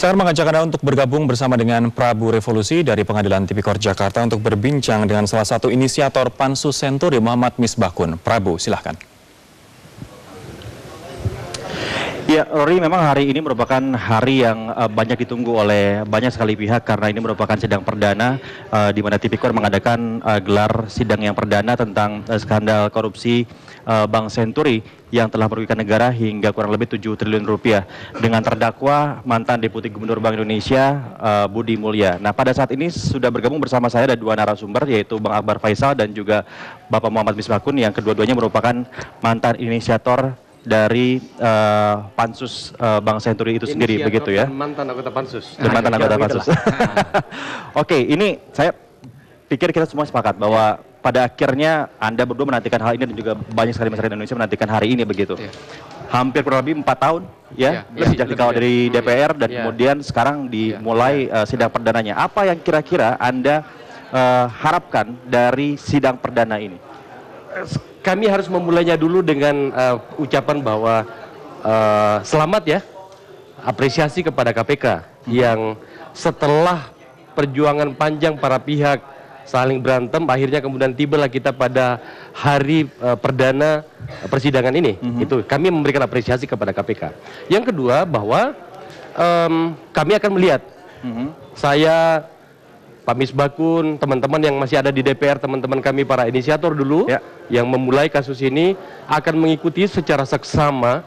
Saya akan mengajak Anda untuk bergabung bersama dengan Prabu Revolusi dari Pengadilan Tipikor Jakarta untuk berbincang dengan salah satu inisiator Pansus Senturi, Muhammad Misbahkun. Prabu, silahkan. Ya, Rory, memang hari ini merupakan hari yang banyak ditunggu oleh banyak sekali pihak karena ini merupakan sidang perdana di mana Tipikor mengadakan gelar sidang yang perdana tentang skandal korupsi Bank Senturi yang telah merugikan negara hingga kurang lebih 7 triliun rupiah dengan terdakwa mantan Deputi Gubernur Bank Indonesia Budi Mulya. Nah, pada saat ini sudah bergabung bersama saya ada dua narasumber, yaitu Bang Akbar Faisal dan juga Bapak Muhammad Misbahkun yang kedua-duanya merupakan mantan inisiator dari Pansus Bank Senturi itu sendiri, begitu ya? Mantan anggota Pansus. Dan mantan anggota Pansus. Oke, ini saya pikir kita semua sepakat bahwa pada akhirnya Anda berdua menantikan hal ini dan juga banyak sekali masyarakat Indonesia menantikan hari ini, begitu. Hampir kurang lebih 4 tahun ya, sejak dikawal dari DPR dan kemudian sekarang dimulai sidang perdananya. Apa yang kira-kira Anda harapkan dari sidang perdana ini? Kami harus memulainya dulu dengan ucapan bahwa selamat ya, apresiasi kepada KPK yang setelah perjuangan panjang para pihak saling berantem, akhirnya kemudian tibalah kita pada hari perdana persidangan ini. Itu kami memberikan apresiasi kepada KPK. Yang kedua bahwa kami akan melihat, saya, Pak Misbahkun, teman-teman yang masih ada di DPR, teman-teman kami para inisiator dulu yang memulai kasus ini akan mengikuti secara seksama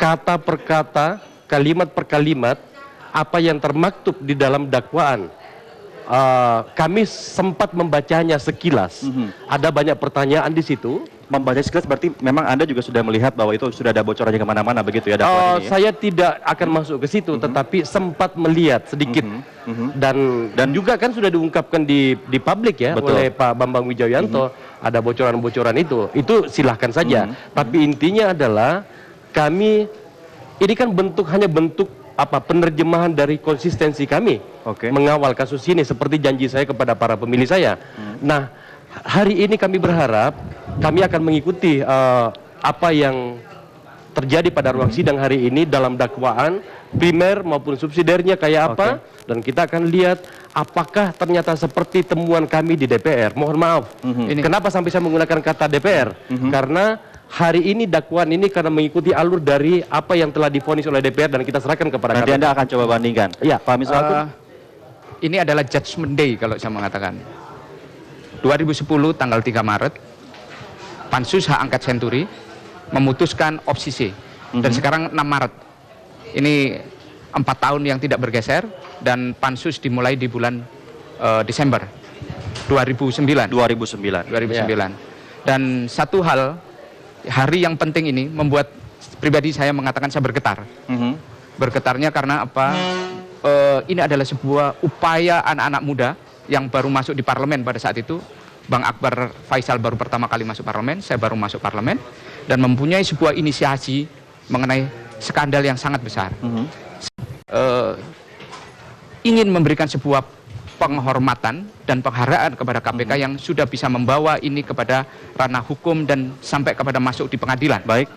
kata per kata, kalimat per kalimat apa yang termaktub di dalam dakwaan. Kami sempat membacanya sekilas. Ada banyak pertanyaan di situ. Membaca sekilas berarti memang Anda juga sudah melihat bahwa itu sudah ada bocorannya kemana-mana, begitu ya dakwaan ini? Saya tidak akan masuk ke situ, tetapi sempat melihat sedikit. Dan juga kan sudah diungkapkan di publik ya, oleh Pak Bambang Wijoyanto. Ada bocoran-bocoran itu silahkan saja. Tapi intinya adalah kami, ini kan hanya bentuk penerjemahan dari konsistensi kami mengawal kasus ini seperti janji saya kepada para pemilih saya. Nah, hari ini kami berharap kami akan mengikuti apa yang terjadi pada ruang sidang hari ini dalam dakwaan primer maupun subsidiarnya kayak apa, dan kita akan lihat apakah ternyata seperti temuan kami di DPR. Mohon maaf, kenapa sampai saya menggunakan kata DPR? Karena hari ini dakwaan ini karena mengikuti alur dari apa yang telah divonis oleh DPR dan kita serahkan kepada nanti Anda akan coba bandingkan. Ya, Pak Misbahkun. Ini adalah judgment day kalau saya mengatakan. 2010 tanggal 3 Maret Pansus Hak Angket Senturi memutuskan opsi C. Dan sekarang 6 Maret. Ini 4 tahun yang tidak bergeser dan Pansus dimulai di bulan Desember 2009. Dan satu hal, hari yang penting ini membuat pribadi saya mengatakan saya bergetar. Bergetarnya karena apa? Ini adalah sebuah upaya anak-anak muda yang baru masuk di parlemen pada saat itu. Bang Akbar Faisal baru pertama kali masuk parlemen, saya baru masuk parlemen, dan mempunyai sebuah inisiasi mengenai skandal yang sangat besar. Ingin memberikan sebuah penghormatan dan penghargaan kepada KPK yang sudah bisa membawa ini kepada ranah hukum dan sampai kepada masuk di pengadilan. Baik.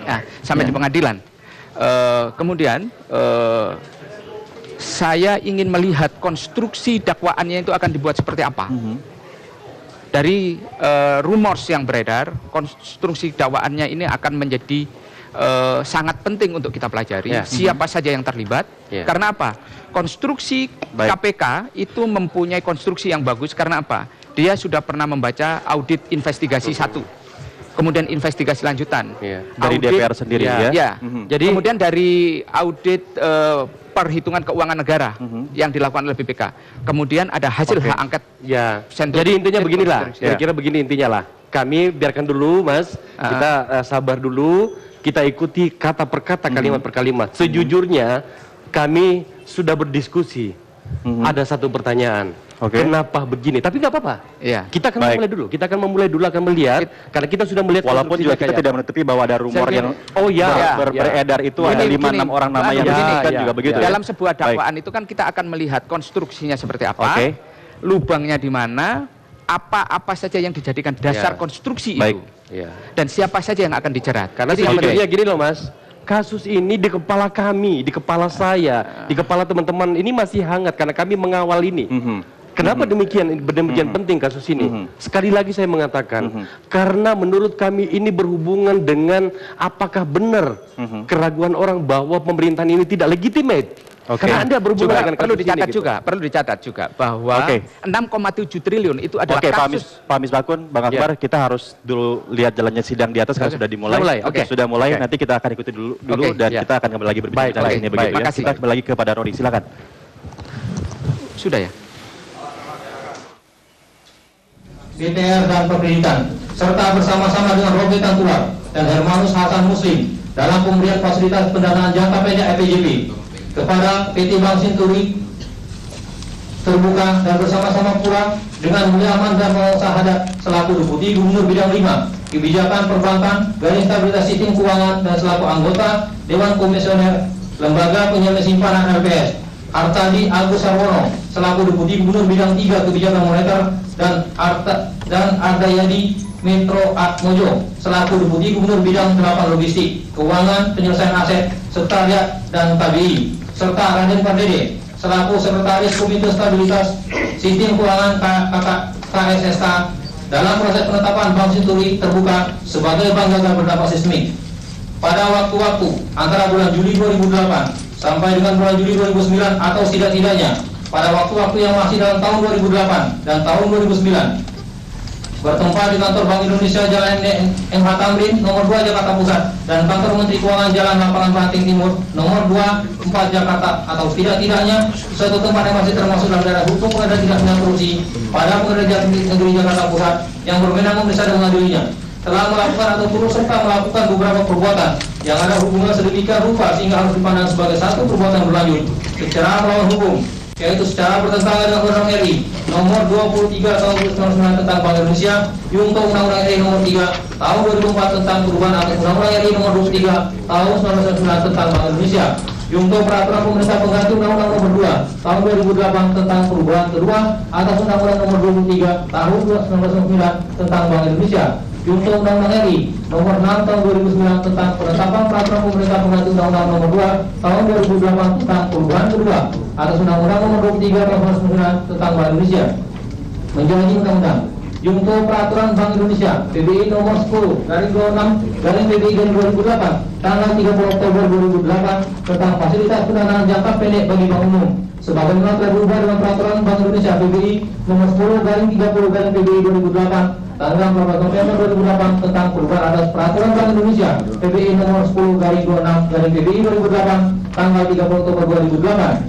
Nah, sampai di pengadilan. Kemudian saya ingin melihat konstruksi dakwaannya itu akan dibuat seperti apa. Dari rumors yang beredar, konstruksi dakwaannya ini akan menjadi sangat penting untuk kita pelajari. Siapa saja yang terlibat. Karena apa? Konstruksi KPK itu mempunyai konstruksi yang bagus karena apa? Dia sudah pernah membaca audit investigasi 1, kemudian investigasi lanjutan dari audit, DPR sendiri Jadi kemudian dari audit perhitungan keuangan negara yang dilakukan oleh BPK, kemudian ada hasil hak angket Senturi. Jadi intinya beginilah, kira-kira begini intinya lah. Kami biarkan dulu Mas, kita sabar dulu, kita ikuti kata per kata, kalimat per kalimat. Sejujurnya kami sudah berdiskusi. Ada satu pertanyaan, kenapa begini? Tapi nggak apa-apa. Kita akan memulai dulu. Kita akan memulai dulu, akan melihat. Karena kita sudah melihat. Walaupun juga kita tidak menutupi bahwa ada rumor yang beredar itu ada 5-6 orang nama yang disebutkan juga begitu. Dalam sebuah dakwaan itu kan kita akan melihat konstruksinya seperti apa, lubangnya di mana, apa saja yang dijadikan dasar konstruksi itu, dan siapa saja yang akan dijerat. Karena sejujurnya gini loh Mas. kasus ini di kepala kami, di kepala saya, di kepala teman-teman ini masih hangat karena kami mengawal ini. Kenapa demikian penting kasus ini? Sekali lagi saya mengatakan, karena menurut kami ini berhubungan dengan apakah benar keraguan orang bahwa pemerintahan ini tidak legitimate. Karena Anda berhubungan Juga dengan perlu kasus dicatat ini, gitu. juga, perlu dicatat juga bahwa 6,7 triliun itu adalah Oke, kasus. Pak Misbakun, Bang Akbar, kita harus dulu lihat jalannya sidang di atas karena sudah dimulai. Sudah mulai, oke. Sudah mulai, Oke. nanti kita akan ikuti dulu Oke, dan ya. kita akan kembali lagi berbicara Baik, ini baik, begitu ya. makasih. Kita kembali lagi kepada Rodi, silakan. Sudah ya. DPR dan Pendidikan serta bersama-sama dengan Robi Tantular dan Hermanus Hasan Muslim dalam pemberian fasilitas pendanaan jangka pendek EPJP kepada PT Bank Senturi terbuka dan bersama-sama pula dengan Mulyaman dan Maulana Sahadat selaku Deputi Gubernur Bidang 5 Kebijakan Perbankan Garing Stabilitas Sistem Keuangan dan selaku anggota Dewan Komisioner Lembaga Penjamin Simpanan LPS, Artadi Agus Sarwono selaku Deputi Gubernur Bidang 3 Kebijakan Moneter dan Ardayadi Metro Atmojo selaku Deputi Gubernur Bidang 8 Logistik, Keuangan, Penyelesaian Aset, Sekretariat dan KBI, serta Raden Pardede selaku Sekretaris Komite Stabilitas Sistem Keuangan KSSK dalam proses penetapan Bank Senturi terbuka sebagai bank gagal berdampak sistemik pada waktu-waktu antara bulan Juli 2008 sampai dengan bulan Juli 2009 atau setidak-tidaknya pada waktu-waktu yang masih dalam tahun 2008 dan tahun 2009 bertempat di kantor Bank Indonesia Jalan MH Tamrin nomor 2 Jakarta Pusat dan kantor Menteri Keuangan Jalan Lapangan Banting Timur nomor 2 4 Jakarta atau setidak-tidaknya suatu tempat yang masih termasuk dalam daerah hukum pengadilan tindak pidana korupsi pada pengadilan negeri Jakarta Pusat yang berwenang memeriksa dan mengadilinya telah melakukan atau turut serta melakukan beberapa perbuatan yang ada hubungan sedemikian rupa sehingga harus dipandang sebagai satu perbuatan berlanjut secara melawan hukum, yaitu secara bertentangan dengan Undang-Undang RI nomor 23 tahun 1999 tentang Bank Indonesia, Yungto Undang-Undang RI nomor 3 tahun 2004 tentang perubahan atau Undang-Undang RI nomor 23 tahun 1999 tentang Bank Indonesia, Yungto Peraturan Pemerintah Pengganti Undang-Undang nomor 2 tahun 2008 tentang perubahan kedua atas Undang-Undang nomor 23 tahun 1999 tentang Bank Indonesia, Yungto Undang-Undang RI nomor 6 tahun 2009 tentang penetapan Peraturan Pemerintah Pengganti Undang-Undang nomor 2 tahun 2008 tentang perubahan kedua atas Undang-Undang nomor 23 tahun 1999 tentang Bank Indonesia, menjadi undang-undang. Yungto Peraturan Bank Indonesia PBI nomor 10/6/PBI/2008 tanggal 30 Oktober 2008 tentang fasilitas pendanaan jangka pendek bagi bank umum sebagaimana telah berubah dengan Peraturan Bank Indonesia PBI nomor 10/30/PBI 2008 tanggal 14 November 2008 tentang perubahan atas Peraturan Bank Indonesia PBI nomor 10/26/PBI 2008 tanggal 30 Oktober 2008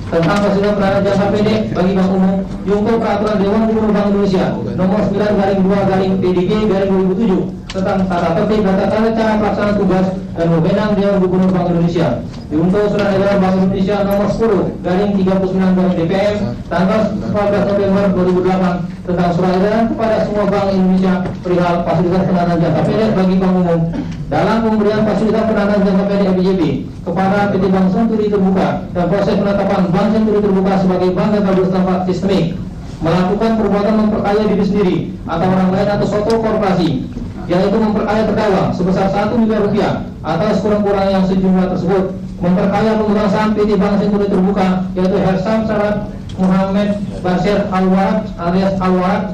tentang fasilitas pendanaan jangka pendek bagi bank umum. Yungto Peraturan Dewan Gubernur Bank Indonesia nomor 9/2/PDG/2007 tentang tata tertib dan tata cara pelaksanaan tugas dan wewenang Dewan Gubernur Bank Indonesia. Yungto Surat Edaran Bank Indonesia nomor 10/39/DPM tanggal 14 November 2008 tentang surat edaran kepada semua bank Indonesia perihal fasilitas pendanaan jangka pendek bagi bank umum dalam pemberian fasilitas pendanaan jangka pendek EPJP kepada PT Bank Senturi terbuka dan proses penetapan Bank Senturi terbuka sebagai bank gagal berdampak sistemik melakukan perbuatan memperkaya diri sendiri atau orang lain atau suatu korporasi, yaitu memperkaya terdakwa sebesar 1 miliar rupiah atas kurang-kurang yang sejumlah tersebut, memperkaya pemegang saham PT Bank Senturi terbuka yaitu Hersam Sarat Muhammad Basir Alwarat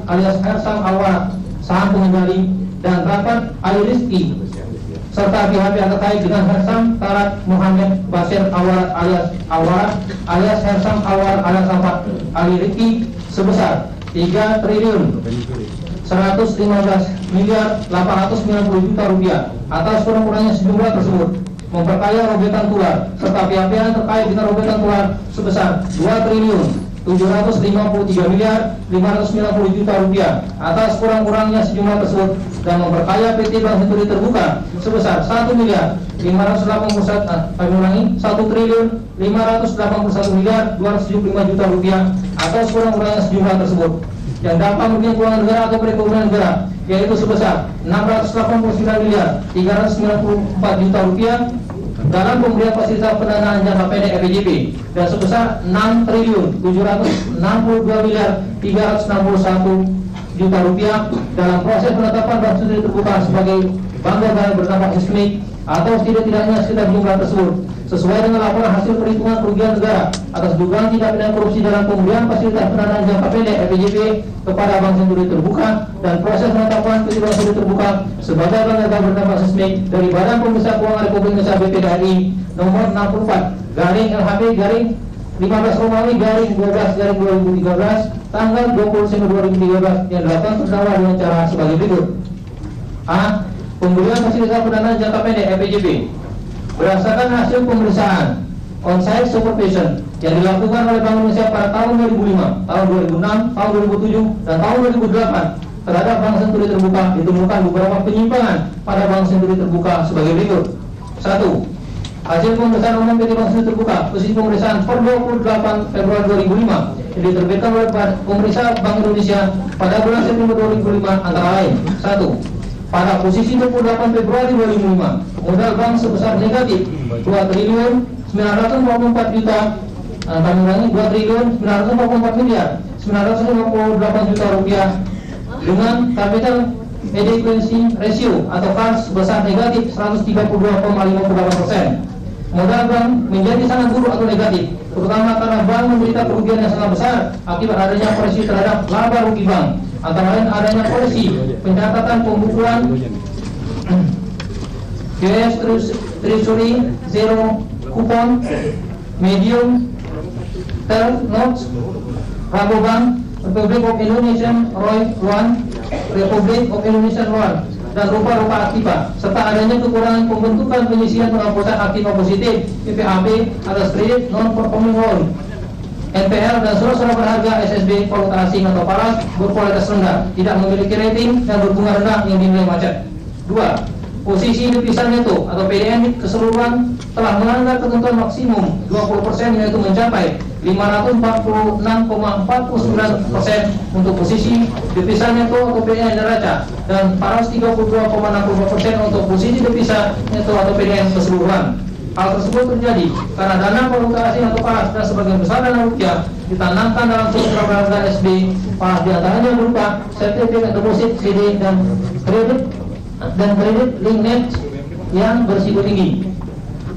alias Hersam Alwarat saham pengendali dan Rapat Ali Rizki serta pihak-pihak terkait dengan Hersam Sarat Muhammad Basir Alwarat alias Hersam Alwarat alias Rapat Ali Rizki sebesar 3 triliun 115 miliar 890 juta rupiah atas kurang-kurangnya sejumlah tersebut, memperkaya Robetan Tular serta pihak-pihak terkait dengan Robetan Tular sebesar 2 triliun 753 miliar 590 juta rupiah atas kurang-kurangnya sejumlah tersebut dan memperkaya PT Bank Senturi terbuka sebesar 1 miliar 1 triliun 581 miliar 275 juta rupiah atas kurang-kurangnya sejumlah tersebut yang dapat merugikan keuangan negara atau perekonomian negara, yaitu sebesar 689 miliar 394 juta rupiah dalam pemberian fasilitas pendanaan jangka pendek EPJP dan sebesar 6 triliun 762 miliar 361 juta rupiah dalam proses penetapan Bank Senturi terbuka sebagai bank gagal berdampak sistemik atau setidak-tidaknya sekitar jumlah tersebut sesuai dengan laporan hasil perhitungan kerugian negara atas dugaan tindak pidana korupsi dalam pemberian fasilitas pendanaan jangka pendek (FPJP) kepada Bank Senturi Terbuka dan proses penetapan PT Bank Senturi Terbuka sebagai bank gagal berdampak seismik dari Badan Pemeriksa Keuangan Republik Indonesia (BPKRI) nomor 64 garing LHP garing 15 Romawi garing 12 garing 2013 tanggal 20 Desember 2013 yang dilakukan terdakwa dengan cara sebagai berikut. A. Pemberian fasilitas pendanaan jangka pendek (FPJP) berdasarkan hasil pemeriksaan on-site supervision yang dilakukan oleh Bank Indonesia pada tahun 2005, tahun 2006, tahun 2007, dan tahun 2008 terhadap Bank Senturi Terbuka ditemukan beberapa penyimpangan pada Bank Senturi Terbuka sebagai berikut. 1. Hasil pemeriksaan umum PT Bank Senturi Terbuka posisi pemeriksaan per 28 Februari 2005 yang diterbitkan oleh pemeriksa Bank Indonesia pada bulan September 2005 antara lain. 1. Pada posisi 28 Februari 2005, modal bank sebesar negatif 2 triliun 944 juta, 2 triliun 944 miliar 958 juta rupiah dengan capital adequacy ratio atau CAR sebesar negatif 132,58%. Modal bank menjadi sangat buruk atau negatif, terutama karena bank menderita kerugian yang sangat besar akibat adanya koreksi terhadap laba rugi bank, antara lain adanya koreksi pencatatan pembukuan US Treasury Zero Coupon Medium Term Notes Rabobank Republic of Indonesia ROI 1 Republic of Indonesia ROI dan rupa-rupa aktiva, serta adanya kekurangan pembentukan penyisian penghapusan aktiva positif PPAP atas kredit non-performing loan NPL dan surat-surat berharga SSB valuta asing atau falas berkualitas rendah, tidak memiliki rating dan berbunga rendah yang dinilai macet. 2. Posisi devisa neto atau PDN keseluruhan telah melanggar ketentuan maksimum 20% yaitu mencapai 546,49% untuk posisi devisa neto atau PDN neraca dan 432,62% untuk posisi devisa neto atau PDN keseluruhan. Hal tersebut terjadi karena dana valuta asing atau falas dan sebagian besar dana rupiah ditanamkan dalam surat berharga SB falas diantaranya berupa sertifikat deposit CD dan kredit linked yang berisiko tinggi.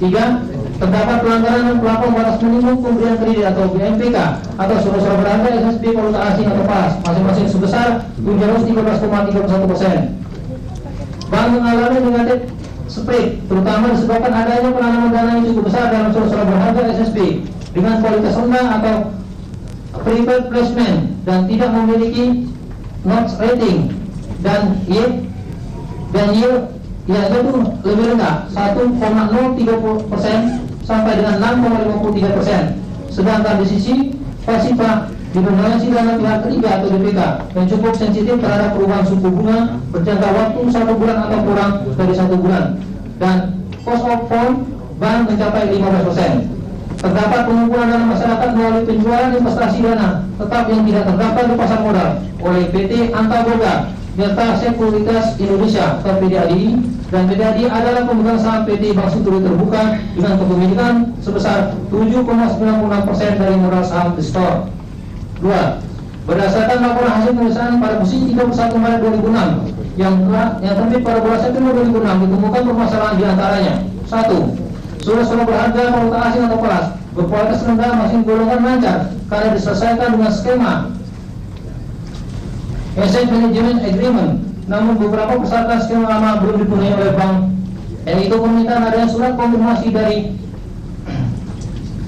3. Terdapat pelanggaran dan pelapor batas minimum pemberian kredit atau BMPK atau surat-surat berharga SSB valuta asing atau falas masing-masing sebesar 713,31%. Bank mengalami negatif spread terutama disebabkan adanya penanaman dana yang cukup besar dalam surat-surat berharga SSB dengan kualitas rendah atau private placement dan tidak memiliki notes rating dan yield yang itu lebih rendah 1,030% sampai dengan 6,53%. Sedangkan di sisi pasifah didominasi dana pihak ketiga atau DPK yang cukup sensitif terhadap perubahan suku bunga berjangka waktu 1 bulan atau kurang dari 1 bulan dan cost of fund bank mencapai 15%. Terdapat pengumpulan dana masyarakat melalui penjualan investasi dana tetap yang tidak terdaftar di pasar modal oleh PT Antaboga Delta Sekuritas Indonesia atau PDADI, dan PDADI adalah pemegang saham PT Bank Senturi Terbuka dengan kepemilikan sebesar 7,96% dari modal saham di store. 2. Berdasarkan laporan hasil pemeriksaan pada posisi 31 Maret 2006 yang terbit pada bulan September 2006 ditemukan permasalahan diantaranya. 1. Surat-surat berharga valuta asing atau falas berkualitas rendah masih golongan lancar karena diselesaikan dengan skema Asset Management Agreement, namun beberapa peserta skema lama belum dipenuhi oleh bank, yaitu permintaan adanya surat konfirmasi dari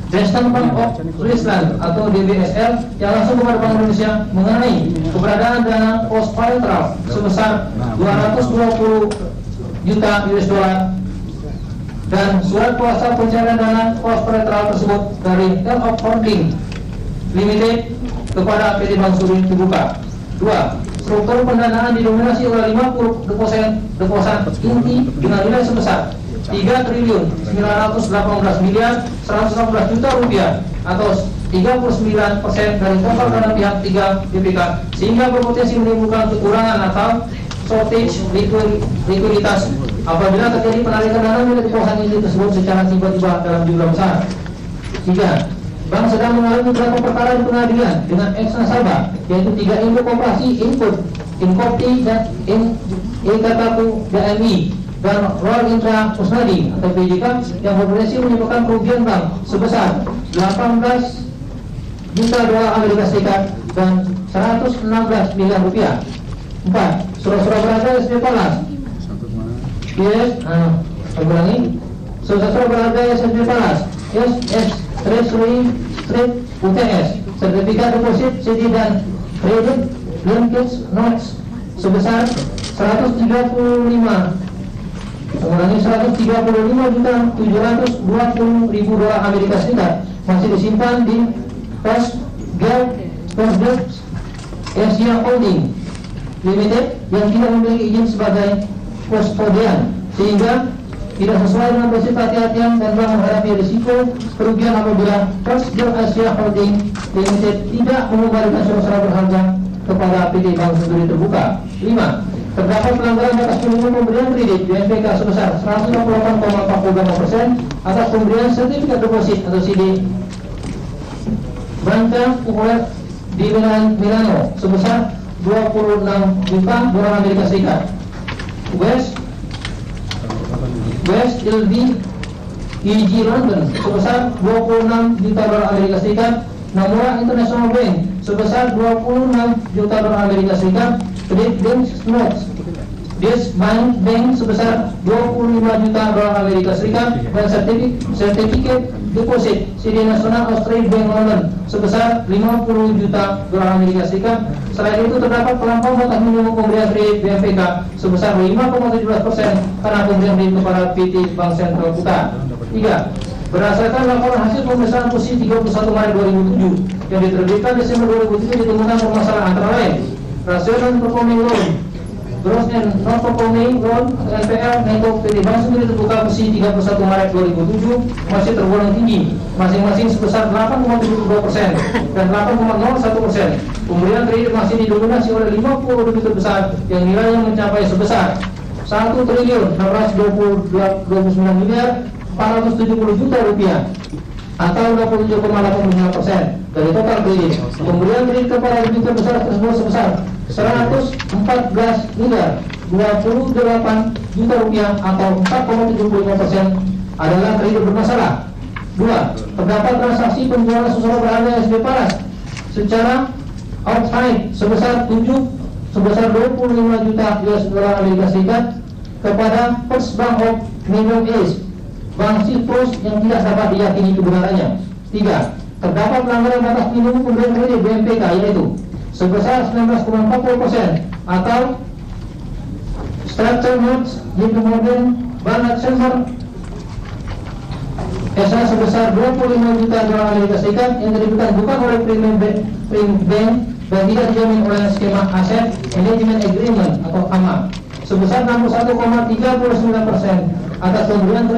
Dresden Bank of Switzerland atau DBSL yang langsung kepada Bank Indonesia mengenai keberadaan dana post bilateral sebesar 220 juta US dollar dan surat kuasa pencairan dana post bilateral tersebut dari Health of Holding Limited kepada PT Bank Senturi Terbuka. 2. Struktur pendanaan didominasi oleh 50 deposan inti dengan nilai sebesar 3 triliun 918 miliar 118 juta rupiah atau 39% dari total dana pihak 3 BPK, sehingga berpotensi menimbulkan kekurangan atau shortage likuiditas apabila terjadi penarikan dana milik deposan inti tersebut secara tiba-tiba dalam jumlah besar. 3. Bank sedang mengalami beberapa perkara di pengadilan dengan ex nasabah, yaitu 3 induk koperasi Input, Inkopti, dan Ikataku DMI dan Royal Intra Kusnadi atau PJK yang berpotensi menyebabkan kerugian bank sebesar 18 juta dolar Amerika Serikat dan 116 miliar rupiah. 4. Surat-surat berharga SB Palas surat-surat berharga SB Palas SS Treasury Street UTS, sertifikat deposit CD dan credit linkage notes sebesar 135 juta 720.000 dolar Amerika Serikat masih disimpan di Postgeld Asia Holding Limited yang tidak memiliki izin sebagai kustodian, sehingga tidak sesuai dengan prinsip hati-hatian dan telah menghadapi risiko kerugian apabila Postgeld Asia Holding Limited tidak mengembalikan surat-surat berharga kepada PT Bank Senturi Terbuka. 5. Terdapat pelanggaran batas minimum pemberian kredit BNPK sebesar 158,45% atas pemberian sertifikat deposit atau CD Banca Populer di Milano sebesar 26 juta dolar Amerika Serikat. West LV EG London sebesar 26 juta dolar Amerika Serikat. Nomura International Bank sebesar 26 juta dolar Amerika Serikat. Credit Bank Notes Bank sebesar 25 juta dolar Amerika Serikat dan sertifikat deposit CD Nasional Australia Bank London sebesar 50 juta dolar Amerika Serikat. Selain itu terdapat pelampauan batas minimum pemberian kredit BNPK sebesar 5,17% karena pemberian kredit kepada PT Bank Sentral Kuta. 3. Berdasarkan laporan hasil pemeriksaan posisi 31 Maret 2007 yang diterbitkan Desember 2007 ditemukan permasalahan antara lain rasio non-performing loan, gross and non-performing loan NPL untuk PT Bank Senturi Terbuka posisi 31 Maret 2007 masih tergolong tinggi, masing-masing sebesar 8,72% dan 8,01%. Pemberian kredit masih didominasi oleh 50 debitur besar yang nilainya mencapai sebesar 1.629 miliar 470 juta rupiah atau 27,85% dari total kredit. Pemberian kredit kepada debitur besar tersebut sebesar 114 miliar 28 juta rupiah atau 4,75% adalah kredit bermasalah. 2. Terdapat transaksi penjualan surat berharga SB Palas secara outright sebesar 25 juta US dolar Amerika Serikat kepada First Bank of New East Bank Citrus yang tidak dapat diyakini kebenarannya. 3. Terdapat pelanggaran batas minimum pemberian kredit BNPK yaitu sebesar 19,40% atau structure notes JP Morgan Barnett Silver SA sebesar 25 juta dolar Amerika Serikat yang diterbitkan bukan oleh Premium Bank dan tidak dijamin oleh skema Asset Management Agreement atau AMA sebesar 61,39% atas pemberian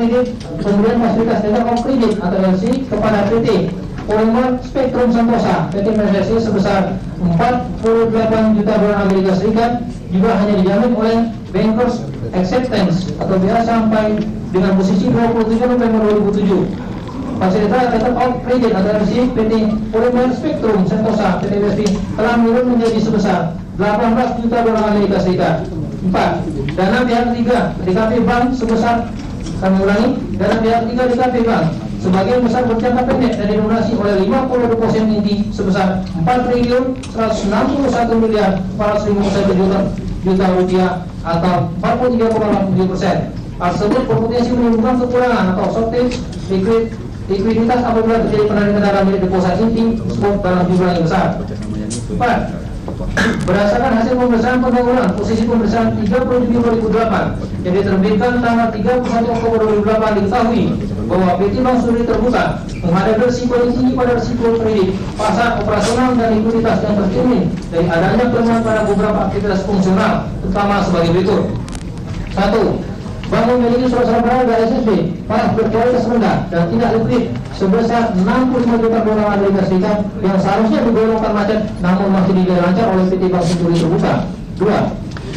fasilitas letter of credit atau LC kepada PT Polymer Spectrum Santosa PT PSSI sebesar 48 juta dolar Amerika Serikat juga hanya dijamin oleh Bankers Acceptance atau BA sampai dengan posisi 27 November 2007. Fasilitas letter of credit atau LC PT Polymer Spectrum Santosa PT PSSI telah menurun menjadi sebesar 18 juta dolar Amerika Serikat. 4. Dana pihak ketiga DKP Bank sebesar, kami ulangi, dana pihak ketiga DKP Bank sebagian besar berjangka pendek dan didominasi oleh 50 deposit inti sebesar 4.161 miliar 451 juta rupiah atau 43,87%. Hal tersebut berpotensi menimbulkan kekurangan atau shortage likuiditas apabila terjadi penarikan dana milik deposit inti tersebut dalam jumlah yang besar. 4. Berdasarkan hasil pemeriksaan pendahuluan posisi pemeriksaan 30 Juni 2008 yang diterbitkan tanggal 31 Oktober 2008 diketahui bahwa PT Bank Senturi Terbuka menghadapi risiko yang tinggi pada risiko kredit, pasar operasional dan likuiditas yang tercermin dari adanya kelemahan pada beberapa aktivitas fungsional, terutama sebagai berikut. 1. Bank memiliki surat-surat berharga SSB palas berkualitas rendah dan tidak likuid sebesar 65 juta dolar Amerika Serikat yang seharusnya digolongkan macet namun masih dijaga lancar oleh PT Bank Senturi Terbuka. 2.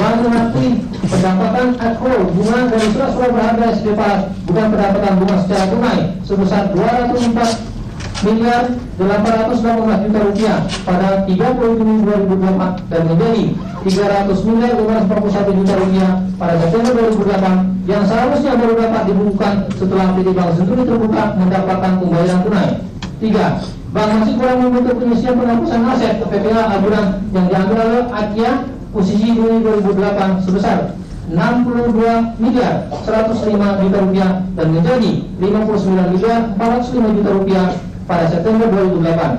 Bank mengakui pendapatan accrual bunga dari surat-surat berharga SSB palas bukan pendapatan bunga secara tunai sebesar 204 miliar 818 juta rupiah pada 30 Juni 2008 dan menjadi 300 miliar 541 juta rupiah pada September 2008 yang seharusnya baru dapat dibukukan setelah PT Bank Senturi terbuka mendapatkan pembayaran tunai. 3. Bank masih kurang membentuk penyisian penghapusan aset ke PPH agunan yang diambil oleh Akia posisi Juni 2008 sebesar 62 miliar 105 juta rupiah dan menjadi 59 miliar 405 juta rupiah pada September 2008.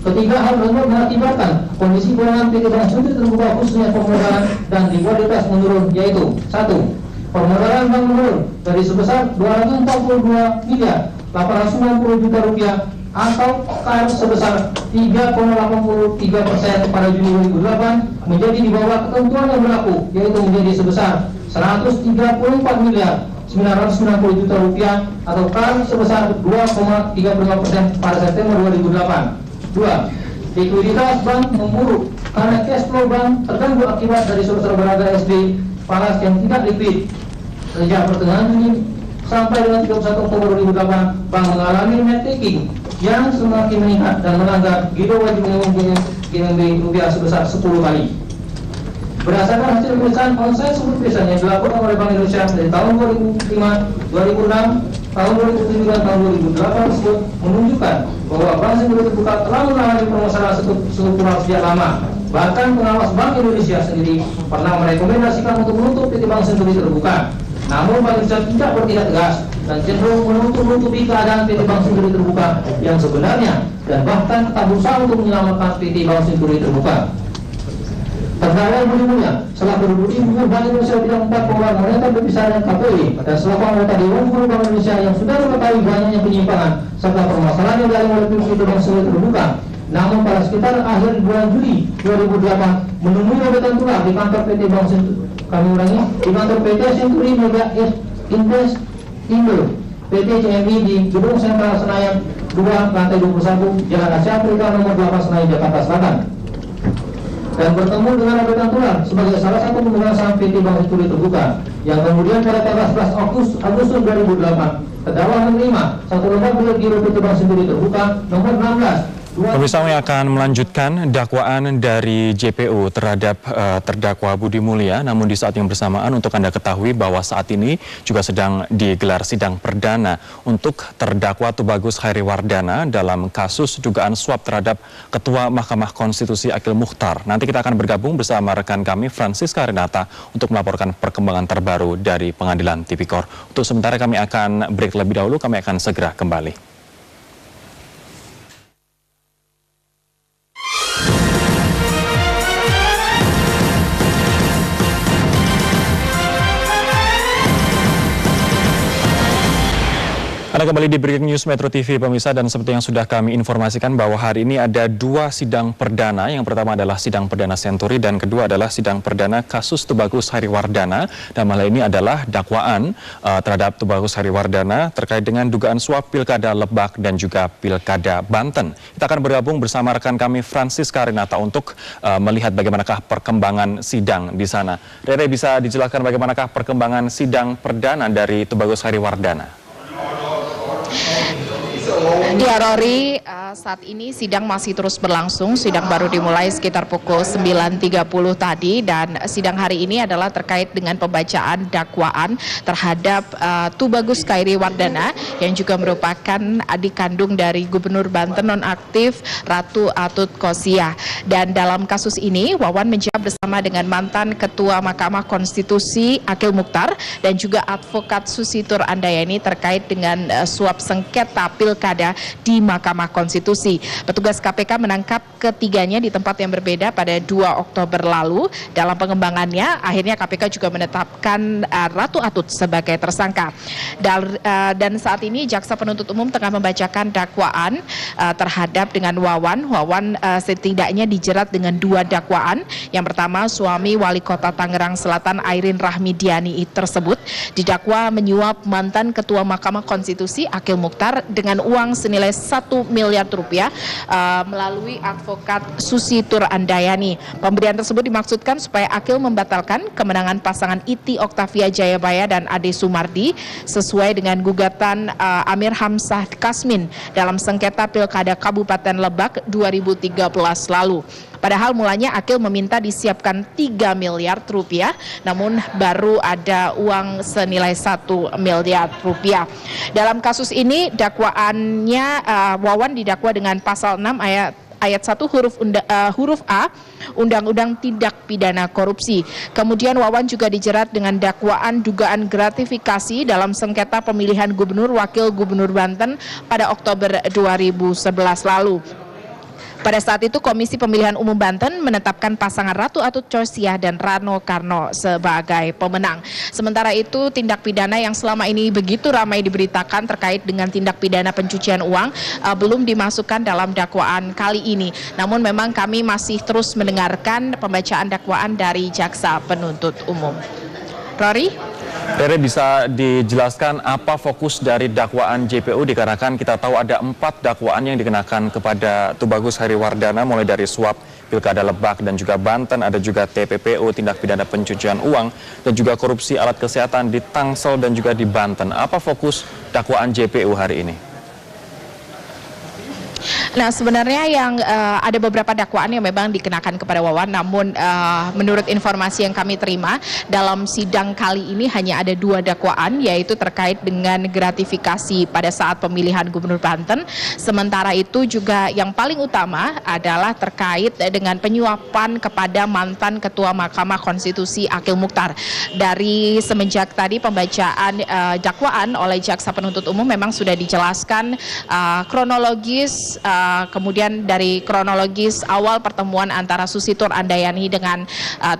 Ketiga, hal tersebut mengakibatkan kondisi keuangan PT Bank Senturi terbuka khususnya permodalan dan likuiditas menurun, yaitu 1. Permodalan bank menurun dari sebesar 242 miliar 890 juta rupiah atau KR sebesar 3,83% pada Juni 2008 menjadi di bawah ketentuan yang berlaku, yaitu menjadi sebesar 134 miliar 990 juta rupiah atau KR sebesar 2,35% pada September 2008. 2. Likuiditas bank memburuk karena cash flow bank terganggu akibat dari sebesar berharga SD falas yang tidak likuid. Sejak pertengahan Juni sampai dengan 31 Oktober 2008, bank mengalami net taking yang semakin meningkat dan melanggar giro wajib minimum GMB rupiah sebesar 10 kali. Berdasarkan hasil pemeriksaan onsite supervision yang dilakukan oleh Bank Indonesia dari tahun 2005, 2006, tahun 2007 dan tahun 2008 tersebut menunjukkan bahwa Bank Senturi terbuka telah mengalami permasalahan struktural sejak lama. Bahkan pengawas Bank Indonesia sendiri pernah merekomendasikan untuk menutup PT Bank Senturi terbuka. Namun Bank Indonesia tidak bertindak tegas dan cenderung menutupi keadaan PT Bank Senturi terbuka yang sebenarnya dan bahkan tetap berusaha untuk menyelamatkan PT Bank Senturi terbuka. Terdakwa Budi Mulya selaku Deputi Gubernur Bank Indonesia bidang 4 pengelolaan moneter berpisah dengan KPI dan selaku anggota Dewan Gubernur Bank Indonesia yang sudah mengetahui banyaknya penyimpangan serta permasalahan yang dialami oleh PT Bank Senturi terbuka. Namun pada sekitar akhir bulan Juli 2008 menemui robetan tular di kantor PT Bank Senturi, di kantor PT Senturi Mega Invest Indo PT CMI di Gedung Sentral Senayan 2 lantai 21 Jalan Asia Afrika nomor 8 Senayan Jakarta Selatan dan bertemu dengan robetan tular sebagai salah satu pemegang saham PT Bank Senturi terbuka yang kemudian pada tanggal 11 Agustus 2008 terdakwa menerima satu lembar bulat giro PT Bank Senturi terbuka nomor 16. Pemirsa, kami akan melanjutkan dakwaan dari JPU terhadap terdakwa Budi Mulya. Namun di saat yang bersamaan untuk Anda ketahui bahwa saat ini juga sedang digelar sidang perdana untuk terdakwa Tubagus Hairiwardana dalam kasus dugaan suap terhadap Ketua Mahkamah Konstitusi Akil Mukhtar. Nanti kita akan bergabung bersama rekan kami Francisca Renata untuk melaporkan perkembangan terbaru dari Pengadilan Tipikor. Untuk sementara kami akan break lebih dahulu, kami akan segera kembali. Anda kembali di Breaking News Metro TV, pemirsa, dan seperti yang sudah kami informasikan bahwa hari ini ada dua sidang perdana. Yang pertama adalah sidang perdana Senturi dan kedua adalah sidang perdana kasus Tubagus Hairiwardana. Dan malah ini adalah dakwaan terhadap Tubagus Hairiwardana terkait dengan dugaan suap Pilkada Lebak dan juga Pilkada Banten. Kita akan bergabung bersama rekan kami Francisca Renata untuk melihat bagaimanakah perkembangan sidang di sana. Rere, bisa dijelaskan bagaimanakah perkembangan sidang perdana dari Tubagus Hairiwardana? Ya Rory, saat ini sidang masih terus berlangsung. Sidang baru dimulai sekitar pukul 9.30 tadi dan sidang hari ini adalah terkait dengan pembacaan dakwaan terhadap Tubagus Hairiwardana yang juga merupakan adik kandung dari Gubernur Banten nonaktif Ratu Atut Khosia. Dan dalam kasus ini Wawan menjawab bersama dengan mantan Ketua Mahkamah Konstitusi Akil Mukhtar dan juga advokat Susitur Andayani terkait dengan suap sengketa pilkada di Mahkamah Konstitusi. Petugas KPK menangkap ketiganya di tempat yang berbeda pada 2 Oktober lalu. Dalam pengembangannya, akhirnya KPK juga menetapkan Ratu Atut sebagai tersangka. Dan saat ini Jaksa Penuntut Umum tengah membacakan dakwaan terhadap dengan Wawan. Wawan setidaknya dijerat dengan 2 dakwaan. Yang pertama, suami Wali Kota Tangerang Selatan Airin Rahmidiani tersebut didakwa menyuap mantan Ketua Mahkamah Konstitusi Akil Mukhtar dengan uang uang senilai 1 miliar rupiah melalui advokat Susi Turandayani. Pemberian tersebut dimaksudkan supaya Akil membatalkan kemenangan pasangan Iti Oktavia Jayabaya dan Ade Sumardi sesuai dengan gugatan Amir Hamzah Kasmin dalam sengketa Pilkada Kabupaten Lebak 2013 lalu. Padahal mulanya Akil meminta disiapkan 3 miliar rupiah, namun baru ada uang senilai 1 miliar rupiah. Dalam kasus ini dakwaannya Wawan didakwa dengan pasal 6 ayat 1 huruf A Undang-Undang Tindak Pidana Korupsi. Kemudian Wawan juga dijerat dengan dakwaan dugaan gratifikasi dalam sengketa pemilihan gubernur wakil gubernur Banten pada Oktober 2011 lalu. Pada saat itu Komisi Pemilihan Umum Banten menetapkan pasangan Ratu Atut Chosiah dan Rano Karno sebagai pemenang. Sementara itu tindak pidana yang selama ini begitu ramai diberitakan terkait dengan tindak pidana pencucian uang belum dimasukkan dalam dakwaan kali ini. Namun memang kami masih terus mendengarkan pembacaan dakwaan dari jaksa penuntut umum. Rory? Rere, bisa dijelaskan apa fokus dari dakwaan JPU dikarenakan kita tahu ada 4 dakwaan yang dikenakan kepada Tubagus Hariwardana mulai dari suap Pilkada Lebak dan juga Banten, ada juga TPPU tindak pidana pencucian uang dan juga korupsi alat kesehatan di Tangsel dan juga di Banten. Apa fokus dakwaan JPU hari ini? Nah, sebenarnya yang ada beberapa dakwaan yang memang dikenakan kepada Wawan, namun menurut informasi yang kami terima dalam sidang kali ini hanya ada 2 dakwaan, yaitu terkait dengan gratifikasi pada saat pemilihan Gubernur Banten. Sementara itu juga yang paling utama adalah terkait dengan penyuapan kepada mantan Ketua Mahkamah Konstitusi Akil Mukhtar. Dari semenjak tadi pembacaan dakwaan oleh jaksa penuntut umum memang sudah dijelaskan kronologis. Kemudian dari kronologis awal pertemuan antara Susi Turandayani dengan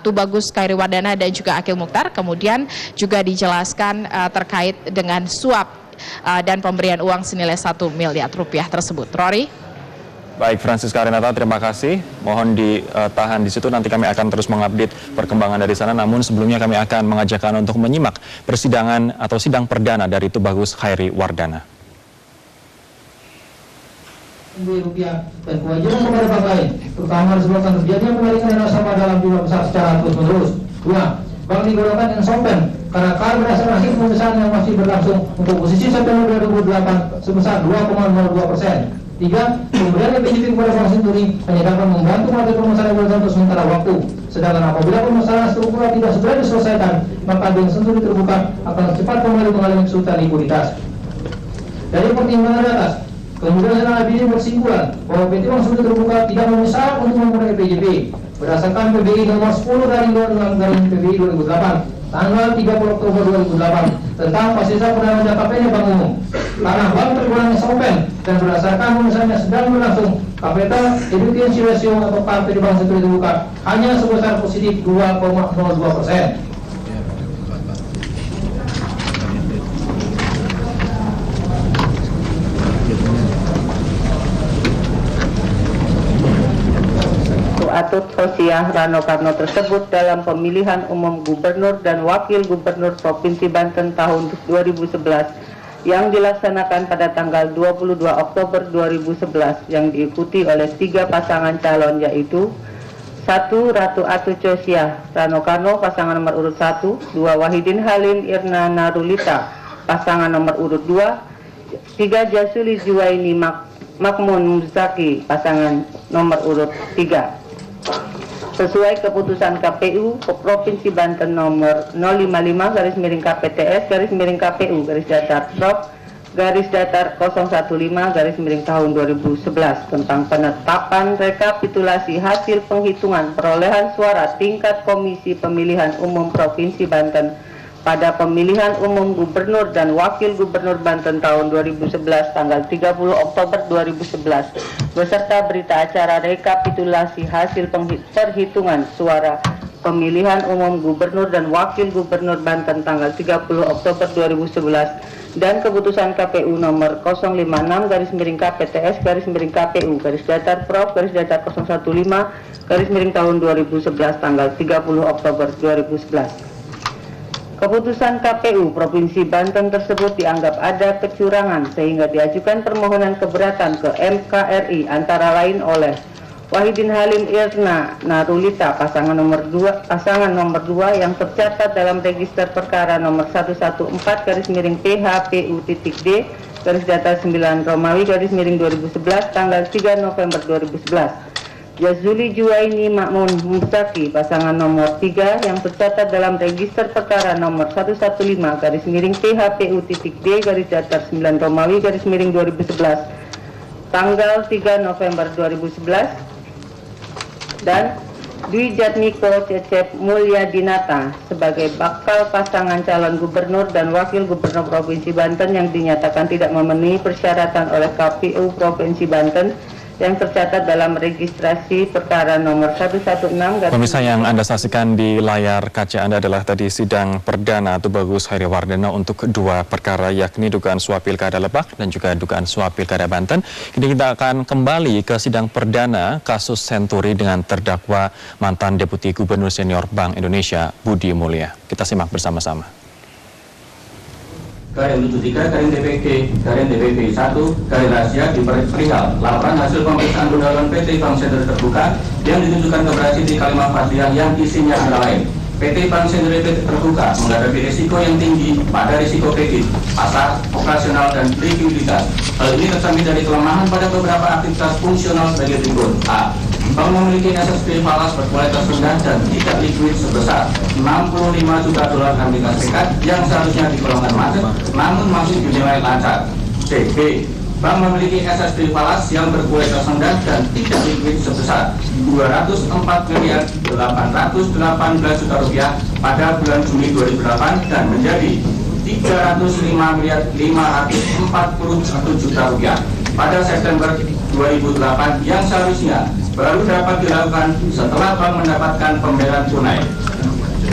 Tubagus Hariwardana dan juga Akil Mukhtar, kemudian juga dijelaskan terkait dengan suap dan pemberian uang senilai 1 miliar rupiah tersebut. Rory? Baik, Francisca Renata, terima kasih. Mohon ditahan di situ, nanti kami akan terus mengupdate perkembangan dari sana. Namun sebelumnya kami akan mengajak Anda untuk menyimak persidangan atau sidang perdana dari Tubagus Hariwardana. Rupiah dan kewajiban kepada bank lain, terutama disebabkan terjadinya pengalihan nasabah dalam jumlah besar secara terus-menerus. 2. Bank digolongkan insolven karena berdasarkan hasil pemeriksaan yang masih berlangsung untuk posisi September 2008 sebesar 2,02%. 3. Pemberian EPJP kepada Bank Senturi hanya dapat membantu materi permasalahan Bank untuk sementara waktu. Sedangkan apabila permasalahan struktural tidak segera diselesaikan, maka Bank Senturi terbuka akan cepat kembali mengalami kesulitan likuiditas. Dari pertimbangan atas, kemudian setelah BPJP bersimpulan bahwa PT Bank Senturi terbuka tidak memenuhi syarat untuk memperoleh EPJP berdasarkan PBI nomor 10/26/PBI 2008 tanggal 30 Oktober 2008 tentang fasilitas pendanaan jangka pendek bank umum. Karena bank tergolong insolven dan berdasarkan pemeriksaan sedang berlangsung, capital adequacy ratio atau KAP di Bank Senturi terbuka hanya sebesar positif 2,02%. Atut Chosiah Rano Karno tersebut dalam pemilihan umum gubernur dan wakil gubernur Provinsi Banten tahun 2011 yang dilaksanakan pada tanggal 22 Oktober 2011 yang diikuti oleh 3 pasangan calon, yaitu 1. Ratu Atut Chosiah Rano Karno pasangan nomor urut 1, 2. Wahidin Halim Irna Narulita pasangan nomor urut 2, 3. Jasuli Juwaini Makmun Muzaki pasangan nomor urut 3. Sesuai keputusan KPU Provinsi Banten nomor 055-KPTS-KPU-Prop/015-tahun 2011 tentang penetapan rekapitulasi hasil penghitungan perolehan suara tingkat Komisi Pemilihan Umum Provinsi Banten pada pemilihan umum gubernur dan wakil gubernur Banten tahun 2011 tanggal 30 Oktober 2011 beserta berita acara rekapitulasi hasil perhitungan suara pemilihan umum gubernur dan wakil gubernur Banten tanggal 30 Oktober 2011 dan keputusan KPU nomor 056-KPU-Prop/015 tahun 2011 tanggal 30 Oktober 2011. Keputusan KPU Provinsi Banten tersebut dianggap ada kecurangan sehingga diajukan permohonan keberatan ke MKRI antara lain oleh Wahidin Halim Irna Narulita pasangan nomor 2 yang tercatat dalam register perkara nomor 114/PHPU.D garis datar 9 Romawi garis miring 2011 tanggal 3 November 2011. Jazuli Juwaini Makmun Mustaki pasangan nomor 3 yang tercatat dalam register perkara nomor 115/PHPU.D garis datar 9 Romawi garis miring 2011 tanggal 3 November 2011 dan Dwi Jatmiko Cecep Mulyadinata sebagai bakal pasangan calon gubernur dan wakil gubernur Provinsi Banten yang dinyatakan tidak memenuhi persyaratan oleh KPU Provinsi Banten yang tercatat dalam registrasi perkara nomor 116. Pemirsa, yang Anda saksikan di layar kaca Anda adalah tadi sidang perdana Tubagus Hairewardana untuk dua perkara, yakni dugaan suap Pilkada Lebak dan juga dugaan suap Pilkada Banten. Kini kita akan kembali ke sidang perdana kasus Senturi dengan terdakwa mantan Deputi Gubernur Senior Bank Indonesia Budi Mulya. Kita simak bersama-sama. Garing 73, garing DPG, garing DPP 1, garing rahasia perihal laporan hasil pemeriksaan gundawan PT Bank Senturi terbuka yang ditunjukkan kepada Siti Kalimah Fadliah yang isinya antara lain PT Bank Senturi terbuka menghadapi risiko yang tinggi pada risiko kredit, pasar, operasional, dan likuiditas. Hal ini tercermin dari kelemahan pada beberapa aktivitas fungsional sebagai berikut. A. Bank memiliki aset falas berkualitas rendah dan tidak likuid sebesar 65 juta dolar Amerika Serikat yang seharusnya digolongkan macet, namun masih dinilai lancar. C. B. Bank memiliki aset falas yang berkualitas rendah dan tidak likuid sebesar 204.818 juta rupiah pada bulan Juni 2008 dan menjadi 305.541 juta rupiah pada September 2008 yang seharusnya baru dapat dilakukan setelah bank mendapatkan pembayaran tunai.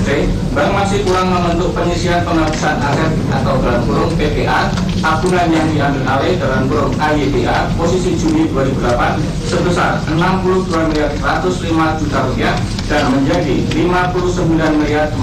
C. Bank masih kurang membentuk penyisian penghapusan aset atau dalam kurung PPA tabungan yang diambil alih dalam kurung AYPA posisi Juni 2008 sebesar 62.105 juta rupiah dan menjadi 59.405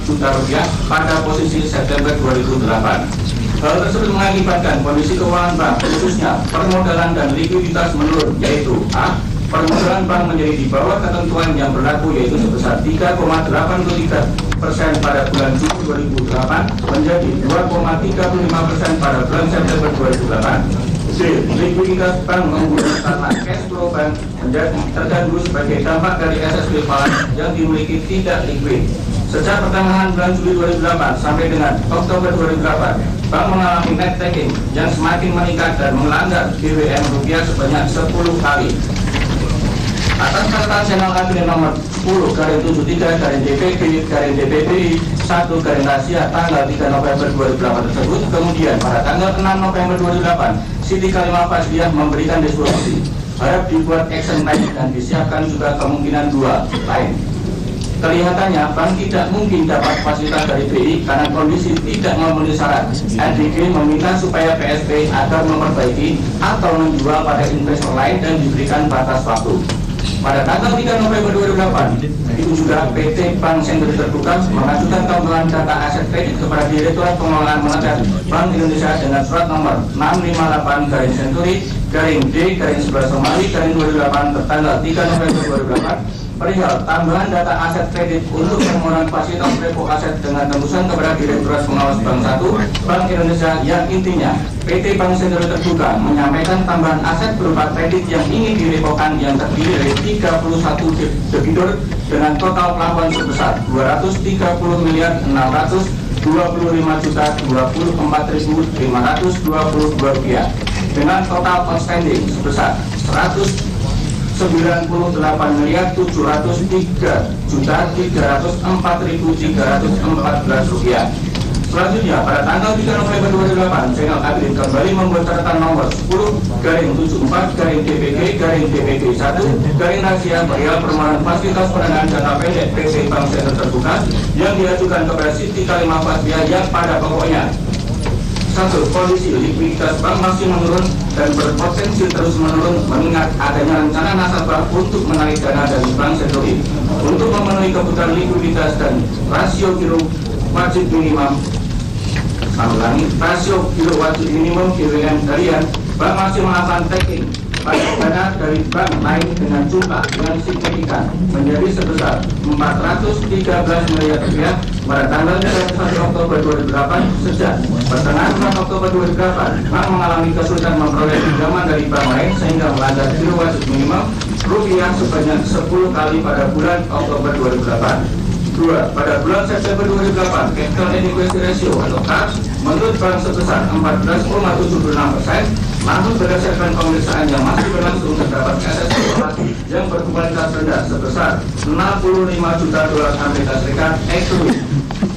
juta rupiah pada posisi September 2008. Hal tersebut mengakibatkan kondisi keuangan bank, khususnya permodalan dan likuiditas menurun, yaitu A. Permodalan bank menjadi di bawah ketentuan yang berlaku, yaitu sebesar 3,83% pada bulan Juni 2008 menjadi 2,35% pada bulan September 2008. C. Likuiditas bank memburuk karena cash flow bank menjadi terganggu sebagai dampak dari aset falas yang dimiliki tidak likuid. Sejak pertengahan bulan Juli 2008 sampai dengan Oktober 2008, bank mengalami net taking yang semakin meningkat dan melanggar BWM rupiah sebanyak 10 kali. Atas catatan channel kabinet nomor 10 garing 73 garing DPP garing DPPI 1 garing rahasia tanggal 3 November 2008 tersebut, kemudian pada tanggal 6 November 2008 Siti Kalimah Fadliah memberikan disposisi harap dibuat action lain dan disiapkan juga kemungkinan dua lain. Kelihatannya bank tidak mungkin dapat fasilitas dari BI karena kondisi tidak memenuhi syarat. NDG meminta supaya PSP agar memperbaiki atau menjual pada investor lain dan diberikan batas waktu. Pada tanggal 3 November 2008, itu juga PT Bank Senturi terbuka mengajukan tambahan data aset kredit kepada Direktorat Pengelolaan Moneter Bank Indonesia dengan surat nomor 658 garing Senturi garing D garing 11 Romawi garing 2008 tertanggal 3 November 2008 perihal tambahan data aset kredit untuk permohonan fasilitas repo aset dengan tembusan kepada Direktorat Pengawas Bank 1 Bank Indonesia yang intinya PT Bank Senturi terbuka menyampaikan tambahan aset berupa kredit yang ingin direpokan yang terdiri dari 31 debitur dengan total pelabuhan sebesar 230.925.024.522 rupiah dengan total outstanding sebesar 98.703.304.314 rupiah. Selanjutnya, pada tanggal 3 November 2008, channel kabinet kembali membuat catatan nomor 10 garing 74 garing DPG garing DPG 1 garing rahasia perihal permohonan fasilitas pendanaan jangka pendek PT Bank Senturi terbuka yang diajukan kepada Siti Kalimah Fadliah yang pada pokoknya 1. Kondisi likuiditas bank masih menurun dan berpotensi terus menurun mengingat adanya rencana nasabah untuk menarik dana dari Bank Senturi untuk memenuhi kebutuhan likuiditas dan rasio giro wajib minimum rasio giro wajib minimum GWM harian bank masih melakukan tagging pada dana dari bank lain dengan jumlah yang signifikan menjadi sebesar 413 miliar rupiah pada tanggal 31 Oktober 2008. Sejak pertengahan bulan Oktober 2008, bank mengalami kesulitan memperoleh pinjaman dari bank lain sehingga melanggar giro wajib minimum rupiah sebanyak 10 kali pada bulan Oktober 2008. 2. Pada bulan September 2008, capital adequacy ratio atau CAR menurut bank sebesar 14,76%. Namun berdasarkan pemeriksaan yang masih berlangsung terdapat aset spekulasi yang berkualitas rendah sebesar 65 juta dolar Amerika Serikat eksklusif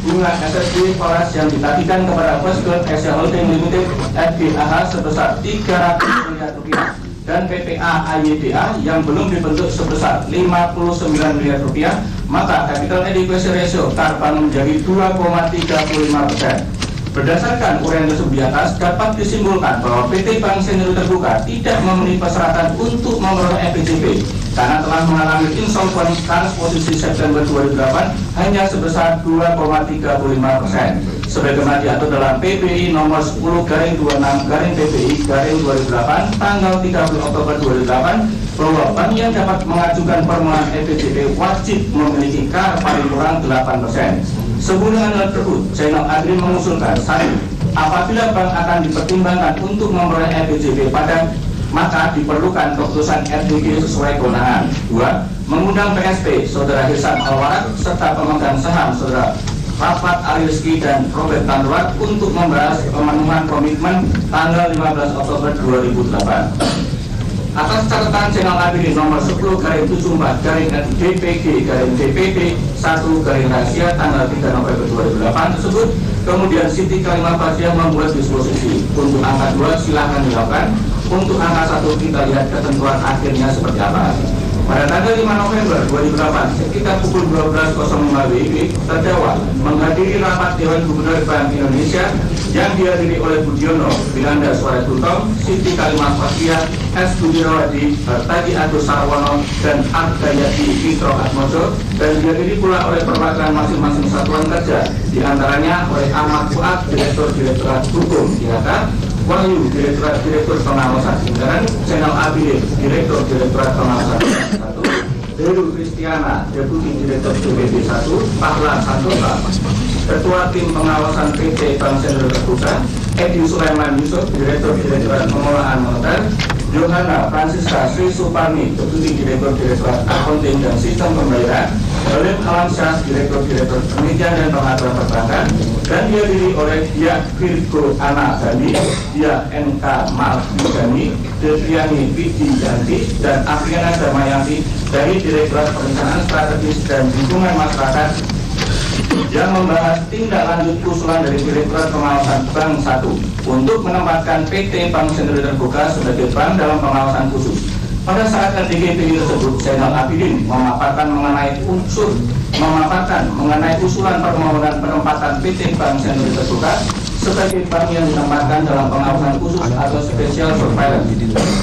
bunga SSB Falas yang ditagihkan kepada First Gulf Asia Holding Limited FGAH sebesar 300 miliar rupiah dan PPA AYDA yang belum dibentuk sebesar 59 miliar rupiah, maka capital adequacy ratio CAR bank menjadi 2,35%. Berdasarkan uraian tersebut di atas, dapat disimpulkan bahwa PT Bank Senturi Terbuka tidak memenuhi persyaratan untuk memperoleh FPJP karena telah mengalami insolvensi CAR posisi September 2008 hanya sebesar 2,35%. Sebagaimana diatur dalam PBI nomor 10/26/PBI/2008 tanggal 30 Oktober 2008 bahwa bank yang dapat mengajukan permohonan FPJP wajib memiliki CAR paling kurang 8%. Sehubungan dengan hal tersebut, Zainal Abidin mengusulkan 1. Apabila bank akan dipertimbangkan untuk memperoleh FPJP maka diperlukan keputusan RDG sesuai kewenangan. 2. Mengundang PSP Saudara Hirsam Alwarat serta pemegang saham Saudara Rapat Ali Rizki dan Robert Tanruat untuk membahas pemenuhan komitmen tanggal 15 Oktober 2008. Atas catatan Zainal Abidin nomor 10/74/DPG/DPP 1/rahasia tanggal 3 November 2008 tersebut, kemudian Siti Kalimah Fasiah membuat disposisi. Untuk angka 2 silahkan dilakukan. Untuk angka 1 kita lihat ketentuan akhirnya seperti apa. Pada tanggal 5 November 2008 sekitar pukul 12.05 WIB, terdakwa menghadiri rapat Dewan Gubernur Bank Indonesia yang dihadiri oleh Budiono, Bilanda Suara Tutom, Siti Kalimah Fasiah, S. Budirawadi, Hartadi Agus Sarwono, dan Ardayati Fitro Atmojo, dan dihadiri pula oleh perwakilan masing-masing satuan kerja, diantaranya oleh Ahmad Fuad, Direktur Direktorat Hukum IHK, Wahyu, Direktorat Pengawasan Anggaran, Zainal Abidin, Direktur Direktorat Pengawasan 1, Deru Kristiana, Deputi Direktur DPP 1, Pahlan Santosa, Ketua Tim Pengawasan PT Bank Senturi Terbuka, Edi Sulaiman Yusuf, Direktur Direktorat Pengelolaan Moneter, Yohana Francisca Sri Suparni, Deputi Direktur Direktorat Akunting dan Sistem Pembayaran, Halim Alamsyah, Direktur Penelitian dan Pengaturan Perbankan, dan dihadiri oleh Dia Virgo Ana Gandhi, Dia NK Malvigani, Detriani Vidi Yanti, dan Afriana Damayanti dari Direktorat Perencanaan Strategis dan Lingkungan Masyarakat yang membahas tindak lanjut usulan dari Direktorat Pengawasan Bank 1 untuk menempatkan PT Bank Senturi Terbuka sebagai bank dalam pengawasan khusus. Pada saat RDGPI tersebut, Zainal Abidin memaparkan mengenai usulan permohonan penempatan PT Bank Senturi Terbuka sebagai bank yang ditempatkan dalam pengawasan khusus atau special surveillance.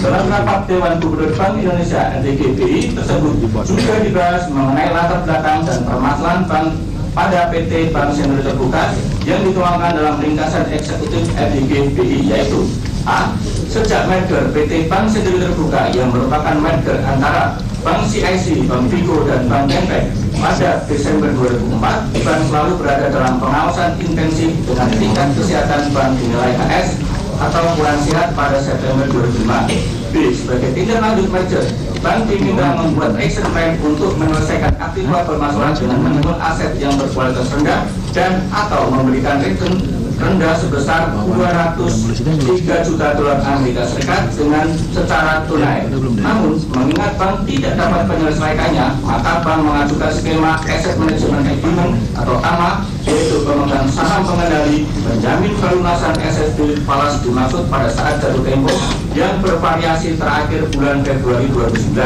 Dalam rapat Dewan Gubernur Bank Indonesia RDGPI tersebut juga dibahas mengenai latar belakang dan permasalahan bank pada PT Bank Senturi Terbuka yang dituangkan dalam ringkasan eksekutif RDGPI, yaitu A. Sejak merger PT Bank Senturi Terbuka yang merupakan merger antara Bank CIC, Bank Vigo, dan Bank Genpek pada Desember 2004, bank selalu berada dalam pengawasan intensif dengan tingkat kesehatan bank dinilai HS atau kurang sehat pada September 2005. B. Sebagai tindak lanjut merger, bank diminta membuat action plan untuk menyelesaikan aktiva bermasalah dengan menimbun aset yang berkualitas rendah dan atau memberikan return rendah sebesar 203 juta dolar Amerika Serikat dengan secara tunai. Namun, mengingat bank tidak dapat menyelesaikannya, maka bank mengajukan skema Asset Management Agreement atau AMA, yaitu pemegang saham pengendali menjamin pelunasan SSB falas dimaksud pada saat jatuh tempo yang bervariasi terakhir bulan Februari 2009.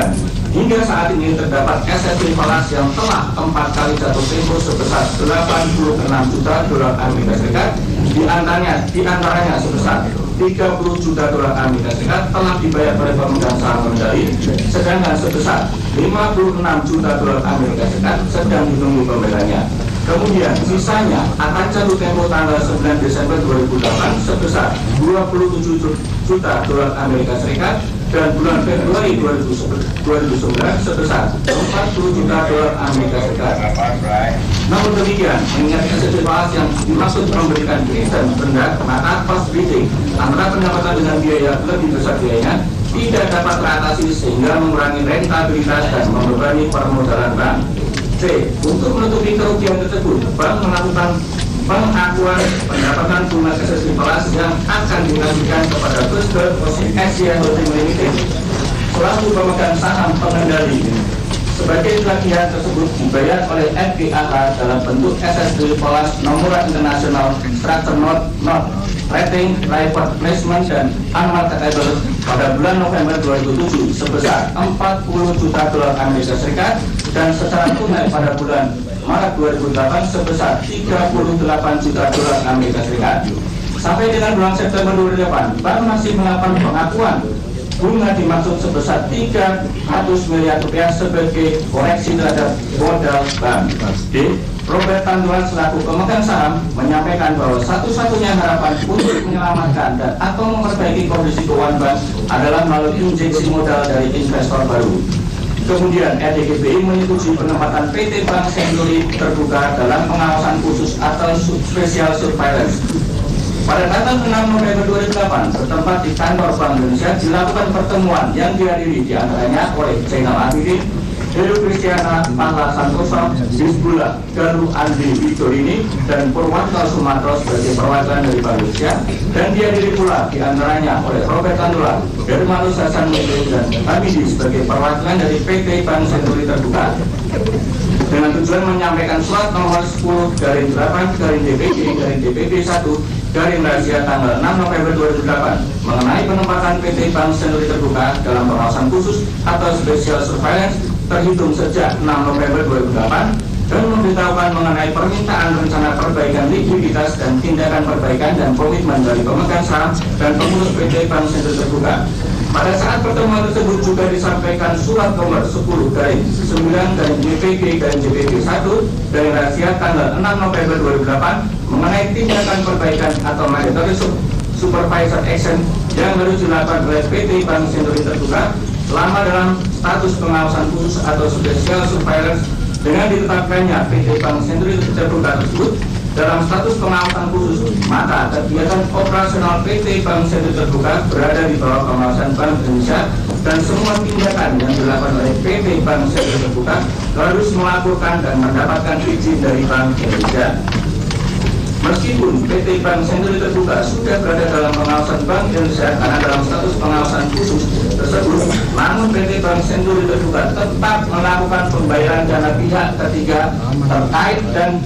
Hingga saat ini terdapat SSB falas yang telah 4 kali jatuh tempo sebesar 86 juta dolar Amerika Serikat, diantaranya sebesar 30 juta dolar Amerika Serikat telah dibayar oleh pemegang saham pengendali, sedangkan sebesar 56 juta dolar Amerika Serikat sedang ditunggu pembayarannya. Kemudian sisanya akan jatuh tempo tanggal 9 Desember 2008 sebesar 27 juta dolar Amerika Serikat dan bulan Februari 2009 sebesar 40 juta dolar Amerika Serikat. Namun demikian, mengingat kesetimbangan yang dimaksud memberikan kristen benda, maka cost splitting antara pendapatan dengan biaya lebih besar biayanya tidak dapat teratasi sehingga mengurangi rentabilitas dan membebani permodalan bank. C. Untuk menutupi kerugian tersebut, bank melakukan pengakuan pendapatan bunga eksesif kelas yang akan dikasihkan kepada First Asia Holding Limited selaku pemegang saham pengendali. Sebagai tagihan tersebut dibayar oleh FPAH dalam bentuk SSD kelas nomor internasional structure note, rating, private placement, dan unmarketable pada bulan November 2007 sebesar 40 juta dolar Amerika Serikat dan secara tunai pada bulan Maret 2008 sebesar 38 juta dolar Amerika Serikat. Sampai dengan bulan September 2008, bank masih melakukan pengakuan bunga dimaksud sebesar 300 miliar rupiah sebagai koreksi terhadap modal bank. D. Robert Tanduan selaku pemegang saham menyampaikan bahwa satu-satunya harapan untuk menyelamatkan dan atau memperbaiki kondisi keuangan bank adalah melalui injeksi modal dari investor baru. Kemudian RDGBI menyetujui penempatan PT Bank Century terbuka dalam pengawasan khusus atau special surveillance. Pada tanggal 6 November 2008, bertempat di kantor Bank Indonesia dilakukan pertemuan yang dihadiri diantaranya oleh Zainal Abidin, Heru Kristiana, Pahla Santoso, Hizbullah, Galuh Andri Widorini, dan Purwanto Sumatro sebagai perwakilan dari Bank Indonesia, dan dihadiri pula diantaranya oleh Robert Tanduan, Hermanus Hasan Muslim, dan Hamidi sebagai perwakilan dari PT Bank Century Terbuka dengan tujuan menyampaikan surat nomor 10/DPG/DPP1/rahasia tanggal 6 November 2008 mengenai penempatan PT Bank Century Terbuka dalam pengawasan khusus atau special surveillance terhitung sejak 6 November 2008 dan memberitahukan mengenai permintaan rencana perbaikan likuiditas dan tindakan perbaikan dan komitmen dari pemegang saham dan pengurus PT Bank Century Terbuka. Pada saat pertemuan tersebut juga disampaikan surat nomor 10/9/JPG/JPG1/rahasia tanggal 6 November 2008 mengenai tindakan perbaikan atau mandatory supervisor action yang harus dilakukan oleh PT Bank Century Terbuka selama dalam status pengawasan khusus atau special surveillance dengan ditetapkannya PT Bank Century Terbuka tersebut dalam status pengawasan khusus, maka kegiatan operasional PT Bank Century Terbuka berada di bawah pengawasan Bank Indonesia dan semua tindakan yang dilakukan oleh PT Bank Century Terbuka harus melakukan dan mendapatkan izin dari Bank Indonesia. Meskipun PT Bank Century Terbuka sudah berada dalam pengawasan Bank Indonesia karena dalam status pengawasan khusus tersebut, namun PT Bank Century Terbuka tetap melakukan pembayaran dana pihak ketiga terkait dan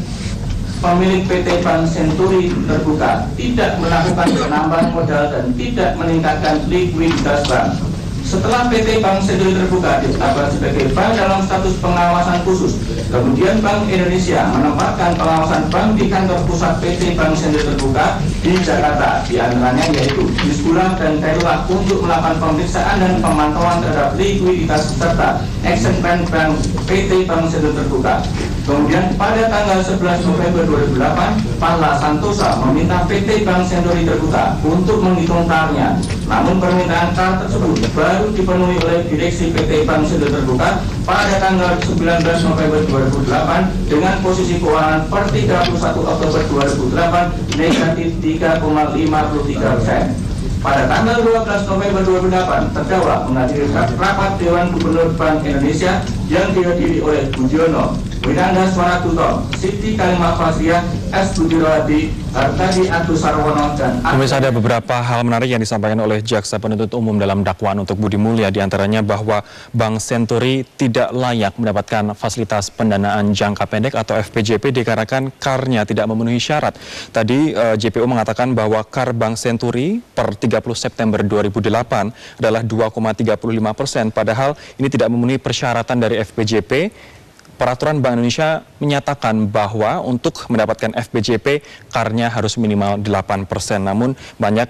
pemilik PT Bank Century Terbuka tidak melakukan penambahan modal dan tidak meningkatkan likuiditas bank. Setelah PT Bank Century Terbuka ditetapkan sebagai bank dalam status pengawasan khusus, kemudian Bank Indonesia menempatkan pengawasan bank di kantor pusat PT Bank Century Terbuka di Jakarta, diantaranya yaitu Hizbullah dan Khairullah untuk melakukan pemeriksaan dan pemantauan terhadap likuiditas serta action plan bank PT Bank Century Terbuka. Kemudian pada tanggal 11 November 2008, Pahla Santosa meminta PT Bank Century Terbuka untuk menghitung TAR-nya. Namun permintaan TAR tersebut baru dipenuhi oleh Direksi PT Bank Century Terbuka pada tanggal 19 November 2008 dengan posisi keuangan per 31 Oktober 2008 negatif 3,53%. Pada tanggal 12 November 2008, terdakwa menghadiri rapat Dewan Gubernur Bank Indonesia yang dihadiri oleh Budiono, Winanda Swaraduto, Siti Kalimah Fasria, S. Budirawati, Hartadi Agus Sarwono, dan Pemirsa, ada beberapa hal menarik yang disampaikan oleh Jaksa Penuntut Umum dalam dakwaan untuk Budi Mulya, diantaranya bahwa Bank Century tidak layak mendapatkan fasilitas pendanaan jangka pendek atau FPJP dikarenakan KAR-nya tidak memenuhi syarat. Tadi JPU mengatakan bahwa KAR Bank Century per 30 September 2008 adalah 2,35%, padahal ini tidak memenuhi persyaratan dari FPJP. Peraturan Bank Indonesia menyatakan bahwa untuk mendapatkan FPJP KAR-nya harus minimal 8%. Namun banyak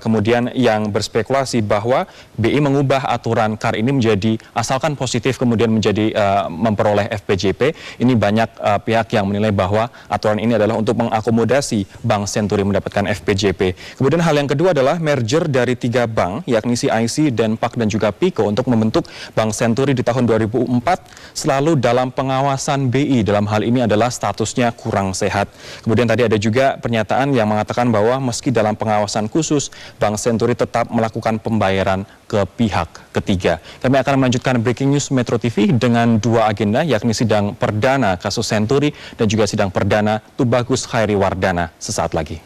kemudian yang berspekulasi bahwa BI mengubah aturan KAR ini menjadi asalkan positif kemudian menjadi memperoleh FPJP. Ini banyak pihak yang menilai bahwa aturan ini adalah untuk mengakomodasi Bank Senturi mendapatkan FPJP. Kemudian hal yang kedua adalah merger dari 3 bank, yakni CIC, Denpak, dan juga Piko untuk membentuk Bank Senturi di tahun 2004 selalu dalam pengawasan BI. Dalam hal ini adalah statusnya kurang sehat. Kemudian tadi ada juga pernyataan yang mengatakan bahwa meski dalam pengawasan khusus, Bank Senturi tetap melakukan pembayaran ke pihak ketiga. Kami akan melanjutkan breaking news Metro TV dengan 2 agenda, yakni sidang perdana kasus Senturi dan juga sidang perdana Tubagus Khairi Wardana sesaat lagi.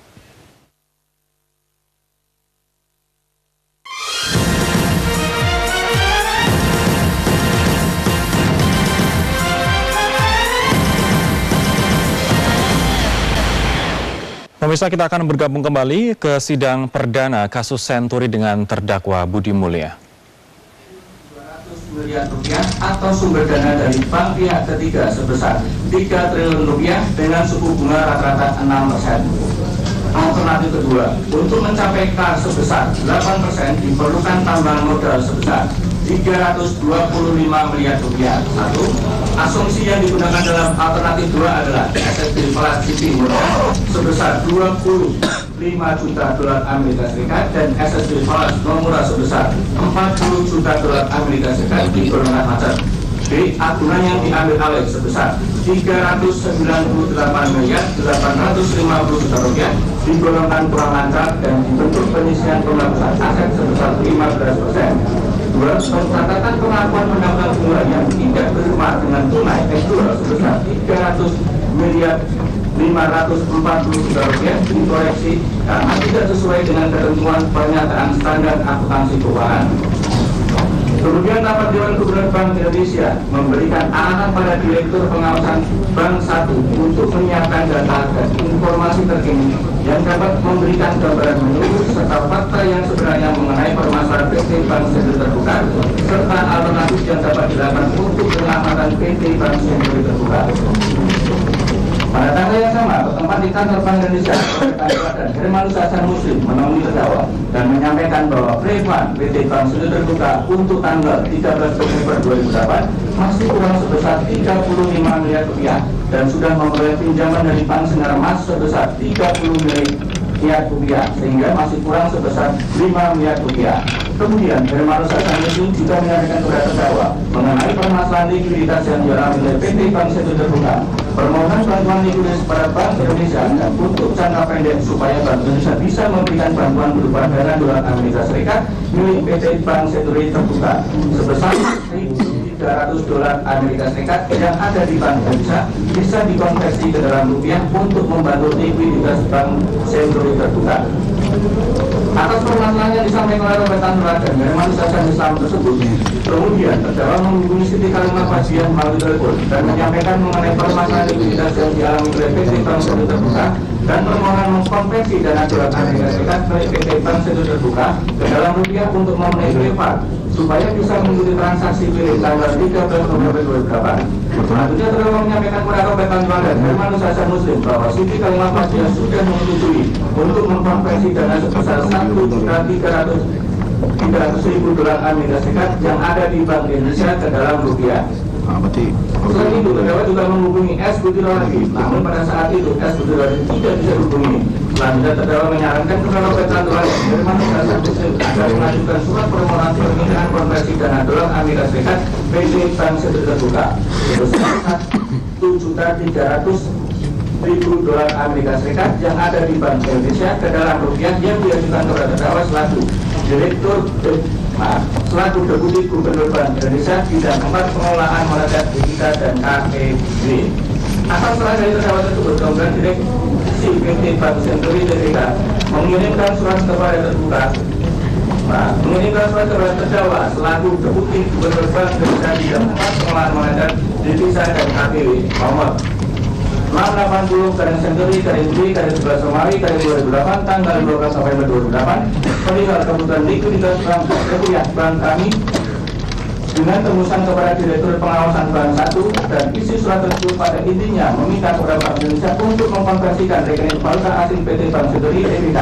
Pemirsa, kita akan bergabung kembali ke sidang perdana kasus Senturi dengan terdakwa Budi Mulya. 200 miliar rupiah atau sumber dana dari bank pihak ketiga sebesar 3 triliun rupiah dengan suku bunga rata-rata 6%. Alternatif kedua, untuk mencapai KAR sebesar 8% diperlukan tambahan modal sebesar 325 miliar rupiah. Satu, asumsi yang digunakan dalam alternatif 2 adalah SSB inflasi modal sebesar 25 juta dolar Amerika Serikat dan SSB inflasi murah sebesar 40 juta dolar Amerika Serikat di golongan macet. B, agunan yang diambil alih sebesar 398 miliar 850 juta rupiah digolongkan kurang lancar dan dibentuk penyisian penghapusan aset sebesar 15%. 2, pencatatan pengakuan pendapatan tunggal yang tidak berima dengan tunai sebesar 300 miliar 540 juta rupiah dikoreksi karena tidak sesuai dengan ketentuan pernyataan standar akuntansi keuangan. Kemudian rapat Dewan Gubernur Bank Indonesia memberikan arahan pada Direktur Pengawasan Bank 1 untuk menyiapkan data dan informasi terkini yang dapat memberikan gambaran menyeluruh serta fakta yang sebenarnya mengenai permasalahan PT Bank Senturi Terbuka serta alternatif yang dapat dilakukan untuk penyelamatan PT Bank Senturi Terbuka. Pada tanggal yang sama, bertempat di kantor Bank Indonesia, dan Hermanus Hasan Muslim menemui terdakwa dan menyampaikan bahwa pre-fund PT Bank Senturi Terbuka untuk tanggal 13 Desember 2008 masih kurang sebesar 35 miliar rupiah dan sudah memperoleh pinjaman dari Bank Sinar Mas sebesar 30 miliar rupiah sehingga masih kurang sebesar 5 miliar rupiah. Kemudian Hermanus Hasan Muslim juga menyampaikan kepada terdakwa mengenai permasalahan likuiditas yang dialami oleh PT Bank Senturi Terbuka. Permohonan bantuan likuiditas kepada Bank Indonesia dan untuk jangka pendek supaya Bank Indonesia bisa memberikan bantuan berupa dana dolar Amerika Serikat milik PT Bank Senturi Terbuka sebesar 1.300 dolar Amerika Serikat yang ada di Bank Indonesia bisa dikonversi ke dalam rupiah untuk membantu likuiditas Bank Senturi Terbuka. Atas permasalahan yang disampaikan oleh Robertan dan Hermanus Hasan Islam tersebut, kemudian terdakwa menghubungi Siti Kalimah Fasian melalui telepon dan menyampaikan mengenai permasalahan likuiditas yang dialami oleh PT Bank Senturi Terbuka dan permohonan mengkonversi dana dolar Amerika Serikat milik PT Bank Senturi Terbuka ke dalam rupiah untuk memenuhi privat supaya bisa mengikuti transaksi milik tanggal 13 November 2008. Selanjutnya terdakwa menyampaikan kepada Robertan dan Hermanus Hasan Muslim bahwa Siti Kalimah Fasian sudah menyetujui untuk mengkonversi dana sebesar 1.300.000 dolar Amerika Serikat yang ada di Bank Indonesia ke dalam rupiah. Selain itu, terdakwa juga menghubungi S. Budirawati, namun pada saat itu S. Budirawati tidak bisa dihubungi. Selanjutnya terdakwa menyarankan kepada Robertan dan Hermanus Hasan Muslim agar mengajukan surat permohonan permintaan konversi dana dolar Amerika Serikat PT Bank Senturi Terbuka sebesar 1.300.000 dolar Amerika Serikat yang ada di Bank Indonesia ke dalam rupiah yang diajukan kepada terdakwa selaku Deputi Gubernur Bank Indonesia bidang 4 pengelolaan moneter devisa dan KEB. Atas setelah dari terdakwa tersebut, kemudian Direksi PT Bank Senturi Terbuka mengirimkan surat kepada terdakwa selaku Deputi Gubernur Bank Indonesia bidang 4 pengelolaan moneter devisa dan KEB nomor 680/Senturi/B/11 Romawi/2008 tanggal 12 November 2008 perihal kebutuhan likuiditas bank rupiah bank kami dengan tembusan kepada Direktur Pengawasan Bank 1 dan isi surat tersebut pada intinya meminta kepada Bank Indonesia untuk mengkonversikan rekening valuta asing PT Bank Senturi Tbk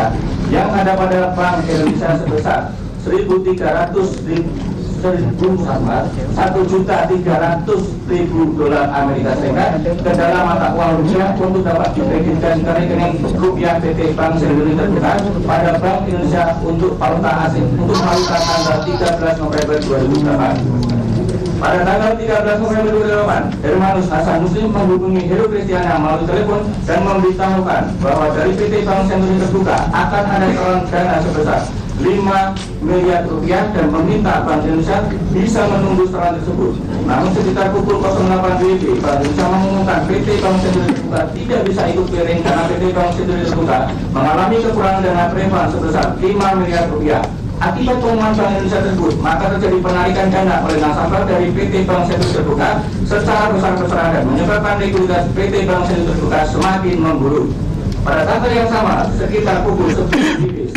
yang ada pada Bank Indonesia sebesar 1.300.000 dolar Amerika Serikat ke dalam mata uang rupiah untuk dapat dikreditkan ke rekening rupiah PT Bank Senturi terbuka pada Bank Indonesia untuk valuta asing untuk valuta tanggal 13 November 2008. Pada tanggal 13 November 2008, Hermanus Hasan Muslim menghubungi Heru Kristiana melalui telepon dan memberitahukan bahwa dari PT Bank Senturi terbuka akan ada tawaran dana sebesar 5 miliar rupiah dan meminta Bank Indonesia bisa menunggu serangan tersebut. Namun sekitar pukul 08 WIB, Bank Indonesia mengumumkan PT Bank Senturi terbuka tidak bisa ikut clearing karena PT Bank Senturi terbuka mengalami kekurangan dana preman sebesar 5 miliar rupiah. Akibat pengumuman Bank Indonesia tersebut, maka terjadi penarikan dana oleh nasabah dari PT Bank Senturi terbuka secara besar-besaran dan menyebabkan likuiditas PT Bank Senturi terbuka semakin memburuk. Pada tanggal yang sama, sekitar pukul 10 WIB,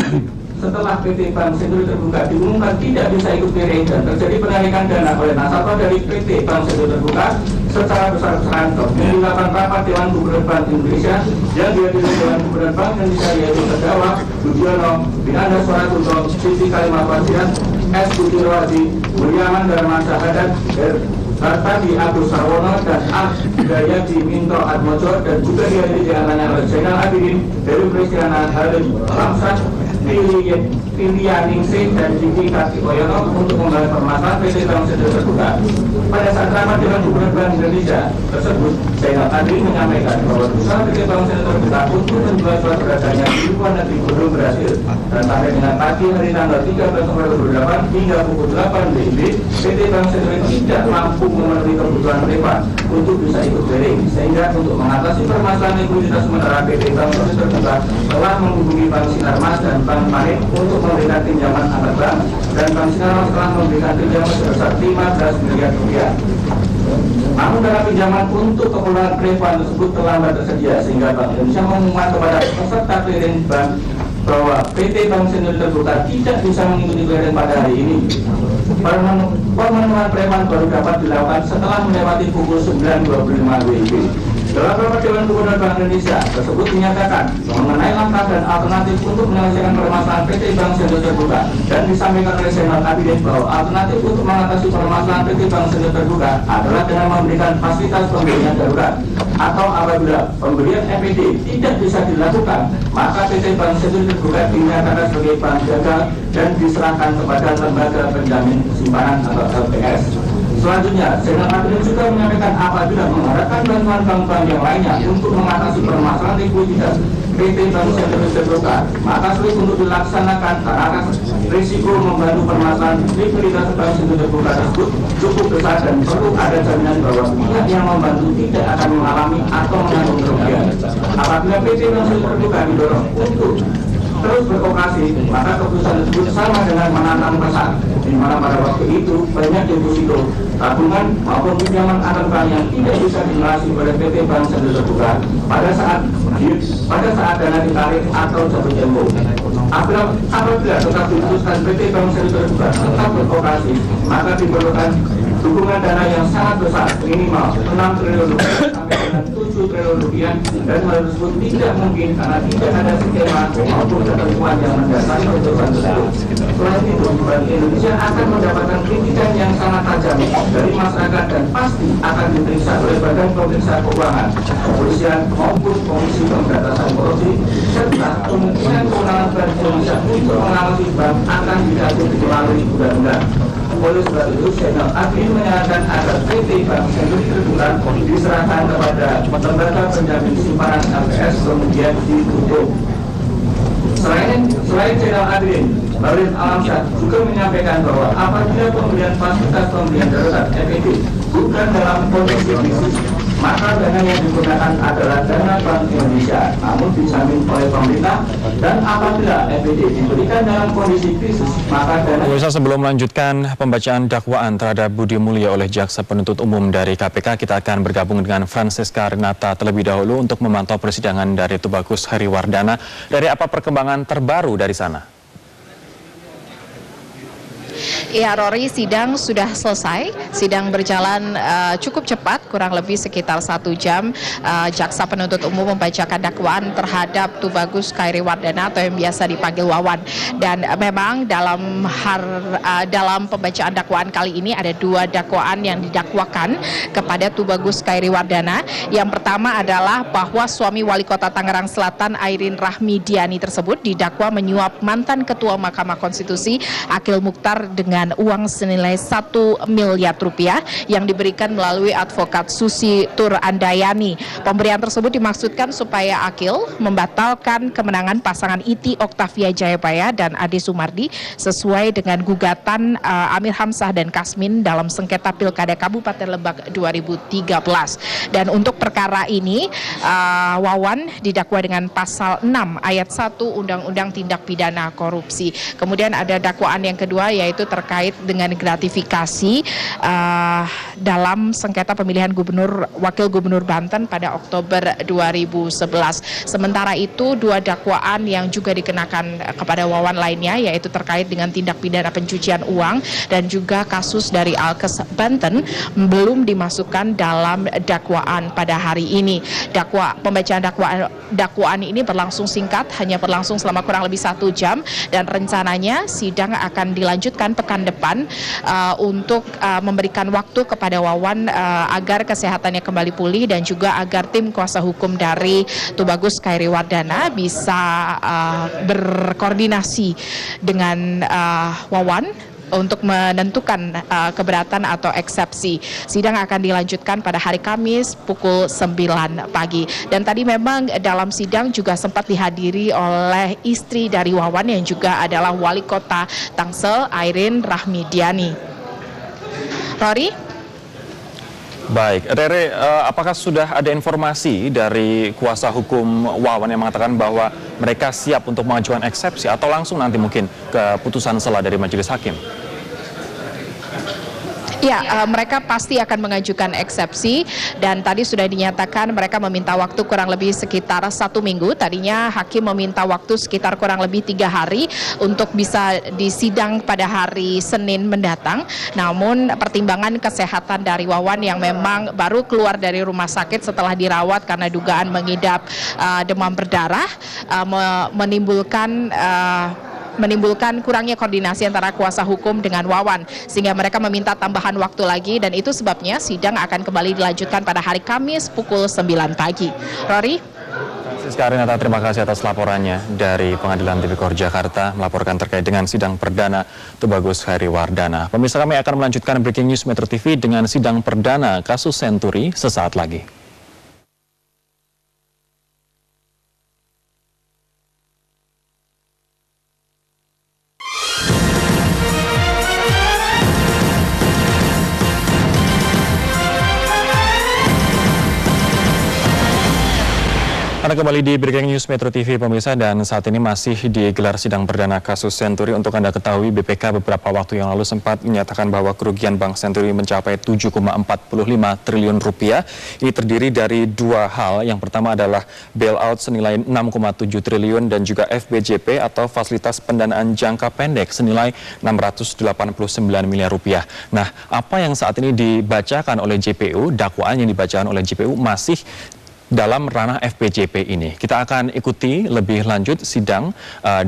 setelah PT Bank Senturi terbuka diumumkan tidak bisa ikut clearing dan terjadi penarikan dana oleh nasabah dari PT Bank Senturi terbuka secara besar-besaran dilakukan rapat Dewan Gubernur Bank Indonesia yang dihadiri Dewan Gubernur Bank Indonesia yaitu terdakwa Budiono, Binanda Suaratuto, Siti Kalimah Wasiat, S. Budirawati, Mulyaman Darman Sahadat, Tadi Agus Sarwono dan Dayati Minto Atmojo dan juga dihadiri di antaranya oleh Zainal Abidin, Heru Kristiana, Halim Ramsat, Pilianingsih dan Diki Kartikoyono untuk membahas permasalahan PT Bank Senturi terbuka. Pada saat rapat Dewan Gubernur Bank Indonesia tersebut, Zainal Abidin menyampaikan bahwa usaha PT Bank Senturi terbuka untuk menjual surat berdasarnya di luar negeri belum berhasil. Dan sampai dengan pagi hari tanggal 13 November 2008 hingga pukul 8 WIB, PT Bank Senturi tidak mampu memenuhi kebutuhan privat untuk bisa ikut clearing, sehingga untuk mengatasi permasalahan likuiditas sementara PT Bank Senturi terbuka telah menghubungi Bank Sinarmas dan Bank Panik untuk memberikan pinjaman antar bank dan Bank Sinarmas telah memberikan pinjaman sebesar 15 miliar rupiah. Namun dalam pinjaman untuk keperluan privat tersebut terlambat tersedia sehingga Bank Indonesia mengumumkan kepada peserta clearing bank bahwa PT Bank Senturi terbuka tidak bisa mengikuti clearing pada hari ini. Pemenuhan preman baru dapat dilakukan setelah melewati pukul 9.25 WIB. Dalam rapat Dewan Gubernur Bank Indonesia tersebut dinyatakan mengenai langkah dan alternatif untuk menyelesaikan permasalahan PT Bank Senturi terbuka dan disampaikan oleh Zainal Abidin bahwa alternatif untuk mengatasi permasalahan PT Bank Senturi terbuka adalah dengan memberikan fasilitas pembelian darurat atau apabila pembelian EPD tidak bisa dilakukan maka PT Bank Senturi terbuka dinyatakan sebagai bank gagal dan diserahkan kepada lembaga penjamin simpanan atau LPS. Selanjutnya, Zainal Abidin juga menyampaikan apabila mengharapkan bantuan bank-bank yang lainnya untuk mengatasi permasalahan likuiditas PT Bank Senturi terbuka, maka sulit untuk dilaksanakan karena risiko membantu permasalahan likuiditas Bank Senturi terbuka tersebut cukup besar dan perlu ada jaminan bahwa pihak yang membantu tidak akan mengalami atau menanggung kerugian. Apabila PT Bank Senturi terbuka didorong untuk terus beroperasi, maka keputusan tersebut sama dengan menantang pasar, di mana pada waktu itu banyak deposito, tabungan maupun pinjaman antar bank yang tidak bisa dilunasi oleh PT Bank Senturi terbuka pada saat dana ditarik atau jatuh tempo. Apabila tetap diputuskan PT Bank Senturi terbuka tetap beroperasi, maka diperlukan dukungan dana yang sangat besar, minimal 6 triliun rupiah sampai dengan 7 triliun rupiah, dan hal tersebut tidak mungkin karena tidak ada skema maupun ketentuan yang mendasari ketentuan tersebut. Selain itu, Bank Indonesia akan mendapatkan kritikan yang sangat tajam dari masyarakat dan pasti akan diperiksa oleh Badan Pemeriksa Keuangan, Kepolisian maupun Komisi Pemberantasan Korupsi, serta kemungkinan kewenangan Bank Indonesia untuk mengawasi bank akan diatur melalui undang-undang. Oleh sebab itu, Zainal Abidin menyarankan agar PT Bank Senturi terbuka diserahkan kepada lembaga penjamin simpanan LPS kemudian ditutup. Selain Zainal Abidin, Bahlil Alamsyah juga menyampaikan bahwa apabila pemberian fasilitas pembelian darurat EPD bukan dalam kondisi krisis, maka dana yang digunakan adalah dana Bank Indonesia, namun dijamin oleh pemerintah. Dan apabila EPD diberikan dalam kondisi krisis, maka dana... Pemirsa, sebelum melanjutkan pembacaan dakwaan terhadap Budi Mulya oleh Jaksa Penuntut Umum dari KPK, kita akan bergabung dengan Francisca Renata terlebih dahulu untuk memantau persidangan dari Tubagus Hariwardana. Dari apa perkembangan terbaru dari sana? Ya, Rory, sidang sudah selesai. Sidang berjalan cukup cepat, kurang lebih sekitar 1 jam. Jaksa penuntut umum membacakan dakwaan terhadap Tubagus Khairi Wardana atau yang biasa dipanggil Wawan. Dan memang dalam pembacaan dakwaan kali ini ada 2 dakwaan yang didakwakan kepada Tubagus Khairi Wardana. Yang pertama adalah bahwa suami Wali Kota Tangerang Selatan Airin Rahmidiani tersebut didakwa menyuap mantan Ketua Mahkamah Konstitusi Akil Mukhtar dengan uang senilai 1 miliar rupiah yang diberikan melalui advokat Susi Tur Andayani. Pemberian tersebut dimaksudkan supaya Akil membatalkan kemenangan pasangan Iti Oktavia Jayabaya dan Ade Sumardi sesuai dengan gugatan Amir Hamzah dan Kasmin dalam sengketa Pilkada Kabupaten Lebak 2013. Dan untuk perkara ini Wawan didakwa dengan pasal 6 ayat 1 Undang-Undang Tindak Pidana Korupsi. Kemudian ada dakwaan yang kedua yaitu terkait dengan gratifikasi dalam sengketa pemilihan gubernur wakil gubernur Banten pada Oktober 2011. Sementara itu 2 dakwaan yang juga dikenakan kepada Wawan lainnya yaitu terkait dengan tindak pidana pencucian uang dan juga kasus dari Alkes Banten belum dimasukkan dalam dakwaan pada hari ini. Pembacaan dakwaan ini berlangsung singkat, hanya berlangsung selama kurang lebih 1 jam dan rencananya sidang akan dilanjutkan pekan depan untuk memberikan waktu kepada Wawan agar kesehatannya kembali pulih dan juga agar tim kuasa hukum dari Tubagus Khairi Wardana bisa berkoordinasi dengan Wawan untuk menentukan keberatan atau eksepsi. Sidang akan dilanjutkan pada hari Kamis pukul 9 pagi. Dan tadi memang dalam sidang juga sempat dihadiri oleh istri dari Wawan yang juga adalah Wali Kota Tangsel, Airin Rahmidiani. Rory? Baik, Rere, apakah sudah ada informasi dari kuasa hukum Wawan yang mengatakan bahwa mereka siap untuk mengajukan eksepsi atau langsung nanti mungkin keputusan selah dari majelis hakim? Ya, mereka pasti akan mengajukan eksepsi dan tadi sudah dinyatakan mereka meminta waktu kurang lebih sekitar 1 minggu. Tadinya hakim meminta waktu sekitar kurang lebih 3 hari untuk bisa disidang pada hari Senin mendatang. Namun pertimbangan kesehatan dari Wawan yang memang baru keluar dari rumah sakit setelah dirawat karena dugaan mengidap demam berdarah menimbulkan kurangnya koordinasi antara kuasa hukum dengan Wawan sehingga mereka meminta tambahan waktu lagi dan itu sebabnya sidang akan kembali dilanjutkan pada hari Kamis pukul 9 pagi. Rory? Siska Arinata, terima kasih atas laporannya dari Pengadilan Tipikor Jakarta melaporkan terkait dengan sidang perdana Tubagus Khairi Wardana. Pemirsa, kami akan melanjutkan breaking news Metro TV dengan sidang perdana kasus Senturi sesaat lagi. Anda kembali di Breaking News Metro TV pemirsa dan saat ini masih digelar sidang perdana kasus Senturi. Untuk Anda ketahui BPK beberapa waktu yang lalu sempat menyatakan bahwa kerugian Bank Senturi mencapai 7,45 triliun rupiah. Ini terdiri dari 2 hal. Yang pertama adalah bailout senilai 6,7 triliun dan juga FBJP atau fasilitas pendanaan jangka pendek senilai 689 miliar rupiah. Nah, apa yang saat ini dibacakan oleh JPU, dakwaan yang dibacakan oleh JPU masih dalam ranah FPJP ini. Kita akan ikuti lebih lanjut sidang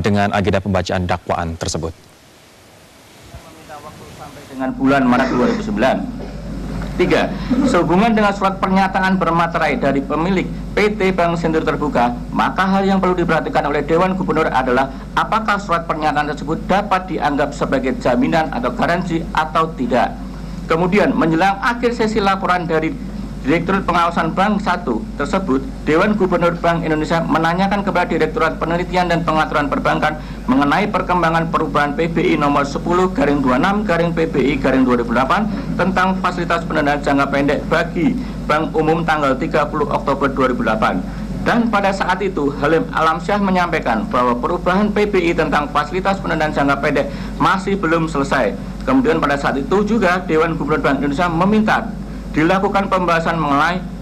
dengan agenda pembacaan dakwaan tersebut. Meminta waktu sampai dengan bulan Maret 2009. 3. Sehubungan dengan surat pernyataan bermaterai dari pemilik PT Bank Senturi Terbuka, maka hal yang perlu diperhatikan oleh Dewan Gubernur adalah apakah surat pernyataan tersebut dapat dianggap sebagai jaminan atau garansi atau tidak. Kemudian menjelang akhir sesi laporan dari Direktorat Pengawasan Bank 1 tersebut, Dewan Gubernur Bank Indonesia menanyakan kepada Direktorat Penelitian dan Pengaturan Perbankan mengenai perkembangan perubahan PBI nomor 10/26/PBI/2008 tentang fasilitas pendanaan jangka pendek bagi Bank Umum tanggal 30 Oktober 2008. Dan pada saat itu Halim Alamsyah menyampaikan bahwa perubahan PBI tentang fasilitas pendanaan jangka pendek masih belum selesai. Kemudian pada saat itu juga Dewan Gubernur Bank Indonesia meminta dilakukan pembahasan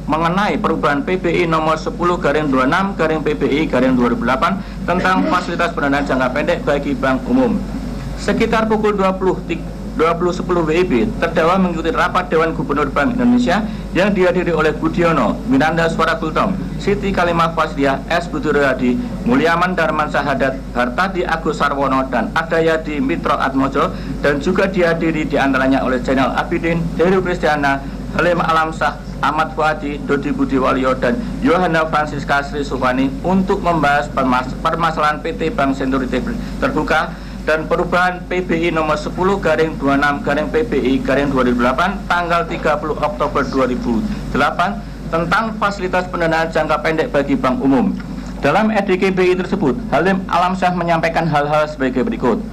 mengenai perubahan PBI nomor 10/26/PBI/2008 tentang fasilitas pendanaan jangka pendek bagi Bank Umum. Sekitar pukul 20.30 2010 WIB, terdakwa mengikuti rapat Dewan Gubernur Bank Indonesia yang dihadiri oleh Budiono, Miranda Suara Gultom, Siti Kalimah Fasliah, S. Budiono, Mulyaman Darman Sahadat, Hartadi Agus Sarwono, dan Adayadi Mitro Atmojo, dan juga dihadiri diantaranya oleh Zainal Abidin, Heru Kristiana, Halim Alamsah, Ahmad Fuadi, Dodi Budiwalyo, dan Yohana Francisca Sri Sufani untuk membahas permasalahan PT Bank Senturi Terbuka dan perubahan PBI nomor 10/26/PBI/2008 tanggal 30 Oktober 2008 tentang fasilitas pendanaan jangka pendek bagi bank umum. Dalam RDGBI tersebut, Halim Alamsyah menyampaikan hal-hal sebagai berikut.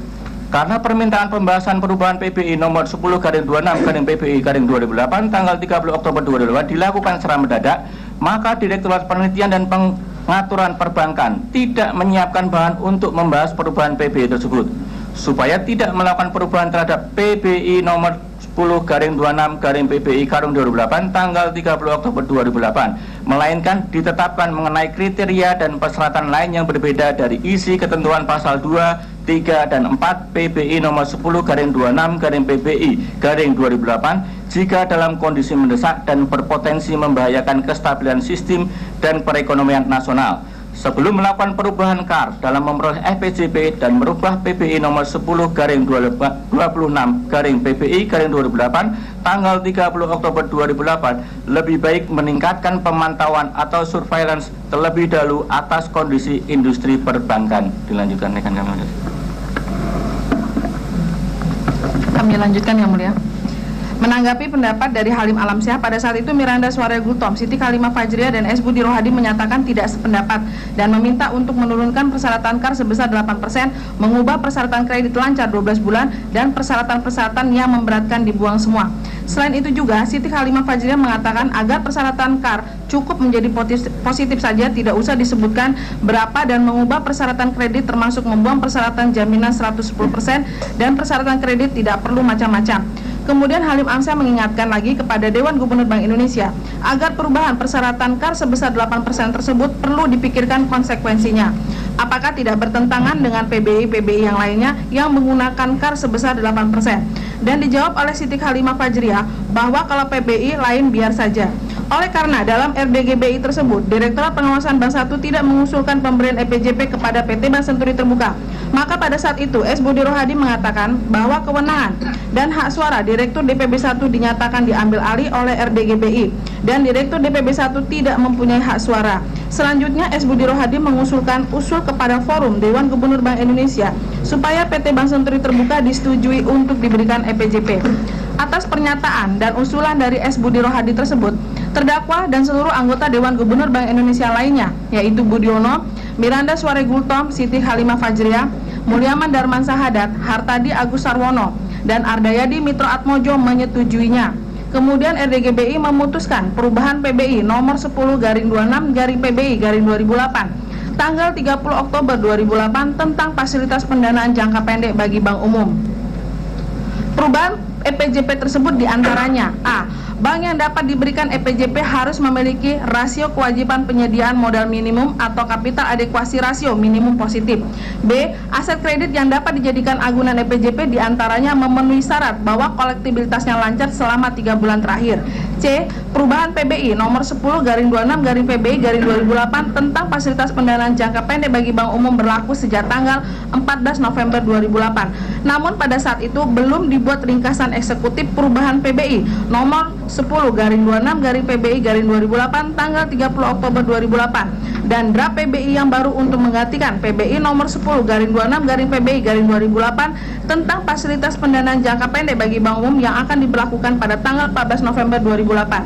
Karena permintaan pembahasan perubahan PBI nomor 10/26/PBI/2008 tanggal 30 Oktober 2008 dilakukan secara mendadak, maka Direktorat Penelitian dan Pengaturan Perbankan tidak menyiapkan bahan untuk membahas perubahan PBI tersebut. Supaya tidak melakukan perubahan terhadap PBI nomor 10/26/PBI/2008 tanggal 30 Oktober 2008, melainkan ditetapkan mengenai kriteria dan persyaratan lain yang berbeda dari isi ketentuan pasal 2, 3, dan 4 PBI nomor 10/26/PBI/2008 jika dalam kondisi mendesak dan berpotensi membahayakan kestabilan sistem dan perekonomian nasional. Sebelum melakukan perubahan KAR dalam memperoleh FPJP dan merubah PBI nomor 10/26/PBI/2008 tanggal 30 Oktober 2008, lebih baik meningkatkan pemantauan atau surveillance terlebih dahulu atas kondisi industri perbankan. Dilanjutkan rekan kami. Kami lanjutkan yang mulia. Menanggapi pendapat dari Halim Alamsyah, pada saat itu Miranda Suara Gultom, Siti Kalimah Fajriah, dan S. Budi Rohadi menyatakan tidak sependapat dan meminta untuk menurunkan persyaratan KAR sebesar 8%, mengubah persyaratan kredit lancar 12 bulan, dan persyaratan-persyaratan yang memberatkan dibuang semua. Selain itu juga, Siti Kalimah Fajriah mengatakan agar persyaratan KAR cukup menjadi positif saja, tidak usah disebutkan berapa, dan mengubah persyaratan kredit termasuk membuang persyaratan jaminan 110% dan persyaratan kredit tidak perlu macam-macam. Kemudian Halim Alamsyah mengingatkan lagi kepada Dewan Gubernur Bank Indonesia agar perubahan persyaratan KAR sebesar 8% tersebut perlu dipikirkan konsekuensinya. Apakah tidak bertentangan dengan PBI yang lainnya yang menggunakan KAR sebesar 8%? Dan dijawab oleh Siti Kalimah Fajriah bahwa kalau PBI lain biar saja. Oleh karena dalam RDGBI tersebut, Direktorat Pengawasan Bank 1 tidak mengusulkan pemberian EPJP kepada PT Bank Senturi Terbuka. Maka pada saat itu S. Budi Rohadi mengatakan bahwa kewenangan dan hak suara Direktur DPB 1 dinyatakan diambil alih oleh RDGBI dan Direktur DPB 1 tidak mempunyai hak suara. Selanjutnya S. Budi Rohadi mengusulkan usul kepada Forum Dewan Gubernur Bank Indonesia supaya PT Bank Senturi Terbuka disetujui untuk diberikan EPJP. Atas pernyataan dan usulan dari S. Budi Rohadi tersebut, terdakwa dan seluruh anggota Dewan Gubernur Bank Indonesia lainnya, yaitu Budiono, Miranda Suara Gultom, Siti Kalimah Fajriah, Mulyaman Darman Sahadat, Hartadi Agus Sarwono, dan Ardayadi Mitro Atmojo menyetujuinya. Kemudian RDGBI memutuskan perubahan PBI nomor 10/26/PBI/2008 tanggal 30 Oktober 2008 tentang fasilitas pendanaan jangka pendek bagi bank umum. Perubahan EPJP tersebut diantaranya: A. Bank yang dapat diberikan EPJP harus memiliki rasio kewajiban penyediaan modal minimum atau kapital adekuasi rasio minimum positif. B. Aset kredit yang dapat dijadikan agunan EPJP diantaranya memenuhi syarat bahwa kolektibilitasnya lancar selama 3 bulan terakhir. C. Perubahan PBI nomor 10/26/PBI/2008 tentang fasilitas pendanaan jangka pendek bagi bank umum berlaku sejak tanggal 14 November 2008. Namun pada saat itu belum dibuat ringkasan eksekutif perubahan PBI nomor 10/26/PBI/2008 tanggal 30 Oktober 2008 dan draft PBI yang baru untuk menggantikan PBI nomor 10/26/PBI/2008 tentang fasilitas pendanaan jangka pendek bagi bank umum yang akan diberlakukan pada tanggal 14 November 2008.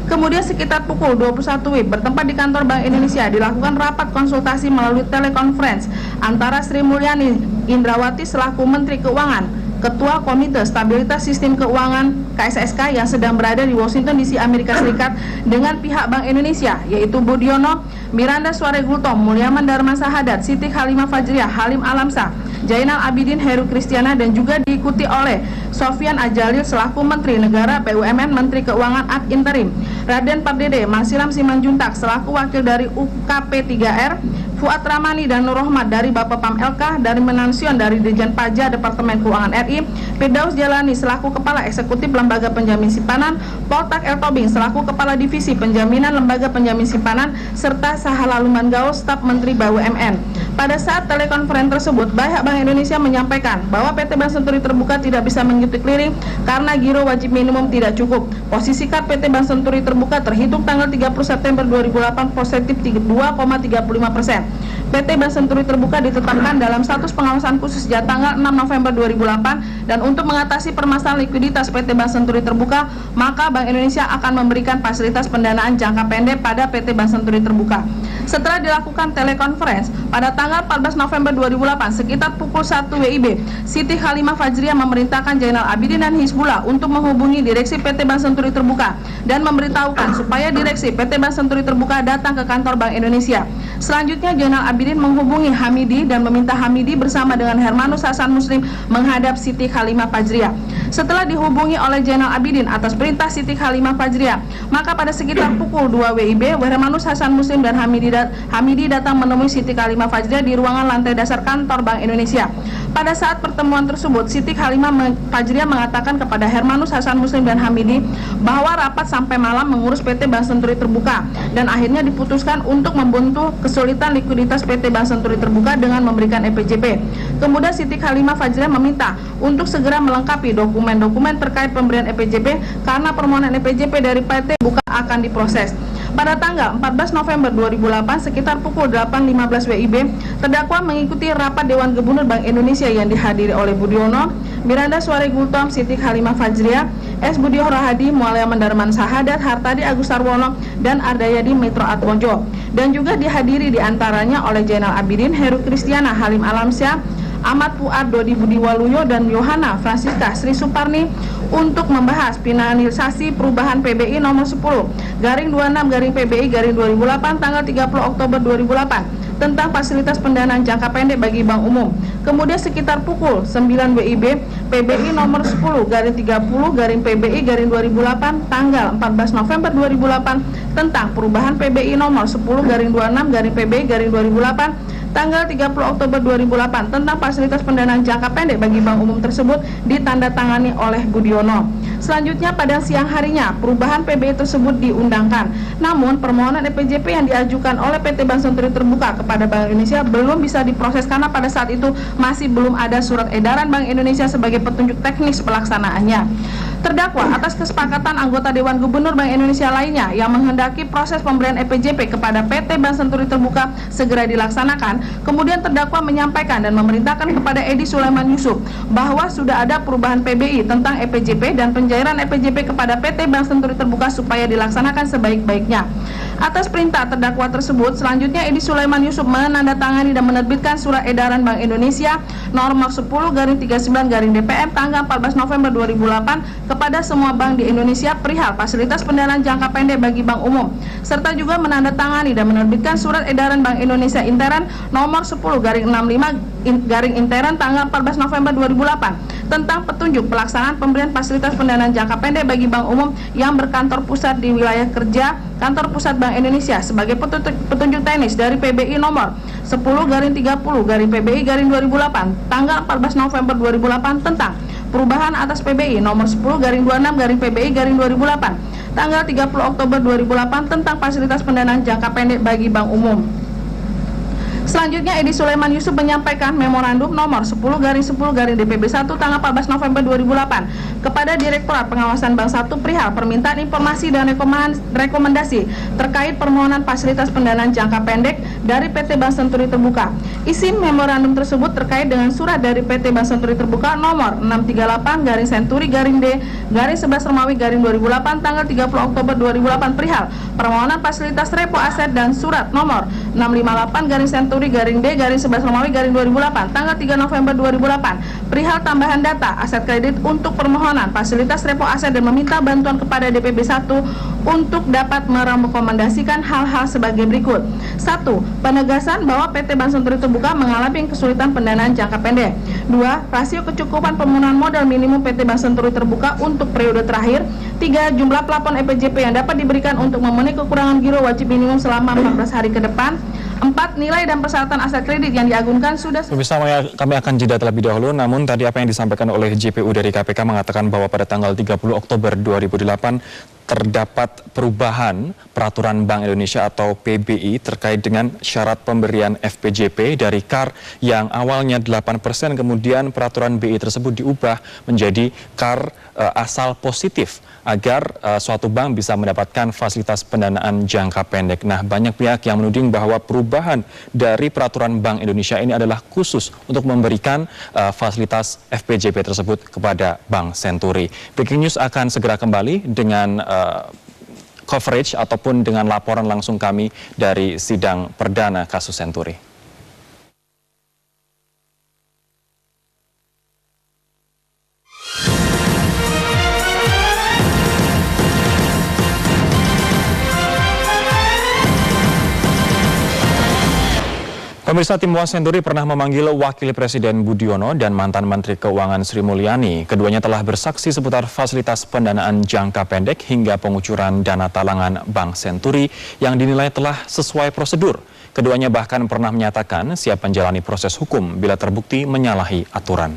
Kemudian sekitar pukul 21 WIB bertempat di kantor Bank Indonesia dilakukan rapat konsultasi melalui telekonferensi antara Sri Mulyani Indrawati selaku Menteri Keuangan, Ketua Komite Stabilitas Sistem Keuangan KSSK yang sedang berada di Washington DC, Amerika Serikat dengan pihak Bank Indonesia, yaitu Budiono, Miranda Suara Gultom, Mulyaman Darman Sahadat, Siti Kalimah Fajriah, Halim Alamsyah, Zainal Abidin, Heru Kristiana, dan juga diikuti oleh Sofyan Ajalil selaku Menteri Negara BUMN, Menteri Keuangan ad interim, Raden Pardede Masiram Simanjuntak selaku wakil dari UKP 3R, Fuad Ramani dan Nur Rohmat dari Bapepam LK, dari Menansion dari Dirjen Pajak Departemen Keuangan RI, Firdaus Jalani selaku Kepala Eksekutif Lembaga Penjamin Simpanan, Poltak El Tobing selaku Kepala Divisi Penjaminan Lembaga Penjamin Simpanan, serta Sahalalu Manggao, staf Menteri BUMN. Pada saat telekonferensi tersebut, pihak Bank Indonesia menyampaikan bahwa PT Bank Senturi Terbuka tidak bisa mengikuti clearing karena giro wajib minimum tidak cukup. Posisi KAD PT Bank Senturi Terbuka terhitung tanggal 30 September 2008 positif 2,35%. PT Bank Senturi Terbuka ditetapkan dalam status pengawasan khusus sejak tanggal 6 November 2008, dan untuk mengatasi permasalahan likuiditas PT Bank Senturi Terbuka, maka Bank Indonesia akan memberikan fasilitas pendanaan jangka pendek pada PT Bank Senturi Terbuka. Setelah dilakukan telekonferensi pada tanggal 14 November 2008 sekitar pukul 1 WIB, Siti Khalimah Fajriah memerintahkan Zainal Abidin dan Hizbullah untuk menghubungi Direksi PT Bank Senturi Terbuka dan memberitahukan supaya Direksi PT Bank Senturi Terbuka datang ke kantor Bank Indonesia. Selanjutnya Zainal Abidin menghubungi Hamidi dan meminta Hamidi bersama dengan Hermanus Hasan Muslim menghadap Siti Khalimah Fajriah. Setelah dihubungi oleh Zainal Abidin atas perintah Siti Khalimah Fajriah, maka pada sekitar pukul 2 WIB, Hermanus Hasan Muslim dan Hamidi datang menemui Siti Khalimah Fajriah di ruangan lantai dasar kantor Bank Indonesia. Pada saat pertemuan tersebut, Siti Khalimah Fajriah mengatakan kepada Hermanus Hasan Muslim dan Hamidi bahwa rapat sampai malam mengurus PT Bank Senturi Terbuka, dan akhirnya diputuskan untuk membantu kesulitan likuiditas PT Bank Senturi Terbuka dengan memberikan EPJP. Kemudian Siti Khalimah Fajriah meminta untuk segera melengkapi dokumen-dokumen terkait pemberian EPJP karena permohonan EPJP dari PT Buka akan diproses. Pada tanggal 14 November 2008 sekitar pukul 8.15 WIB, terdakwa mengikuti rapat Dewan Gubernur Bank Indonesia yang dihadiri oleh Budiono, Miranda Suare Gultom, Siti Khalimah Fajriah, S. Budi Rohadi, Mualia Mandarman Sahadat, Hartadi Agus Sarwono, dan Ardayadi Mitro Atmojo. Dan juga dihadiri diantaranya oleh Zainal Abidin, Heru Kristiana, Halim Alamsyah, Ahmad Fuad, Dodi Budi Waluyo, dan Yohana Francisca Sri Suparni untuk membahas finalisasi perubahan PBI nomor 10/26/PBI/2008 tanggal 30 Oktober 2008 tentang fasilitas pendanaan jangka pendek bagi bank umum. Kemudian sekitar pukul 9 WIB, PBI nomor 10/30/PBI/2008 tanggal 14 November 2008 tentang perubahan PBI nomor 10/26/PBI/2008 tanggal 30 Oktober 2008 tentang fasilitas pendanaan jangka pendek bagi bank umum tersebut ditandatangani oleh Budiono. Selanjutnya pada siang harinya perubahan PBI tersebut diundangkan. Namun permohonan EPJP yang diajukan oleh PT Bank Senturi Terbuka kepada Bank Indonesia belum bisa diproses karena pada saat itu masih belum ada surat edaran Bank Indonesia sebagai petunjuk teknis pelaksanaannya. Terdakwa atas kesepakatan anggota Dewan Gubernur Bank Indonesia lainnya yang menghendaki proses pemberian EPJP kepada PT Bank Senturi Terbuka segera dilaksanakan, kemudian terdakwa menyampaikan dan memerintahkan kepada Edi Sulaiman Yusuf bahwa sudah ada perubahan PBI tentang EPJP dan pencairan EPJP kepada PT Bank Senturi Terbuka supaya dilaksanakan sebaik-baiknya. Atas perintah terdakwa tersebut, selanjutnya Edi Sulaiman Yusuf menandatangani dan menerbitkan surat edaran Bank Indonesia nomor 10/39/DPM tanggal 14 November 2008 kepada semua bank di Indonesia perihal fasilitas pendanaan jangka pendek bagi bank umum, serta juga menandatangani dan menerbitkan surat edaran Bank Indonesia Intern nomor 10/65/Intern tanggal 14 November 2008 tentang petunjuk pelaksanaan pemberian fasilitas pendanaan jangka pendek bagi bank umum yang berkantor pusat di wilayah kerja Kantor Pusat Bank Indonesia sebagai petunjuk teknis dari PBI nomor 10/30/PBI/2008 tanggal 14 November 2008 tentang perubahan atas PBI nomor 10/26/PBI/2008 tanggal 30 Oktober 2008 tentang fasilitas pendanaan jangka pendek bagi bank umum. Selanjutnya Edi Sulaiman Yusuf menyampaikan memorandum nomor 10/10/DPB1 tanggal 14 November 2008 kepada Direktorat Pengawasan Bank 1 perihal permintaan informasi dan rekomendasi terkait permohonan fasilitas pendanaan jangka pendek dari PT Bank Senturi Terbuka. Isi memorandum tersebut terkait dengan surat dari PT Bank Senturi Terbuka nomor 638/Senturi-D/11 tanggal 30 Oktober 2008 perihal permohonan fasilitas repo aset dan surat nomor 658/Senturi-D/11 tanggal 3 November 2008 perihal tambahan data aset kredit untuk permohonan fasilitas repo aset dan meminta bantuan kepada DPB1 untuk dapat merekomendasikan hal-hal sebagai berikut. 1. Penegasan bahwa PT Bank Senturi Terbuka mengalami kesulitan pendanaan jangka pendek. 2. Rasio kecukupan pemenuhan modal minimum PT Bank Senturi Terbuka untuk periode terakhir. 3. Jumlah plafon EPJP yang dapat diberikan untuk memenuhi kekurangan giro wajib minimum selama 14 hari ke depan. 4. Nilai dan persyaratan aset kredit yang diagunkan sudah... Pemirsa, kami akan jeda terlebih dahulu, namun tadi apa yang disampaikan oleh JPU dari KPK mengatakan bahwa pada tanggal 30 Oktober 2008 terdapat perubahan peraturan Bank Indonesia atau PBI terkait dengan syarat pemberian FPJP dari KAR yang awalnya 8%, kemudian peraturan BI tersebut diubah menjadi KAR asal positif agar suatu bank bisa mendapatkan fasilitas pendanaan jangka pendek. Nah, banyak pihak yang menuding bahwa perubahan dari peraturan Bank Indonesia ini adalah khusus untuk memberikan fasilitas FPJP tersebut kepada Bank Senturi. Breaking News akan segera kembali dengan coverage ataupun dengan laporan langsung kami dari sidang perdana kasus Senturi. Pemirsa, tim Was Senturi pernah memanggil Wakil Presiden Budiono dan mantan Menteri Keuangan Sri Mulyani. Keduanya telah bersaksi seputar fasilitas pendanaan jangka pendek hingga pengucuran dana talangan Bank Senturi yang dinilai telah sesuai prosedur. Keduanya bahkan pernah menyatakan siap menjalani proses hukum bila terbukti menyalahi aturan.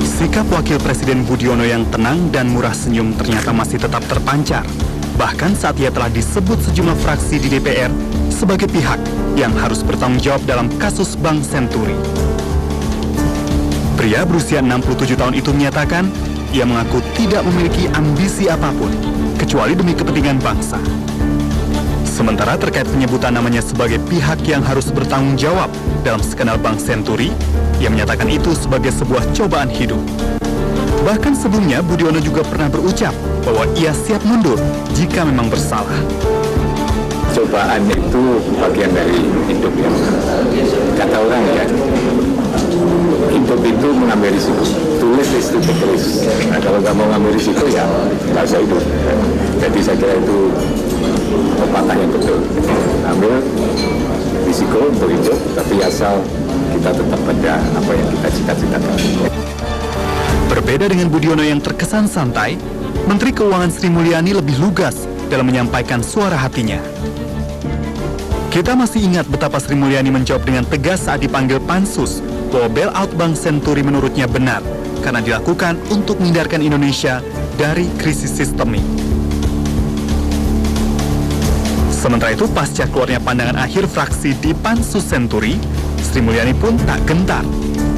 Sikap Wakil Presiden Budiono yang tenang dan murah senyum ternyata masih tetap terpancar. Bahkan saat ia telah disebut sejumlah fraksi di DPR sebagai pihak yang harus bertanggung jawab dalam kasus Bank Senturi. Pria berusia 67 tahun itu menyatakan ia mengaku tidak memiliki ambisi apapun kecuali demi kepentingan bangsa. Sementara terkait penyebutan namanya sebagai pihak yang harus bertanggung jawab dalam skandal Bank Senturi, ia menyatakan itu sebagai sebuah cobaan hidup. Bahkan sebelumnya Budiono juga pernah berucap bahwa ia siap mundur jika memang bersalah. Cobaan itu bagian dari hidup ya. Kata orang ya, hidup itu mengambil risiko. Tulis is to take risk. Nah, kalau nggak mau ngambil risiko ya nggak usah hidup. Jadi saya kira itu pepatah yang betul. Ambil risiko untuk hidup, tapi asal kita tetap pada apa yang kita cita-citakan. Berbeda dengan Budiono yang terkesan santai, Menteri Keuangan Sri Mulyani lebih lugas dalam menyampaikan suara hatinya. Kita masih ingat betapa Sri Mulyani menjawab dengan tegas saat dipanggil Pansus bahwa bailout Bank Senturi menurutnya benar karena dilakukan untuk menghindarkan Indonesia dari krisis sistemik. Sementara itu, pasca keluarnya pandangan akhir fraksi di Pansus Senturi, Sri Mulyani pun tak gentar.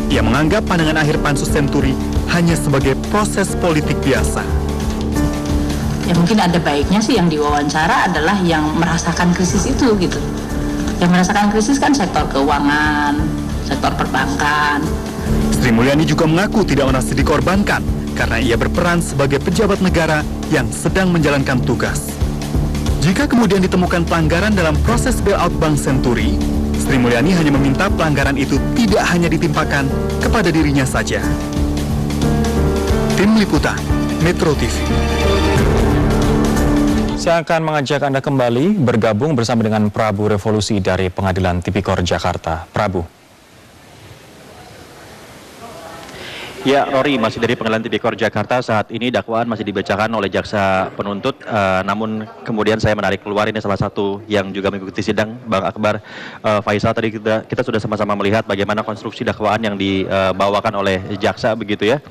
Ia menganggap pandangan akhir Pansus Senturi hanya sebagai proses politik biasa. Ya mungkin ada baiknya sih yang diwawancara adalah yang merasakan krisis itu gitu. Yang merasakan krisis kan sektor keuangan, sektor perbankan. Sri Mulyani juga mengaku tidak merasa dikorbankan karena ia berperan sebagai pejabat negara yang sedang menjalankan tugas. Jika kemudian ditemukan pelanggaran dalam proses bailout Bank Senturi, Sri Mulyani hanya meminta pelanggaran itu tidak hanya ditimpakan kepada dirinya saja. Tim Liputan, Metro TV. Saya akan mengajak Anda kembali bergabung bersama dengan Prabu Revolusi dari Pengadilan Tipikor Jakarta. Prabu. Ya, Rory, masih dari Pengadilan Tipikor Jakarta. Saat ini dakwaan masih dibacakan oleh jaksa penuntut. Namun kemudian saya menarik keluar, ini salah satu yang juga mengikuti sidang, Bang Akbar Faisal. Tadi kita sudah sama-sama melihat bagaimana konstruksi dakwaan yang dibawakan oleh jaksa begitu ya.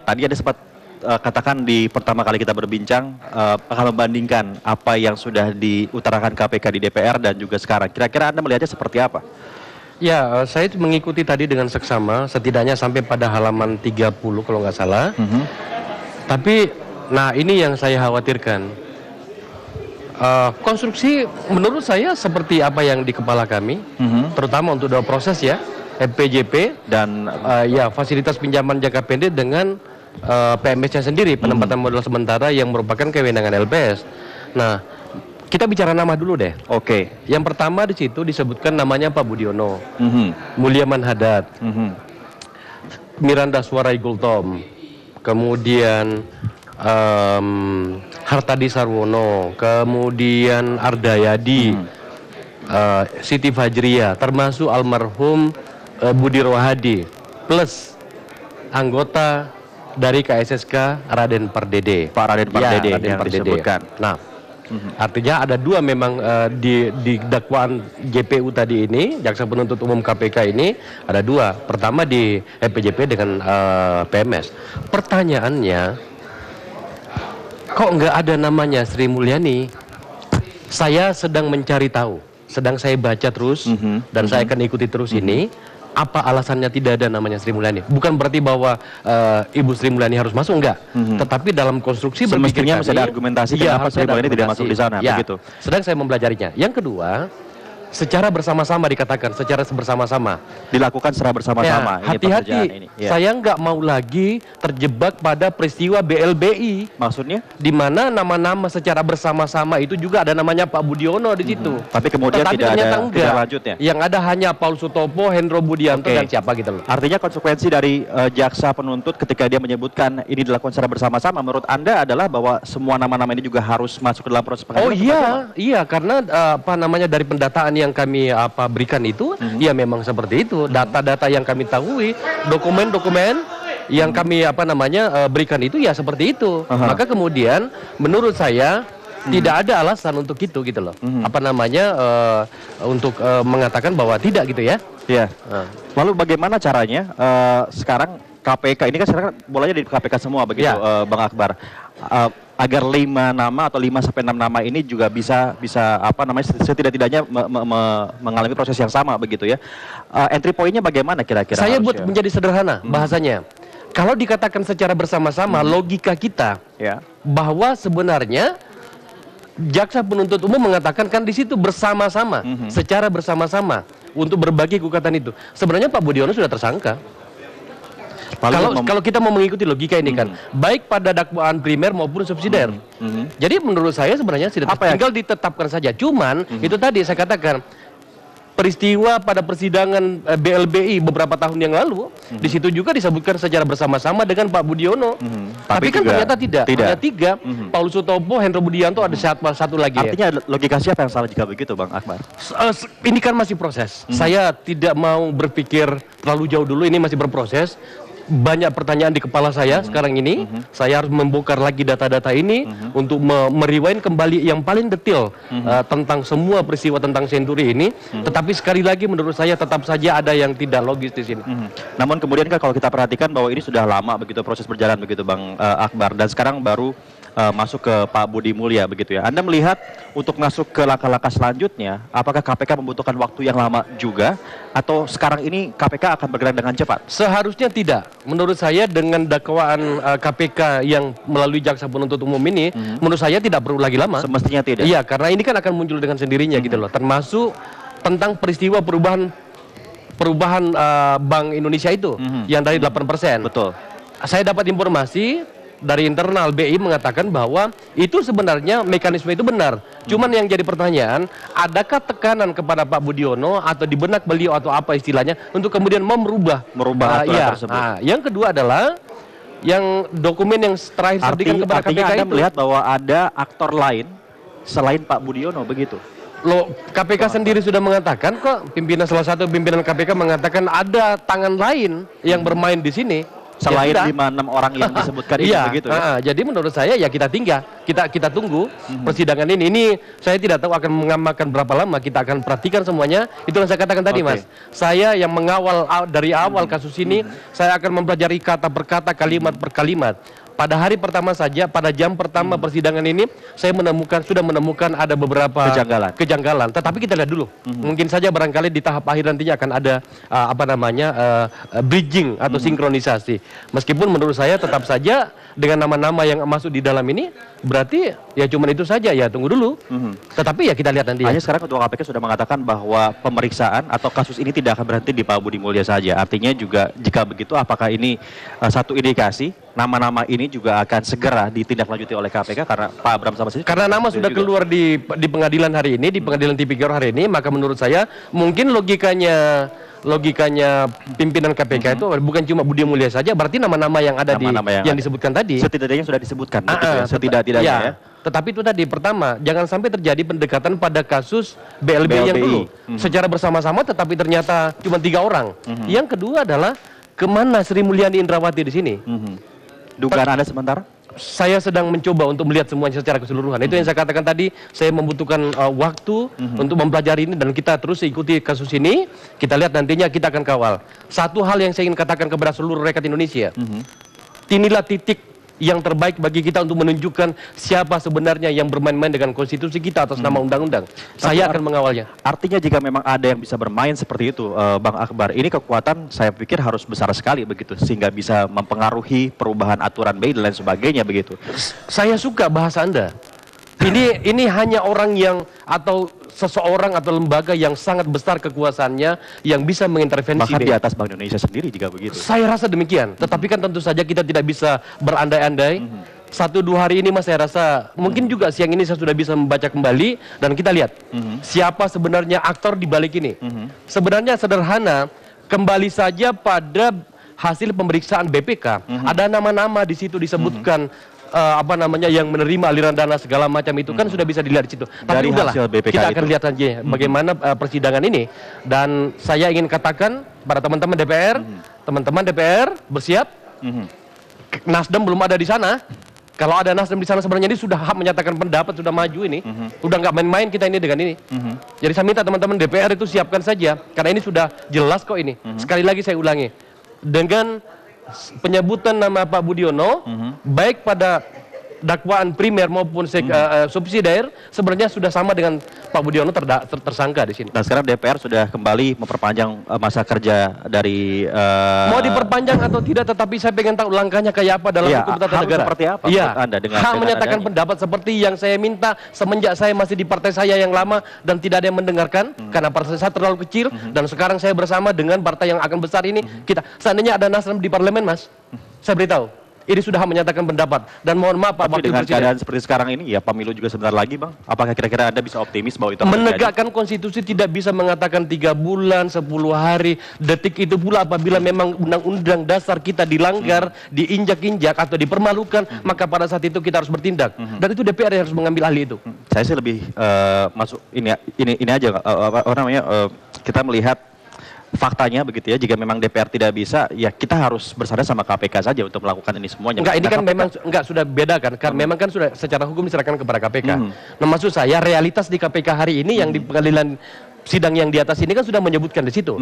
Tadi ada sempat katakan di pertama kali kita berbincang akan membandingkan apa yang sudah diutarakan KPK di DPR dan juga sekarang. Kira-kira Anda melihatnya seperti apa? Ya, saya mengikuti tadi dengan seksama, setidaknya sampai pada halaman 30 kalau nggak salah. Tapi, nah ini yang saya khawatirkan. Konstruksi menurut saya seperti apa yang di kepala kami, terutama untuk dua proses ya, FPJP dan ya fasilitas pinjaman jangka pendek dengan PMS-nya sendiri, penempatan modal sementara yang merupakan kewenangan LPS. Nah, kita bicara nama dulu deh. Oke. Yang pertama di situ disebutkan namanya Pak Budiono, Mulyaman Hadad, Miranda Suarai Gultom, kemudian Hartadi Sarwono, kemudian Ardayadi, Siti Fajriya, termasuk almarhum Budi Rohadi, plus anggota dari KSSK Raden Pardede. Pak Raden Pardede ya, Raden yang Pardede. disebutkan. Nah, artinya ada dua memang di dakwaan JPU tadi ini, Jaksa Penuntut Umum KPK ini ada dua. Pertama di PJP dengan PMS. Pertanyaannya, kok nggak ada namanya Sri Mulyani? Saya sedang mencari tahu, sedang saya baca terus dan saya akan ikuti terus ini. Apa alasannya tidak ada namanya Sri Mulyani? Bukan berarti bahwa Ibu Sri Mulyani harus masuk, enggak. Tetapi dalam konstruksi berpikir semestinya masih ada argumentasi kenapa Sri Mulyani tidak masuk di sana, ya, begitu. Sedang saya mempelajarinya. Yang kedua, secara bersama-sama dikatakan, secara bersama-sama. Dilakukan secara bersama-sama. Ya, hati-hati, saya nggak mau lagi terjebak pada peristiwa BLBI. Maksudnya? Di mana nama-nama secara bersama-sama itu juga ada namanya Pak Budiono di situ. Tapi kemudian tidak ada tidak lanjut ya? Yang ada hanya Paul Sutopo, Hendro Budianto, dan siapa gitu loh. Artinya konsekuensi dari jaksa penuntut ketika dia menyebutkan ini dilakukan secara bersama-sama, menurut Anda adalah bahwa semua nama-nama ini juga harus masuk ke dalam proses pengadilan? Oh iya, karena apa namanya dari pendataan yang kami berikan itu, ya memang seperti itu. Data-data yang kami tahui, dokumen-dokumen yang kami berikan itu ya seperti itu. Maka kemudian menurut saya tidak ada alasan untuk itu gitu loh. Untuk mengatakan bahwa tidak gitu ya. Iya. Lalu bagaimana caranya sekarang KPK ini kan sekarang bolanya di KPK semua begitu, Bang Akbar. Agar 5 nama atau 5 sampai 6 nama ini juga bisa setidak-tidaknya mengalami proses yang sama begitu ya. Entry point-nya bagaimana kira-kira? Saya buat menjadi sederhana bahasanya. Kalau dikatakan secara bersama-sama, logika kita bahwa sebenarnya jaksa penuntut umum mengatakan kan di situ bersama-sama, secara bersama-sama untuk berbagi kekuatan itu. Sebenarnya Pak Budiono sudah tersangka. Kalau kita mau mengikuti logika ini kan, baik pada dakwaan primer maupun subsidiar. Jadi menurut saya sebenarnya tinggal ditetapkan saja. Cuman itu tadi saya katakan peristiwa pada persidangan BLBI beberapa tahun yang lalu, di situ juga disebutkan secara bersama-sama dengan Pak Budiono. Tapi kan ternyata tidak. Ada 3, Paul Sutopo, Hendro Budianto, ada satu lagi. Artinya logika siapa yang salah jika begitu, Bang Akbar? Ini kan masih proses. Saya tidak mau berpikir terlalu jauh dulu, ini masih berproses. Banyak pertanyaan di kepala saya sekarang ini. Saya harus membongkar lagi data-data ini untuk meriwain kembali yang paling detail tentang semua peristiwa tentang Senturi ini. Tetapi sekali lagi menurut saya tetap saja ada yang tidak logis di sini. Namun kemudian kan kalau kita perhatikan bahwa ini sudah lama begitu proses berjalan begitu, Bang Akbar, dan sekarang baru masuk ke Pak Budi Mulya begitu ya. Anda melihat untuk masuk ke langkah-langkah selanjutnya, apakah KPK membutuhkan waktu yang lama juga atau sekarang ini KPK akan bergerak dengan cepat? Seharusnya tidak. Menurut saya dengan dakwaan KPK yang melalui jaksa penuntut umum ini, menurut saya tidak perlu lagi lama. Semestinya tidak. Iya, karena ini kan akan muncul dengan sendirinya gitu loh. Termasuk tentang peristiwa perubahan Bank Indonesia itu yang dari 8%. Betul. Saya dapat informasi dari internal BI mengatakan bahwa itu sebenarnya mekanisme itu benar. Cuman yang jadi pertanyaan, adakah tekanan kepada Pak Budiono atau di benak beliau atau apa istilahnya untuk kemudian merubah aturan tersebut. Yang kedua adalah yang dokumen yang terakhir diberikan kepada KPK Anda itu melihat bahwa ada aktor lain selain Pak Budiono begitu. Loh, KPK sendiri sudah mengatakan kok, salah satu pimpinan KPK mengatakan ada tangan lain yang bermain di sini. Selain 5-6 orang yang disebutkan itu begitu ya? Jadi menurut saya ya kita tunggu persidangan ini. Ini saya tidak tahu akan mengamakan berapa lama, kita akan perhatikan semuanya. Itu yang saya katakan tadi, Mas. Saya yang mengawal dari awal kasus ini, saya akan mempelajari kata per kata, kalimat per kalimat. Pada hari pertama saja, pada jam pertama persidangan ini, saya sudah menemukan ada beberapa kejanggalan. Tetapi kita lihat dulu. Mungkin saja barangkali di tahap akhir nantinya akan ada bridging atau sinkronisasi. Meskipun menurut saya tetap saja dengan nama-nama yang masuk di dalam ini, berarti ya cuma itu saja, ya tunggu dulu. Tetapi ya kita lihat nanti. Hanya sekarang Ketua KPK sudah mengatakan bahwa pemeriksaan atau kasus ini tidak akan berhenti di Pak Budi Mulya saja. Artinya juga jika begitu, apakah ini satu indikasi nama-nama ini juga akan segera ditindaklanjuti oleh KPK karena Pak Abraham Samad karena nama sudah keluar di pengadilan hari ini, di pengadilan Tipikor hari ini, maka menurut saya mungkin logikanya pimpinan KPK itu bukan cuma Budi Mulya saja, berarti nama-nama yang ada yang disebutkan tadi setidaknya sudah disebutkan setidak-tidaknya ya. Tetapi itu tadi, pertama, jangan sampai terjadi pendekatan pada kasus BLBI yang dulu secara bersama-sama tetapi ternyata cuma 3 orang. Yang kedua adalah kemana Sri Mulyani Indrawati di sini? Dugaan Anda sementara? Saya sedang mencoba untuk melihat semuanya secara keseluruhan. Itu yang saya katakan tadi, saya membutuhkan waktu untuk mempelajari ini dan kita terus ikuti kasus ini. Kita lihat nantinya, kita akan kawal. Satu hal yang saya ingin katakan kepada seluruh rakyat Indonesia, inilah titik yang terbaik bagi kita untuk menunjukkan siapa sebenarnya yang bermain-main dengan konstitusi kita atas nama undang-undang. Saya akan mengawalnya. Artinya jika memang ada yang bisa bermain seperti itu, Bang Akbar, ini kekuatan saya pikir harus besar sekali begitu, sehingga bisa mempengaruhi perubahan aturan BI dan lain sebagainya begitu. Saya suka bahasa Anda. Ini hanya orang yang atau seseorang atau lembaga yang sangat besar kekuasaannya yang bisa mengintervensi. Bahkan di atas Bank Indonesia sendiri jika begitu. Saya rasa demikian. Tetapi kan tentu saja kita tidak bisa berandai-andai. 1-2 hari ini Mas, saya rasa mungkin juga siang ini saya sudah bisa membaca kembali dan kita lihat siapa sebenarnya aktor di balik ini. Sebenarnya sederhana, kembali saja pada hasil pemeriksaan BPK. Ada nama-nama di situ disebutkan yang menerima aliran dana segala macam itu kan sudah bisa dilihat di situ. Tapi udahlah, kita akan lihat saja bagaimana persidangan ini. Dan saya ingin katakan pada teman-teman DPR, teman-teman DPR bersiap. Nasdem belum ada di sana. Kalau ada Nasdem di sana sebenarnya ini sudah menyatakan pendapat, sudah maju ini. Udah nggak main-main kita ini dengan ini. Jadi saya minta teman-teman DPR itu siapkan saja, karena ini sudah jelas kok ini. Sekali lagi saya ulangi, dengan penyebutan nama Pak Budiono, baik pada dakwaan primer maupun subsidiar, sebenarnya sudah sama dengan Pak Budiono tersangka di sini. Dan sekarang DPR sudah kembali memperpanjang masa kerja dari mau diperpanjang atau tidak, tetapi saya pengen tahu langkahnya kayak apa dalam hukum tata negara. Seperti apa Anda dengan menyatakan pendapat seperti yang saya minta semenjak saya masih di partai saya yang lama dan tidak ada yang mendengarkan karena partai saya terlalu kecil dan sekarang saya bersama dengan partai yang akan besar ini. Kita seandainya ada Nasdem di parlemen, Mas, saya beritahu ini sudah menyatakan pendapat. Dan mohon maaf Pak Wakil dengan Presiden, keadaan seperti sekarang ini ya pemilu juga sebentar lagi, Bang. Apakah kira-kira Anda bisa optimis bahwa itu akan menegakkan konstitusi tidak bisa mengatakan 3 bulan, 10 hari, detik itu pula apabila memang undang-undang dasar kita dilanggar, diinjak-injak atau dipermalukan, maka pada saat itu kita harus bertindak. Dan itu DPR yang harus mengambil alih itu. Saya sih lebih masuk ini aja, kita melihat faktanya begitu ya, jika memang DPR tidak bisa, ya kita harus bersama sama KPK saja untuk melakukan ini semuanya. Enggak, ini kan memang sudah beda kan, karena memang kan sudah secara hukum diserahkan kepada KPK. Nah, maksud saya realitas di KPK hari ini yang di pengadilan sidang yang di atas ini kan sudah menyebutkan di situ.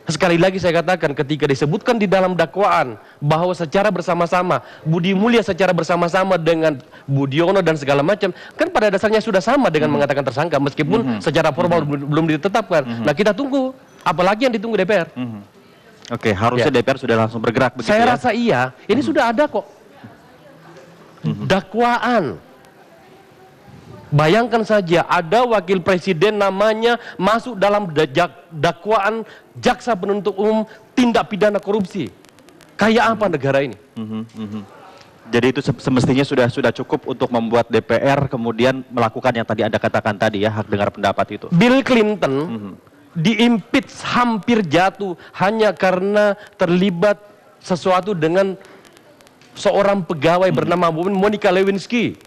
Sekali lagi saya katakan, ketika disebutkan di dalam dakwaan bahwa secara bersama-sama Budi Mulya secara bersama-sama dengan Budiono dan segala macam, kan pada dasarnya sudah sama dengan mengatakan tersangka meskipun secara formal belum ditetapkan. Nah, kita tunggu. Apalagi yang ditunggu DPR. Oke, harusnya DPR sudah langsung bergerak begitu. Saya rasa iya. Ini sudah ada kok dakwaan. Bayangkan saja ada wakil presiden namanya masuk dalam dakwaan jaksa penuntut umum tindak pidana korupsi. Kayak apa negara ini? Jadi itu semestinya sudah cukup untuk membuat DPR kemudian melakukan yang tadi Anda katakan tadi ya, hak dengar pendapat itu. Bill Clinton diimpeach hampir jatuh hanya karena terlibat sesuatu dengan seorang pegawai bernama Monica Lewinsky.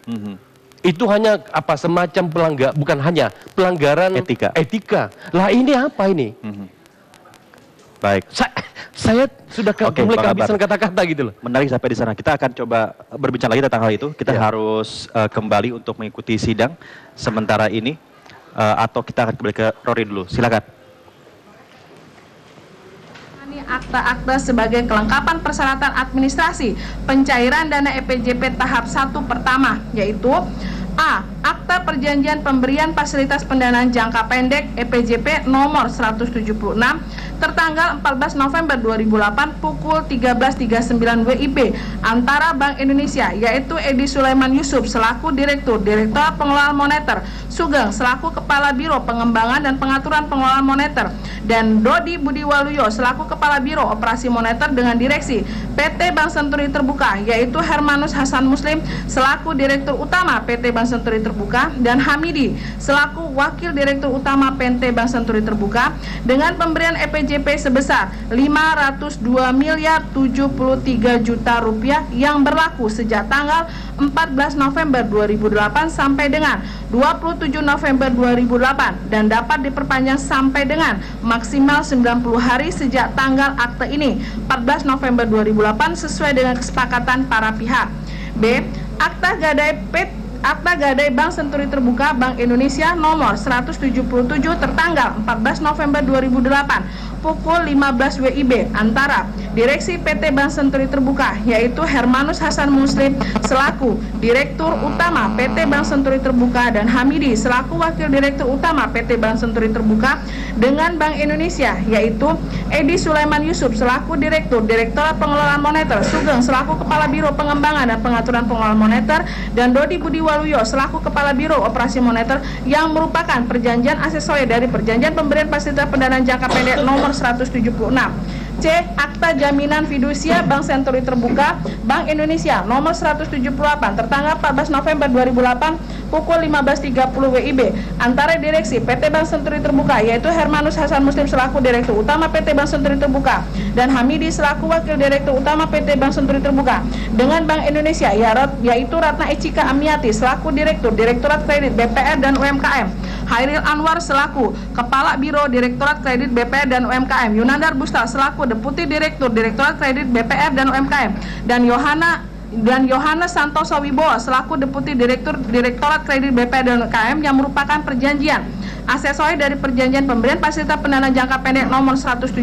Itu hanya semacam pelanggaran etika. Lah ini apa ini? Baik. Saya sudah mulai kehabisan kata-kata gitu loh. Menarik sampai di sana. Kita akan coba berbincang lagi tentang hal itu. Kita harus kembali untuk mengikuti sidang sementara ini, atau kita akan kembali ke Rory dulu. Silakan. Akta-akta sebagai kelengkapan persyaratan administrasi pencairan dana EPJP tahap 1 pertama, yaitu A. Akta perjanjian pemberian fasilitas pendanaan jangka pendek EPJP nomor 176 tertanggal 14 November 2008 pukul 13.39 WIB antara Bank Indonesia, yaitu Edi Sulaiman Yusuf selaku Direktur Direktorat Pengelolaan Moneter, Sugeng selaku Kepala Biro Pengembangan dan Pengaturan Pengelolaan Moneter, dan Dodi Budi Waluyo selaku Kepala Biro Operasi Moneter dengan Direksi PT Bank Senturi Terbuka, yaitu Hermanus Hasan Muslim selaku Direktur Utama PT Bank Senturi Terbuka, dan Hamidi selaku Wakil Direktur Utama PT Bank Senturi Terbuka dengan pemberian EPJP sebesar 502 miliar 73 juta rupiah yang berlaku sejak tanggal 14 November 2008 sampai dengan 27 November 2008 dan dapat diperpanjang sampai dengan maksimal 90 hari sejak tanggal akte ini 14 November 2008 sesuai dengan kesepakatan para pihak. B. Akta Gadai Bank Senturi Terbuka Bank Indonesia nomor 177 tertanggal 14 November 2008 pukul 15 WIB antara Direksi PT Bank Senturi Terbuka yaitu Hermanus Hasan Muslim selaku Direktur Utama PT Bank Senturi Terbuka dan Hamidi selaku Wakil Direktur Utama PT Bank Senturi Terbuka dengan Bank Indonesia yaitu Edi Sulaiman Yusuf selaku Direktorat Pengelolaan Moneter, Sugeng selaku Kepala Biro Pengembangan dan Pengaturan Pengelolaan Moneter dan Dodi Budi Waluyo selaku Kepala Biro Operasi Moneter yang merupakan perjanjian aksesori dari perjanjian pemberian fasilitas pendanaan jangka pendek nomor 176. C. Akta Jaminan Fidusia Bank Senturi Terbuka Bank Indonesia nomor 178 tertanggal 14 November 2008 pukul 15.30 WIB antara Direksi PT Bank Senturi Terbuka yaitu Hermanus Hasan Muslim selaku Direktur Utama PT Bank Senturi Terbuka dan Hamidi selaku Wakil Direktur Utama PT Bank Senturi Terbuka dengan Bank Indonesia yaitu Ratna Echika Amiati selaku Direktorat Kredit BPR dan UMKM, Hairil Anwar selaku Kepala Biro Direktorat Kredit BPR dan UMKM, Yunandar Busta selaku Deputi Direktur Direktorat Kredit BPR dan UMKM dan Yohanes Santoso Wibowo selaku Deputi Direktur Direktorat Kredit BPR dan UMKM yang merupakan perjanjian aksesori dari perjanjian pemberian fasilitas pendanaan jangka pendek nomor 176.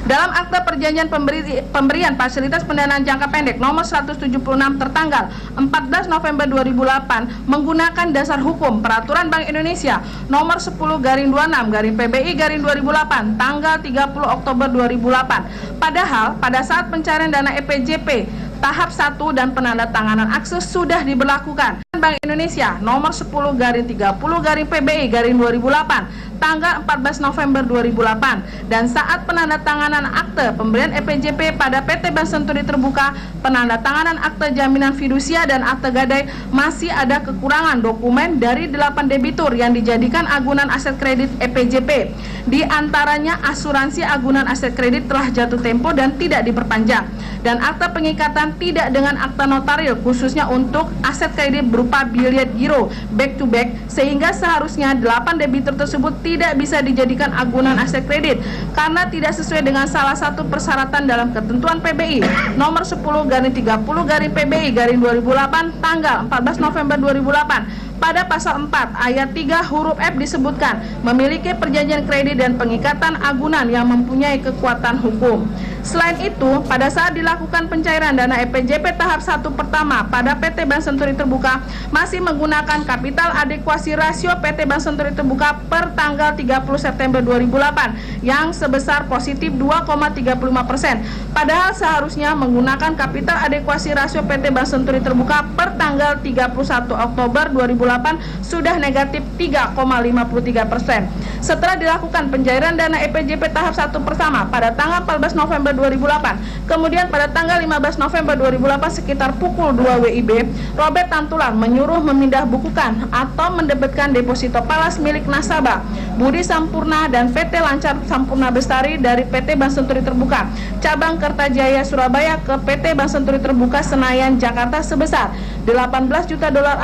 Dalam akta perjanjian pemberian fasilitas pendanaan jangka pendek nomor 176 tertanggal 14 November 2008 menggunakan dasar hukum Peraturan Bank Indonesia nomor 10/26/PBI/2008 tanggal 30 Oktober 2008. Padahal pada saat pencarian dana EPJP tahap 1 dan penandatanganan akte sudah diberlakukan. Bank Indonesia nomor 10/30/PBI/2008 tanggal 14 November 2008 dan saat penandatanganan akte pemberian EPJP pada PT Bank Senturi Terbuka, penandatanganan akte jaminan fidusia dan akte gadai masih ada kekurangan dokumen dari 8 debitur yang dijadikan agunan aset kredit EPJP. Di antaranya asuransi agunan aset kredit telah jatuh tempo dan tidak diperpanjang dan akte pengikatan tidak dengan akta notaril khususnya untuk aset kredit berupa biliet giro back to back sehingga seharusnya 8 debitur tersebut tidak bisa dijadikan agunan aset kredit karena tidak sesuai dengan salah satu persyaratan dalam ketentuan PBI nomor 10/30/PBI/2008 tanggal 14 November 2008. Pada pasal 4 ayat 3 huruf F disebutkan memiliki perjanjian kredit dan pengikatan agunan yang mempunyai kekuatan hukum. Selain itu, pada saat dilakukan pencairan dana EPJP tahap 1 pertama pada PT Bank Senturi Terbuka masih menggunakan kapital adekuasi rasio PT Bank Senturi Terbuka per tanggal 30 September 2008 yang sebesar positif 2,35%. Padahal seharusnya menggunakan kapital adekuasi rasio PT Bank Senturi Terbuka per tanggal 31 Oktober 2008 sudah negatif 3,53%. Setelah dilakukan pencairan dana EPJP tahap 1 pertama pada tanggal 14 November 2008, kemudian pada tanggal 15 November 2008 sekitar pukul 2 WIB, Robert Tantular menyuruh memindah bukukan atau mendebitkan deposito falas milik nasabah Budi Sampurna dan PT Lancar Sampurna Bestari dari PT Bank Senturi Terbuka cabang Kertajaya Surabaya ke PT Bank Senturi Terbuka Senayan Jakarta sebesar 18 juta dolar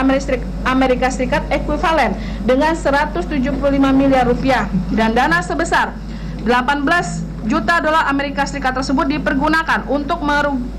Amerika Serikat ekuivalen dengan 175 miliar rupiah dan dana sebesar 18 juta dolar Amerika Serikat tersebut dipergunakan untuk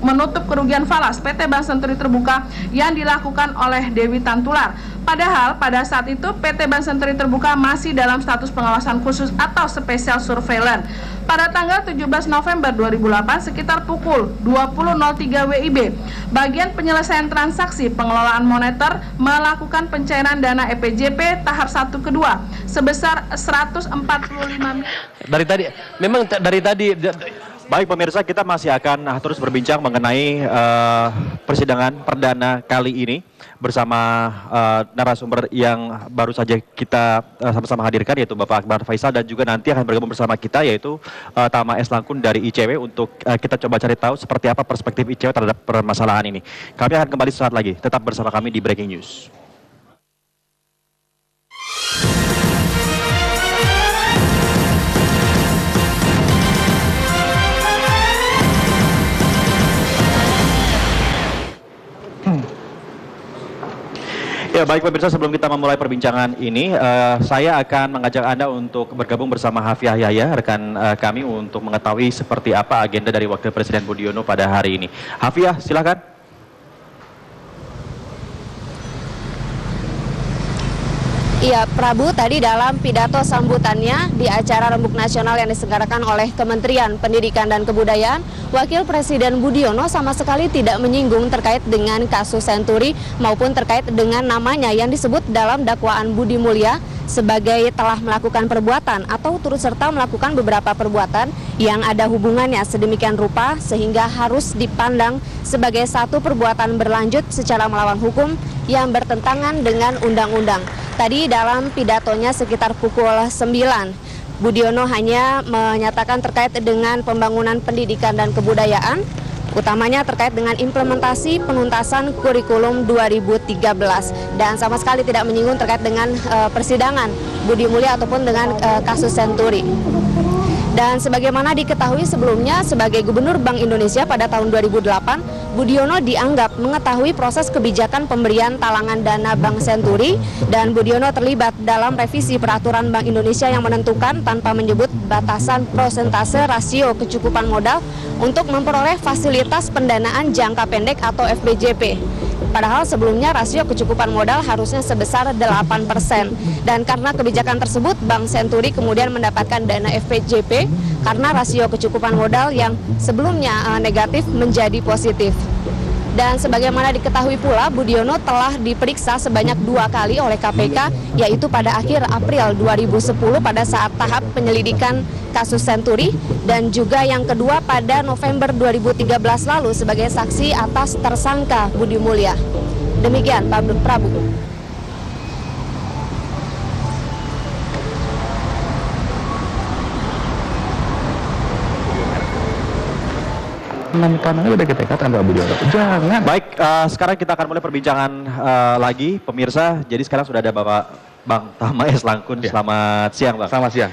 menutup kerugian falas PT Bank Senturi Terbuka yang dilakukan oleh Dewi Tantular. Padahal pada saat itu PT Bank Senturi Terbuka masih dalam status pengawasan khusus atau special surveillance. Pada tanggal 17 November 2008 sekitar pukul 20.03 WIB, bagian penyelesaian transaksi pengelolaan moneter melakukan pencairan dana EPJP tahap 1 kedua sebesar 145 Dari tadi baik pemirsa, kita masih akan terus berbincang mengenai persidangan perdana kali ini bersama narasumber yang baru saja kita sama-sama hadirkan yaitu Bapak Akbar Faisal dan juga nanti akan bergabung bersama kita yaitu Tama S. Langkun dari ICW untuk kita coba cari tahu seperti apa perspektif ICW terhadap permasalahan ini. Kami akan kembali sesaat lagi, tetap bersama kami di Breaking News. Ya baik pemirsa, sebelum kita memulai perbincangan ini, saya akan mengajak Anda untuk bergabung bersama Hafiah Yahya, rekan kami, untuk mengetahui seperti apa agenda dari Wakil Presiden Budiono pada hari ini. Hafiah, silakan. Iya, Prabu, tadi dalam pidato sambutannya di acara Rembuk Nasional yang diselenggarakan oleh Kementerian Pendidikan dan Kebudayaan, Wakil Presiden Budiono sama sekali tidak menyinggung terkait dengan kasus Senturi maupun terkait dengan namanya yang disebut dalam dakwaan Budi Mulya sebagai telah melakukan perbuatan atau turut serta melakukan beberapa perbuatan yang ada hubungannya sedemikian rupa sehingga harus dipandang sebagai satu perbuatan berlanjut secara melawan hukum yang bertentangan dengan undang-undang. Tadi dalam pidatonya sekitar pukul 9, Budiono hanya menyatakan terkait dengan pembangunan pendidikan dan kebudayaan, utamanya terkait dengan implementasi penuntasan kurikulum 2013 dan sama sekali tidak menyinggung terkait dengan persidangan Budi Mulya ataupun dengan kasus Senturi. Dan sebagaimana diketahui sebelumnya sebagai Gubernur Bank Indonesia pada tahun 2008, Budiono dianggap mengetahui proses kebijakan pemberian talangan dana Bank Senturi dan Budiono terlibat dalam revisi peraturan Bank Indonesia yang menentukan tanpa menyebut batasan prosentase rasio kecukupan modal untuk memperoleh fasilitas pendanaan jangka pendek atau FPJP. Padahal sebelumnya rasio kecukupan modal harusnya sebesar 8%. Dan karena kebijakan tersebut, Bank Senturi kemudian mendapatkan dana FPJP karena rasio kecukupan modal yang sebelumnya negatif menjadi positif. Dan sebagaimana diketahui pula, Budiono telah diperiksa sebanyak 2 kali oleh KPK, yaitu pada akhir April 2010 pada saat tahap penyelidikan kasus Senturi, dan juga yang kedua pada November 2013 lalu sebagai saksi atas tersangka Budi Mulya. Demikian, Pak Prabu. Tangannya udah kita ikatan Pak Budiono. Jangan. Baik, sekarang kita akan mulai perbincangan lagi, pemirsa. Jadi sekarang sudah ada Bapak Bang Tama S. Langkun. Ya. Selamat siang, Bang. Selamat siang.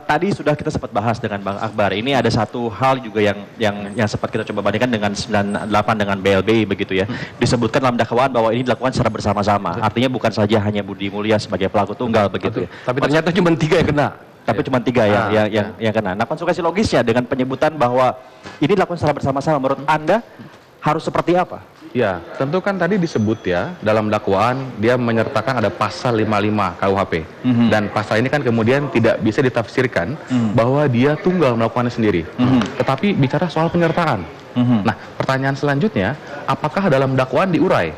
Tadi sudah kita sempat bahas dengan Bang Akbar. Ini ada satu hal juga yang sempat kita coba bandingkan dengan 98 dengan BLBI begitu ya. Disebutkan dalam dakwaan bahwa ini dilakukan secara bersama-sama. Artinya bukan saja hanya Budi Mulya sebagai pelaku tunggal begitu ya. Tapi ternyata cuma 3 yang kena. Tapi cuma 3 yang kena. Nah, konsekuensi logisnya dengan penyebutan bahwa ini dilakukan secara bersama-sama, menurut Anda harus seperti apa? Ya, tentu kan tadi disebut ya, dalam dakwaan dia menyertakan ada pasal 55 KUHP. Dan pasal ini kan kemudian tidak bisa ditafsirkan bahwa dia tunggal melakukannya sendiri. Tetapi bicara soal penyertaan. Nah, pertanyaan selanjutnya, apakah dalam dakwaan diurai?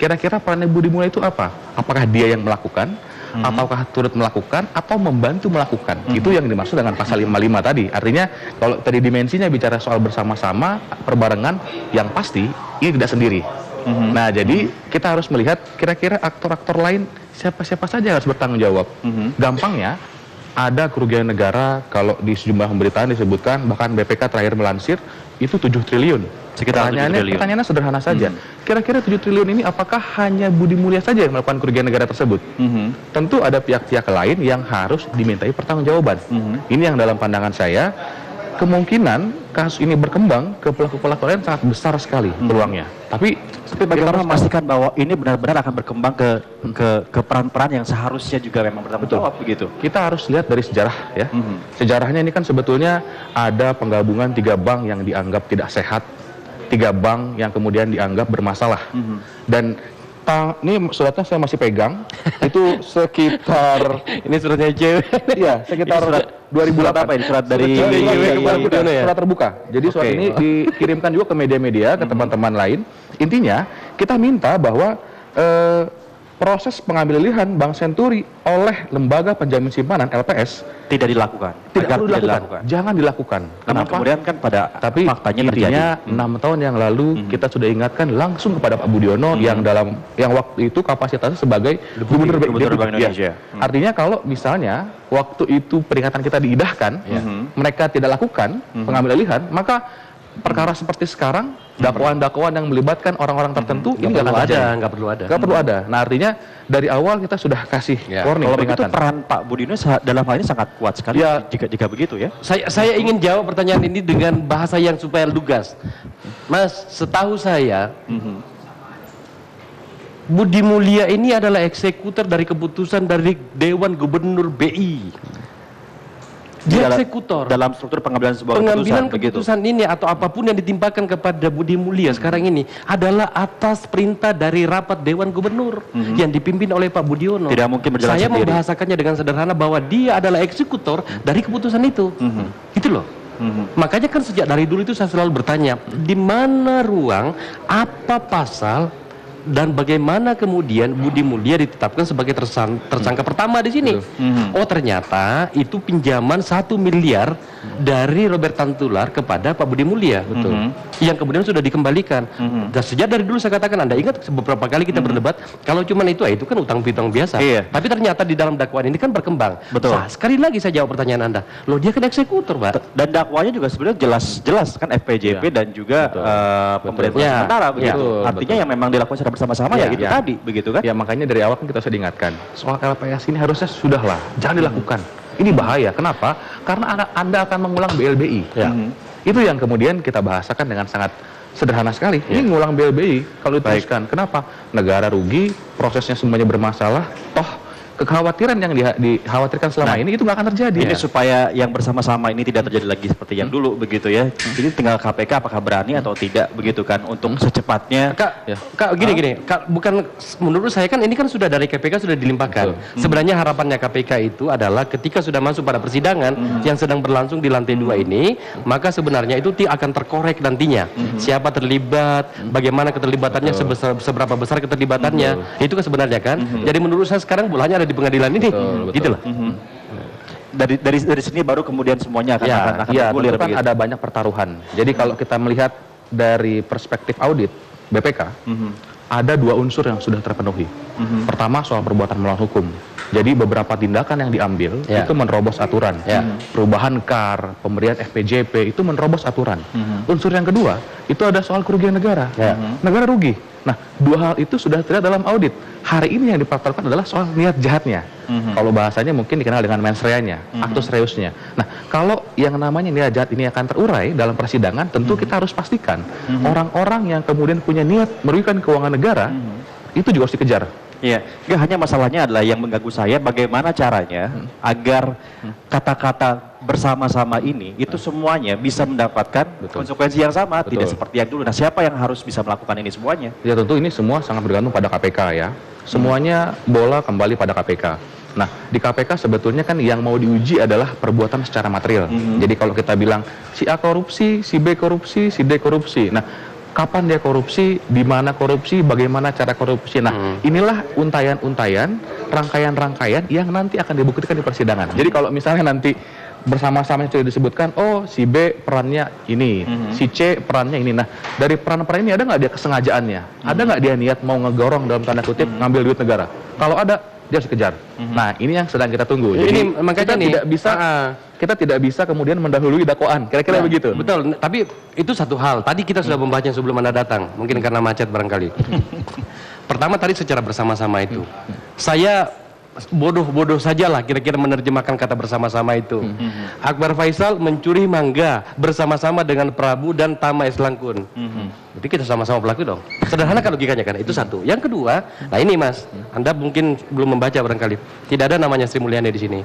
Kira-kira peran Budi Mulya itu apa? Apakah dia yang melakukan? Ataukah turut melakukan atau membantu melakukan? Itu yang dimaksud dengan pasal 55 tadi. Artinya kalau tadi dimensinya bicara soal bersama-sama, perbarengan, yang pasti ini tidak sendiri. Nah, jadi kita harus melihat kira-kira aktor-aktor lain siapa-siapa saja yang harus bertanggung jawab. Gampangnya ada kerugian negara kalau di sejumlah pemberitaan disebutkan, bahkan BPK terakhir melansir itu 7 triliun. Pertanyaannya sederhana saja. Kira-kira 7 triliun ini apakah hanya Budi Mulya saja yang melakukan kerugian negara tersebut? Tentu ada pihak-pihak lain yang harus dimintai pertanggungjawaban. Ini yang dalam pandangan saya, kemungkinan kasus ini berkembang ke pelaku-pelaku lain sangat besar sekali peluangnya. Tapi bagaimana memastikan bahwa ini benar-benar akan berkembang ke peran-peran yang seharusnya juga memang bertanggung jawab begitu? Kita harus lihat dari sejarah ya. Sejarahnya ini kan sebetulnya ada penggabungan 3 bank yang dianggap tidak sehat, 3 bank yang kemudian dianggap bermasalah. Dan ini suratnya saya masih pegang, itu sekitar ini suratnya cewek. Iya, sekitar 2008. Apa ini surat dari surat terbuka. Jadi surat ini dikirimkan juga ke media-media, ke teman-teman lain. Intinya kita minta bahwa proses pengambilan Bank Senturi oleh Lembaga Penjamin Simpanan LPS tidak dilakukan. Jangan dilakukan. Namun kemudian kan tapi faktanya terjadi. 6 tahun yang lalu kita sudah ingatkan langsung kepada Pak Budiono yang waktu itu kapasitasnya sebagai Gubernur Bank Indonesia. Artinya kalau misalnya waktu itu peringatan kita diidahkan, mereka tidak lakukan pengambilan maka perkara seperti sekarang, dakwaan-dakwaan yang melibatkan orang-orang tertentu ini nggak perlu ada. Nah, artinya dari awal kita sudah kasih warning, kalau peringatan. begitu peran Pak Budiono dalam hal ini sangat kuat sekali jika begitu ya. Saya ingin jawab pertanyaan ini dengan bahasa yang supaya lugas. Mas, setahu saya Budi Mulia ini adalah eksekutor dari keputusan dari Dewan Gubernur BI. Dia eksekutor dalam struktur pengambilan sebuah keputusan ini atau apapun yang ditimpakan kepada Budi Mulia sekarang ini adalah atas perintah dari rapat Dewan Gubernur yang dipimpin oleh Pak Budiono. Tidak mungkin berjalan Saya sendiri. membahasakannya dengan sederhana bahwa dia adalah eksekutor dari keputusan itu. Itu loh. Makanya kan sejak dari dulu itu saya selalu bertanya, di mana ruang, apa pasal, dan bagaimana kemudian Budi Mulia ditetapkan sebagai tersangka pertama di sini. Oh, ternyata itu pinjaman 1 miliar dari Robert Tantular kepada Pak Budi Mulia. Yang kemudian sudah dikembalikan. Dan sejak dari dulu saya katakan, Anda ingat beberapa kali kita berdebat, kalau cuma itu kan utang piutang biasa. Tapi ternyata di dalam dakwaan ini kan berkembang. Sekali lagi saya jawab pertanyaan Anda. Loh, dia kan eksekutor, Pak. Dan dakwaannya juga sebenarnya jelas kan FPJP dan juga pemberitahuan sementara begitu. Artinya yang memang dilakukan secara bersama-sama ya gitu tadi begitu kan. Ya makanya dari awal kan kita sudah diingatkan soal LPS ini harusnya sudahlah, jangan dilakukan. Ini bahaya. Kenapa? Karena Anda akan mengulang BLBI. Itu yang kemudian kita bahasakan dengan sangat sederhana sekali. Ini ngulang BLBI kalau diteruskan. Kenapa? Negara rugi, prosesnya semuanya bermasalah. Toh kekhawatiran yang dikhawatirkan selama ini itu nggak akan terjadi. Ini supaya yang bersama-sama ini tidak terjadi lagi seperti yang dulu begitu ya. Ini tinggal KPK apakah berani atau tidak begitu kan untuk secepatnya. Kak, gini, Kak, bukan menurut saya kan ini kan sudah dari KPK sudah dilimpahkan. Sebenarnya harapannya KPK itu adalah ketika sudah masuk pada persidangan yang sedang berlangsung di lantai 2 ini, maka sebenarnya itu akan terkorek nantinya. Siapa terlibat, bagaimana keterlibatannya, seberapa besar keterlibatannya. Itu kan sebenarnya kan. Jadi menurut saya sekarang bolanya ada di pengadilan ini. Gitu loh. Dari sini baru kemudian semuanya akan bergulir kan ada banyak pertaruhan. Jadi kalau kita melihat dari perspektif audit BPK, ada 2 unsur yang sudah terpenuhi. Pertama soal perbuatan melawan hukum. Jadi beberapa tindakan yang diambil itu menerobos aturan. Perubahan KAR, pemberian FPJP itu menerobos aturan. Unsur yang kedua itu ada soal kerugian negara. Negara rugi. Nah, 2 hal itu sudah terlihat dalam audit. Hari ini yang dipertaruhkan adalah soal niat jahatnya. Kalau bahasanya mungkin dikenal dengan mens reanya, actus reusnya. Nah, kalau yang namanya niat jahat ini akan terurai dalam persidangan, tentu kita harus pastikan orang-orang yang kemudian punya niat merugikan keuangan negara itu juga harus dikejar. Iya, nggak hanya masalahnya adalah yang mengganggu saya bagaimana caranya agar kata-kata bersama-sama ini itu semuanya bisa mendapatkan konsekuensi yang sama, tidak seperti yang dulu. Nah, siapa yang harus bisa melakukan ini semuanya? Ya tentu ini semua sangat bergantung pada KPK ya. Semuanya bola kembali pada KPK. Nah, di KPK sebetulnya kan yang mau diuji adalah perbuatan secara material. Jadi kalau kita bilang si A korupsi, si B korupsi, si D korupsi. Nah, kapan dia korupsi, di mana korupsi, bagaimana cara korupsi. Nah, inilah untayan-untayan, rangkaian-rangkaian yang nanti akan dibuktikan di persidangan. Jadi kalau misalnya nanti bersama-sama sudah disebutkan, oh si B perannya ini, si C perannya ini. Nah, dari peran-peran ini ada nggak dia kesengajaannya? Ada nggak dia niat mau ngegorong dalam tanda kutip ngambil duit negara? Kalau ada, dia harus kejar. Nah, ini yang sedang kita tunggu. Jadi ini makanya kita tidak bisa kemudian mendahului dakwaan. Kira-kira begitu. Betul. Tapi itu satu hal. Tadi kita sudah membahasnya sebelum Anda datang. Mungkin karena macet barangkali. Pertama tadi secara bersama-sama itu. Saya bodoh-bodoh saja lah kira-kira menerjemahkan kata bersama-sama itu. Akbar Faisal mencuri mangga bersama-sama dengan Prabu dan Tama S. Langkun. Jadi kita sama-sama pelaku dong. Sederhana kan logikanya kan. Itu satu. Yang kedua, nah ini Mas, Anda mungkin belum membaca barangkali. Tidak ada namanya Sri Mulyani di sini.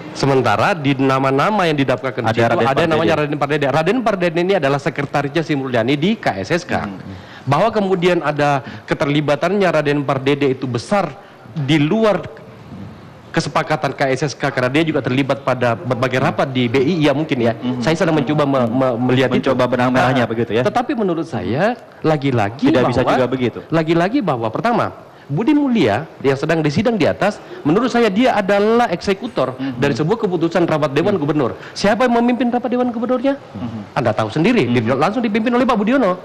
Sementara di nama-nama yang didaftarkan di situ ada namanya Raden Pardede. Raden Pardede ini adalah sekretarisnya Sri Mulyani di KSSK. Bahwa kemudian ada keterlibatannya Raden Pardede itu besar di luar kesepakatan KSSK karena dia juga terlibat pada berbagai rapat di BI, ya mungkin ya. Saya sedang mencoba melihat benang merahnya begitu ya. Tetapi menurut saya lagi-lagi tidak bisa juga begitu. Lagi-lagi bahwa pertama Budi Mulia yang sedang disidang di atas, menurut saya dia adalah eksekutor dari sebuah keputusan rapat Dewan Gubernur. Siapa yang memimpin rapat Dewan Gubernurnya? Anda tahu sendiri, langsung dipimpin oleh Pak Budiono.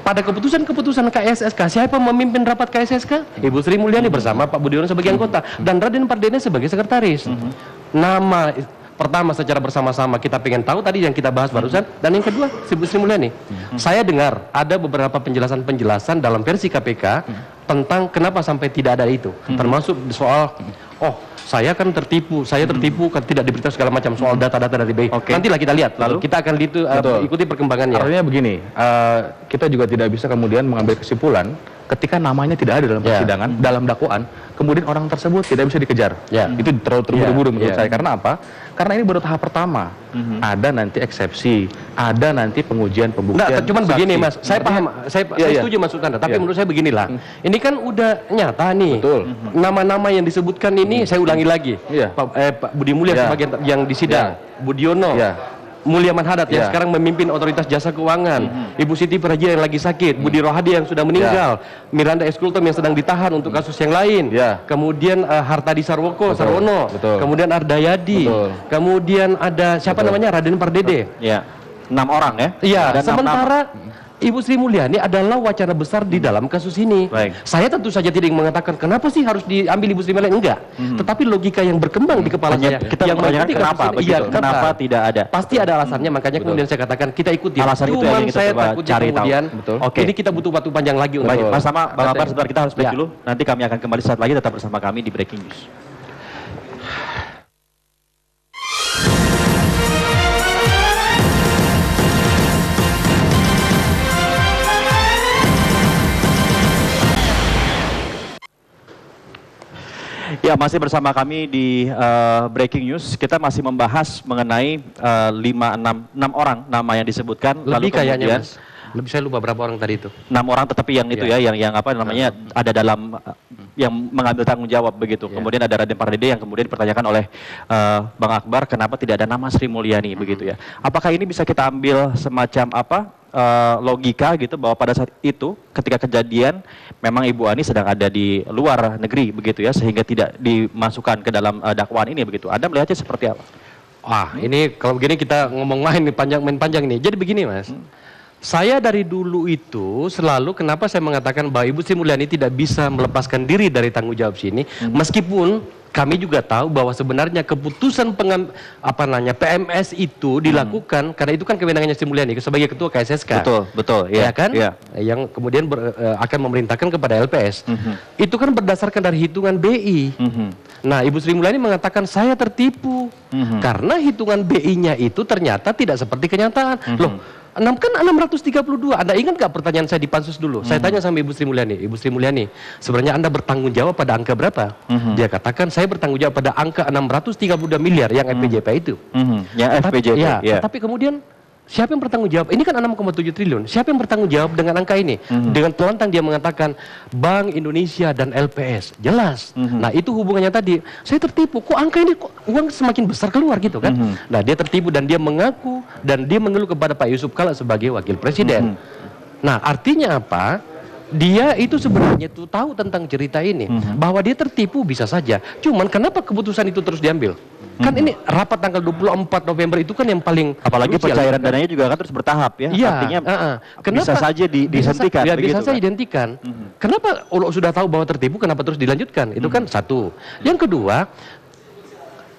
Pada keputusan-keputusan KSSK, siapa yang memimpin rapat KSSK? Ibu Sri Mulyani bersama Pak Budiono sebagai anggota dan Raden Pardede sebagai sekretaris. Nama pertama secara bersama-sama kita pengen tahu tadi yang kita bahas barusan, dan yang kedua Ibu Sri Mulyani. Saya dengar ada beberapa penjelasan-penjelasan dalam versi KPK tentang kenapa sampai tidak ada itu, termasuk soal oh saya kan tertipu, kan tidak diberitahu segala macam soal data-data dari BI. Nantilah kita lihat, lalu kita akan ikuti perkembangannya. Artinya begini, kita juga tidak bisa kemudian mengambil kesimpulan ketika namanya tidak ada dalam persidangan, dalam dakwaan, kemudian orang tersebut tidak bisa dikejar. Itu terlalu terburu-buru menurut saya. Karena apa? Karena ini baru tahap pertama. Ada nanti eksepsi, ada nanti pengujian pembuktian. Nah, cuman begini Mas, saya paham, saya setuju maksud Anda, tapi menurut saya beginilah. Ini kan udah nyata nih. Nama-nama yang disebutkan ini saya ulangi lagi. Pak Budi Mulya sebagai yang disidang, Budiono, Mulyaman Hadad yang sekarang memimpin Otoritas Jasa Keuangan, Ibu Siti Prajiya yang lagi sakit, Budi Rohadi yang sudah meninggal, Miranda S. Kultom yang sedang ditahan untuk kasus yang lain, kemudian Hartadi Sarwono, kemudian Ardayadi, kemudian ada siapa namanya, Raden Pardede. 6 orang ya? Iya, sementara Ibu Sri Mulyani adalah wacana besar di dalam kasus ini. Saya tentu saja tidak mengatakan kenapa sih harus diambil Ibu Sri Mulyani, enggak. Tetapi logika yang berkembang di kepala saya, kita yang menanyakan kenapa begitu, kenapa tidak ada? Pasti ada alasannya, makanya kemudian saya katakan kita ikuti. Alasan itu yang kita coba cari tahu. Ini kita butuh waktu panjang lagi untuk. Mas Tama, Bang Akbar, sebentar kita harus break dulu. Nanti kami akan kembali saat lagi, tetap bersama kami di Breaking News. Ya, masih bersama kami di Breaking News. Kita masih membahas mengenai 6 orang nama yang disebutkan. Lebih kayaknya, Mas. Lebih, saya lupa berapa orang tadi itu. 6 orang, tetapi yang itu yang apa namanya ada dalam yang mengambil tanggung jawab begitu. Kemudian ada Raden Pardede yang kemudian dipertanyakan oleh Bang Akbar, kenapa tidak ada nama Sri Mulyani begitu ya. Apakah ini bisa kita ambil semacam apa? Logika gitu bahwa pada saat itu ketika kejadian memang Ibu Ani sedang ada di luar negeri begitu ya, sehingga tidak dimasukkan ke dalam dakwaan ini begitu. Anda melihatnya seperti apa? Ini kalau begini kita ngomong main panjang nih. Jadi begini Mas, saya dari dulu itu selalu kenapa saya mengatakan bahwa Ibu Sri Mulyani tidak bisa melepaskan diri dari tanggung jawab sini, meskipun kami juga tahu bahwa sebenarnya keputusan PMS itu dilakukan karena itu kan kewenangannya Sri Mulyani sebagai ketua KSSK. Betul, ya kan? Yang kemudian akan memerintahkan kepada LPS. Itu kan berdasarkan dari hitungan BI. Nah, Ibu Sri Mulyani mengatakan saya tertipu karena hitungan BI-nya itu ternyata tidak seperti kenyataan. Loh, kan 632. Anda ingat nggak pertanyaan saya di pansus dulu? Saya tanya sama Ibu Sri Mulyani, Ibu Sri Mulyani, sebenarnya Anda bertanggung jawab pada angka berapa? Dia katakan saya bertanggung jawab pada angka 632 miliar yang FPJP itu. Yang FPJP. Tapi kemudian siapa yang bertanggung jawab? Ini kan 6,7 triliun. Siapa yang bertanggung jawab dengan angka ini? Dengan telantang dia mengatakan Bank Indonesia dan LPS. Jelas. Nah, itu hubungannya tadi. Saya tertipu. Kok angka ini uang semakin besar keluar gitu kan? Nah, dia tertipu dan dia mengaku dan dia mengeluh kepada Pak Yusuf Kalla sebagai wakil presiden. Nah, artinya apa? Dia itu sebenarnya tuh tahu tentang cerita ini. Bahwa dia tertipu bisa saja. Cuman kenapa keputusan itu terus diambil? Kan ini rapat tanggal 24 November itu kan yang paling apalagi pencairan dananya juga kan terus bertahap ya. Artinya bisa saja dihentikan. Bisa saja dihentikan. Kenapa kalau sudah tahu bahwa tertipu kenapa terus dilanjutkan? Itu kan satu. Yang kedua,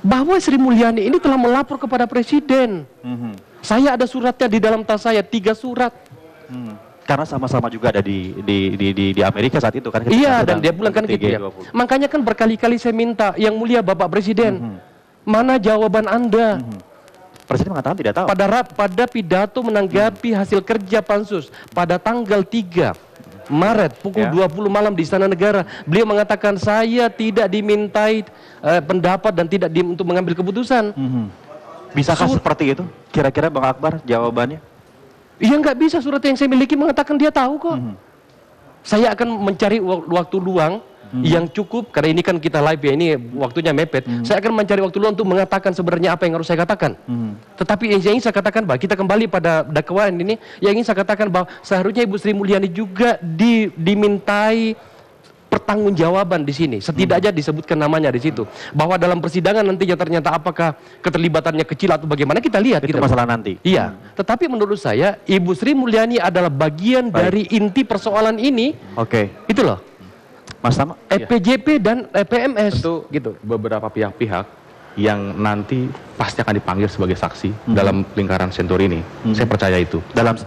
bahwa Sri Mulyani ini telah melapor kepada presiden. Saya ada suratnya di dalam tas saya, 3 surat. Karena sama-sama juga ada di Amerika saat itu kan. Iya, dan dia pulang kan gitu ya. Makanya kan berkali-kali saya minta, yang mulia Bapak Presiden, mana jawaban Anda? Presiden mengatakan tidak tahu. Pada pidato menanggapi hasil kerja pansus pada tanggal 3 Maret pukul 20 malam di Istana Negara, beliau mengatakan saya tidak dimintai pendapat dan tidak untuk mengambil keputusan. Bisakah seperti itu? Kira-kira Bang Akbar jawabannya? Iya, nggak bisa. Surat yang saya miliki mengatakan dia tahu kok. Saya akan mencari waktu luang yang cukup, karena ini kan kita live ya, ini waktunya mepet. Saya akan mencari waktu luang untuk mengatakan sebenarnya apa yang harus saya katakan. Tetapi yang ingin saya katakan bahwa kita kembali pada dakwaan ini, yang ingin saya katakan bahwa seharusnya Ibu Sri Mulyani juga dimintai pertanggungjawaban di sini. Setidaknya disebutkan namanya di situ. Bahwa dalam persidangan nantinya ternyata apakah keterlibatannya kecil atau bagaimana, kita lihat. Itu masalah nanti. Iya. Tetapi menurut saya Ibu Sri Mulyani adalah bagian dari inti persoalan ini. Itu loh. Mas Tama, FPJP dan PMS. Itu gitu. Beberapa pihak-pihak yang nanti pasti akan dipanggil sebagai saksi dalam lingkaran Senturi ini. Saya percaya itu. Dalam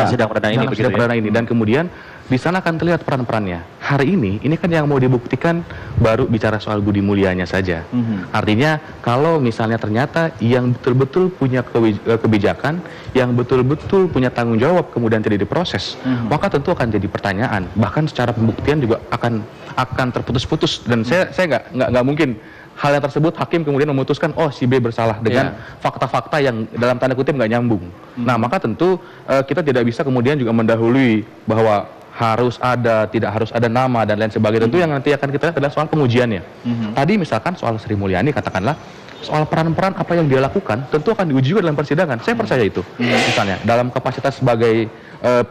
sidang perdana ini begitu ya. Dan kemudian di sana akan terlihat peran-perannya. Hari ini kan yang mau dibuktikan baru bicara soal budi mulianya saja. Artinya kalau misalnya ternyata yang betul-betul punya kebijakan, yang betul-betul punya tanggung jawab kemudian tidak diproses, maka tentu akan jadi pertanyaan. Bahkan secara pembuktian juga akan terputus-putus. Dan saya nggak mungkin hal yang tersebut hakim kemudian memutuskan oh si B bersalah dengan fakta-fakta yang dalam tanda kutip nggak nyambung. Nah maka tentu kita tidak bisa kemudian juga mendahului bahwa harus ada, tidak harus ada nama dan lain sebagainya. Tentu yang nanti akan kita lihat adalah soal pengujiannya. Tadi misalkan soal Sri Mulyani katakanlah soal peran-peran apa yang dia lakukan tentu akan diuji juga dalam persidangan. Saya percaya itu. Misalnya dalam kapasitas sebagai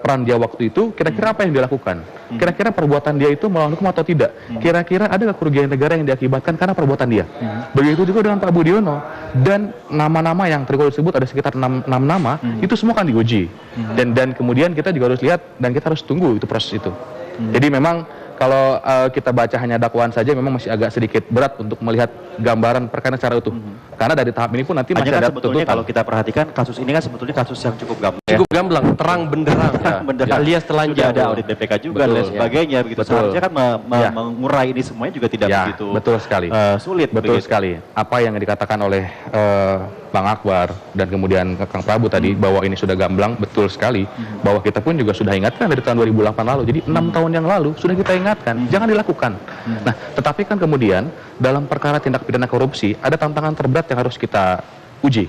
peran dia waktu itu, kira-kira apa yang dia lakukan? Kira-kira perbuatan dia itu melawan hukum atau tidak? Kira-kira ada kerugian negara yang diakibatkan karena perbuatan dia? Begitu juga dengan Pak Budiono. Dan nama-nama yang tadi disebut ada sekitar 6 nama, itu semua akan diuji. Dan kemudian kita juga harus lihat dan kita harus tunggu itu proses itu. Jadi memang kalau kita baca hanya dakwaan saja memang masih agak sedikit berat untuk melihat gambaran perkara secara utuh. Karena dari tahap ini pun nanti masih ada sebetulnya kalau kita perhatikan kasus ini kan sebetulnya kasus yang cukup gamblang. Cukup gamblang, terang benderang. Alias telanjang. Ada audit BPK juga dan sebagainya begitu. Seharusnya kan mengurai ini semuanya juga tidak begitu betul sekali. Sulit. Betul sekali. Apa yang dikatakan oleh Bang Akbar dan kemudian Kang Prabu tadi bahwa ini sudah gamblang, betul sekali. Bahwa kita pun juga sudah ingatkan dari tahun 2008 lalu. Jadi 6 tahun yang lalu sudah kita ingatkan, jangan dilakukan. Nah, tetapi kan kemudian dalam perkara tindak pidana korupsi ada tantangan terberat yang harus kita uji,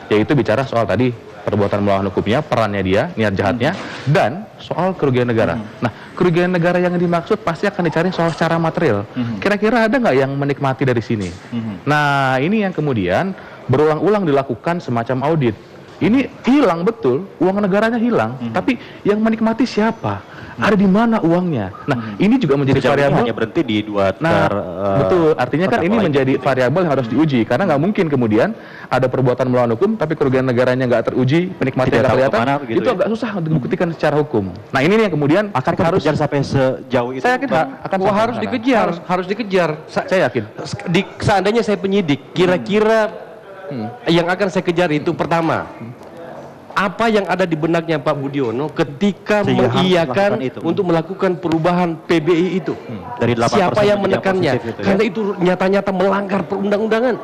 yaitu bicara soal tadi perbuatan melawan hukumnya, perannya dia, niat jahatnya, dan soal kerugian negara. Nah, kerugian negara yang dimaksud pasti akan dicari soal secara material. Kira-kira ada nggak yang menikmati dari sini? Nah, ini yang kemudian berulang-ulang dilakukan semacam audit. Ini hilang betul, uang negaranya hilang, tapi yang menikmati siapa? Ada di mana uangnya? Nah, ini juga menjadi variabel. Hanya berhenti di dua betul. Artinya kan ini menjadi variabel yang harus diuji karena nggak mungkin kemudian ada perbuatan melawan hukum tapi kerugian negaranya nggak teruji, penikmatnya nggak kelihatan. Itu agak susah untuk dibuktikan secara hukum. Nah, ini yang kemudian harus sampai sejauh itu. Saya yakin akan harus dikejar, harus dikejar. Saya yakin. Seandainya saya penyidik, kira-kira yang akan saya kejar itu pertama, apa yang ada di benaknya Pak Budiono ketika mengiyakan untuk melakukan perubahan PBI itu? Dari 8% siapa yang menekannya? Karena itu nyata-nyata melanggar perundang-undangan.